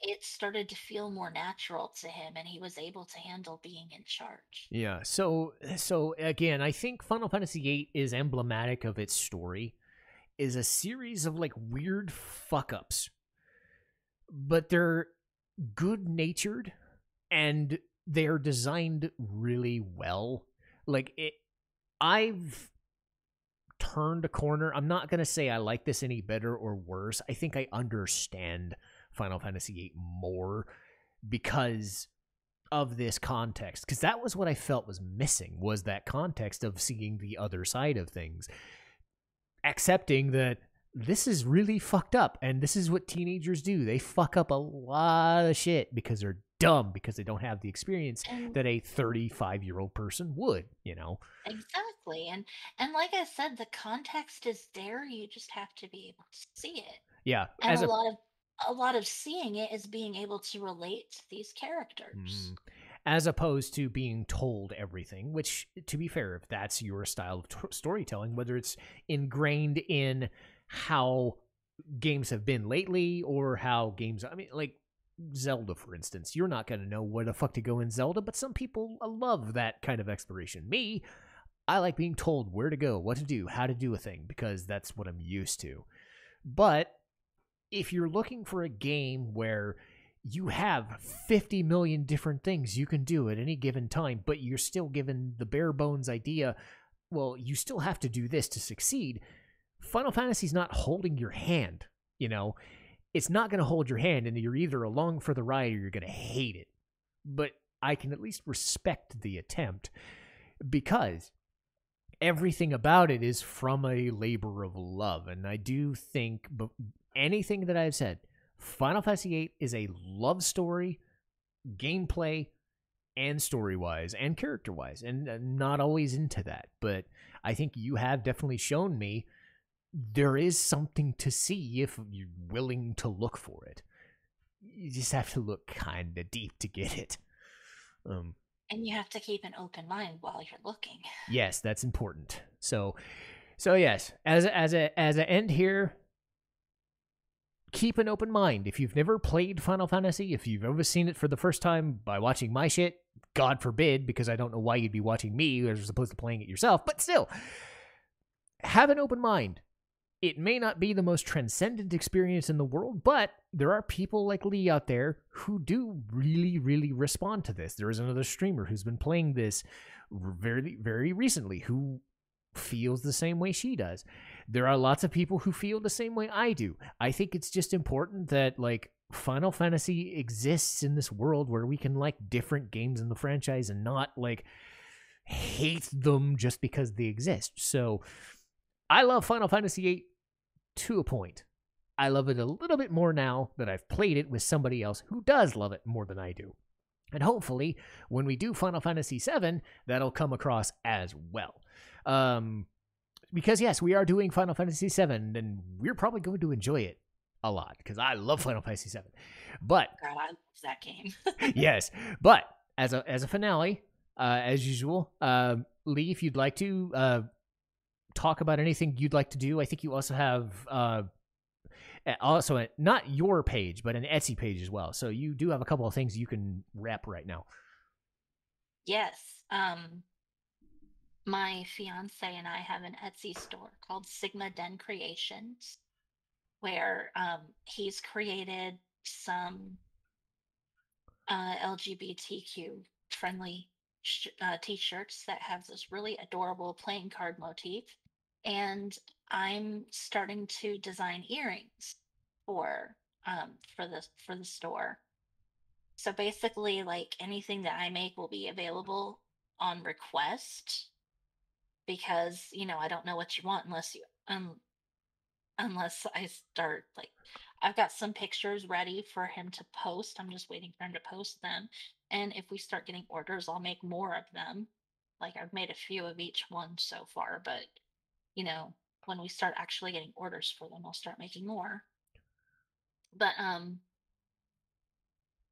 it started to feel more natural to him, and he was able to handle being in charge. Yeah, so again, I think Final Fantasy VIII is emblematic of its story, is a series of like weird fuck-ups. But they're good-natured, and they're designed really well. Like, I've turned a corner. I'm not going to say I like this any better or worse. I think I understand Final Fantasy VIII more because of this context, because that was what I felt was missing, was that context of seeing the other side of things, accepting that this is really fucked up, and this is what teenagers do. They fuck up a lot of shit because they're dumb, because they don't have the experience that a 35-year-old person would, Exactly. And like I said, the context is there. You just have to be able to see it. Yeah. And a lot of seeing it is being able to relate to these characters. As opposed to being told everything, which, to be fair, if that's your style of storytelling, whether it's ingrained in how games have been lately or how games, like Zelda, for instance, you're not going to know where the fuck to go in Zelda, but some people love that kind of exploration. Me, I like being told where to go, what to do, how to do a thing, because that's what I'm used to. But if you're looking for a game where you have 50 million different things you can do at any given time, but you're still given the bare bones idea, well, you still have to do this to succeed, Final Fantasy's not holding your hand, It's not going to hold your hand, and you're either along for the ride or you're going to hate it. but I can at least respect the attempt because everything about it is from a labor of love. And I do think anything that I've said, Final Fantasy VIII is a love story, gameplay, and story-wise, and character-wise. And I'm not always into that, but I think you have definitely shown me there is something to see if you're willing to look for it. You just have to look kind of deep to get it. And you have to keep an open mind while you're looking. Yes, that's important. So yes, as an end here, keep an open mind. If you've never played Final Fantasy, if you've ever seen it for the first time by watching my shit, God forbid, because I don't know why you'd be watching me as opposed to playing it yourself, but still, have an open mind. It may not be the most transcendent experience in the world, but there are people like Leigh out there who do really, really respond to this. There is another streamer who's been playing this very, very recently who feels the same way she does. There are lots of people who feel the same way I do. I think it's just important that, like, Final Fantasy exists in this world where we can like different games in the franchise and not, like, hate them just because they exist. So I love Final Fantasy VIII to a point. I love it a little bit more now that I've played it with somebody else who does love it more than I do. And hopefully, when we do Final Fantasy VII, that'll come across as well. Because, yes, we are doing Final Fantasy VII, and we're probably going to enjoy it a lot, because I love Final Fantasy VII. But God, I love that game. yes, but as a finale, as usual, Leigh, if you'd like to talk about anything you'd like to do. I think you also have not your page, but an Etsy page as well. So you do have a couple of things you can wrap right now. Yes. My fiance and I have an Etsy store called Sigma Den Creations, where he's created some LGBTQ friendly t-shirts that have this really adorable playing card motif, and I'm starting to design earrings for the store. So basically, like, anything that I make will be available on request, because I don't know what you want unless I start, like, I've got some pictures ready for him to post. I'm just waiting for him to post them. And if we start getting orders, I'll make more of them. Like, I've made a few of each one so far, but when we start actually getting orders for them, I'll start making more. But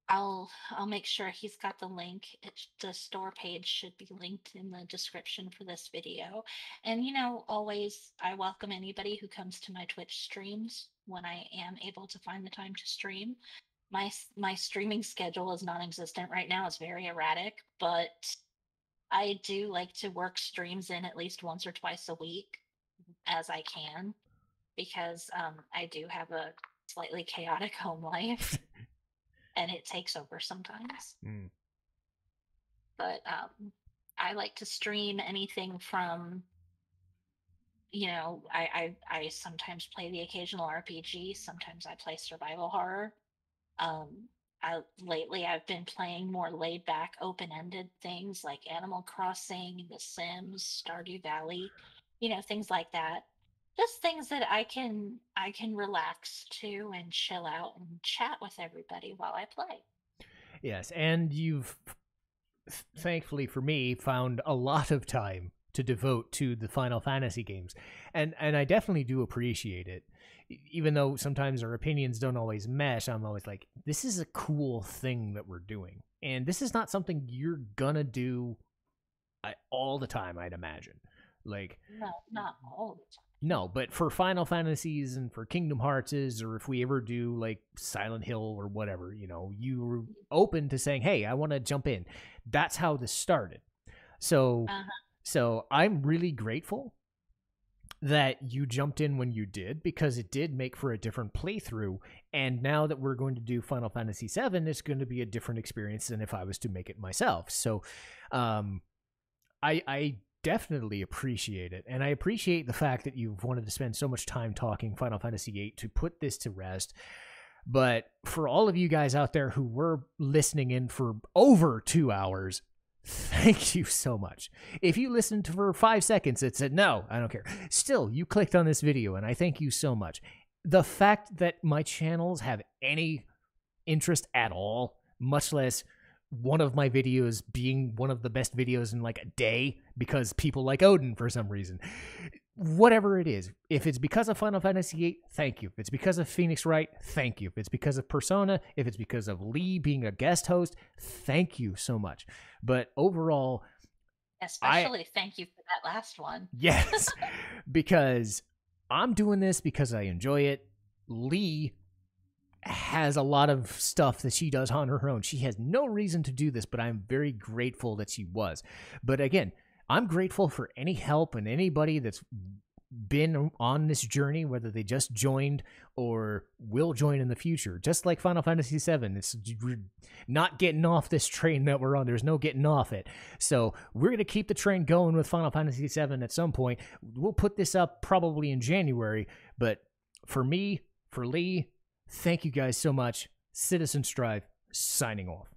I'll make sure he's got the link. The store page should be linked in the description for this video. And always, I welcome anybody who comes to my Twitch streams when I am able to find the time to stream. My streaming schedule is non-existent right now. It's very erratic, but I do like to work streams in at least once or twice a week as I can, because I do have a slightly chaotic home life. And it takes over sometimes. But I like to stream anything from, I sometimes play the occasional RPG. Sometimes I play survival horror. Lately I've been playing more laid back, open-ended things like Animal Crossing, The Sims, Stardew Valley, things like that. Just things that I can relax to and chill out and chat with everybody while I play. Yes, and you've, thankfully for me, found a lot of time to devote to the Final Fantasy games. And I definitely do appreciate it. Even though sometimes our opinions don't always mesh, I'm always like, this is a cool thing that we're doing. And this is not something you're gonna do all the time, I'd imagine. Like, no, not all the time. No, but for Final Fantasies and for Kingdom Hearts, or if we ever do like Silent Hill or whatever, you're open to saying, hey, I want to jump in. That's how this started. So I'm really grateful that you jumped in when you did, because it did make for a different playthrough. And now that we're going to do Final Fantasy VII, it's going to be a different experience than if I was to make it myself. So I definitely appreciate it, and I appreciate the fact that you've wanted to spend so much time talking Final Fantasy VIII to put this to rest. But for all of you guys out there who were listening in for over 2 hours, thank you so much. If you listened for 5 seconds and said, no, I don't care, still, you clicked on this video, and I thank you so much. The fact that my channels have any interest at all, much less one of my videos being one of the best videos in like a day because people like Odin for some reason, whatever it is, if it's because of Final Fantasy VIII, thank you. If it's because of Phoenix Wright, thank you. If it's because of Persona, if it's because of Leigh being a guest host, thank you so much. But overall, especially thank you for that last one. Yes, because I'm doing this because I enjoy it. Leigh has a lot of stuff that she does on her own. She has no reason to do this, but I'm very grateful that she was. But again, I'm grateful for any help and anybody that's been on this journey, whether they just joined or will join in the future. Just like Final Fantasy VII, we're not getting off this train that we're on. There's no getting off it. So we're going to keep the train going with Final Fantasy VII at some point. We'll put this up probably in January, but for me, for Leigh, thank you guys so much. Citizen Strife, signing off.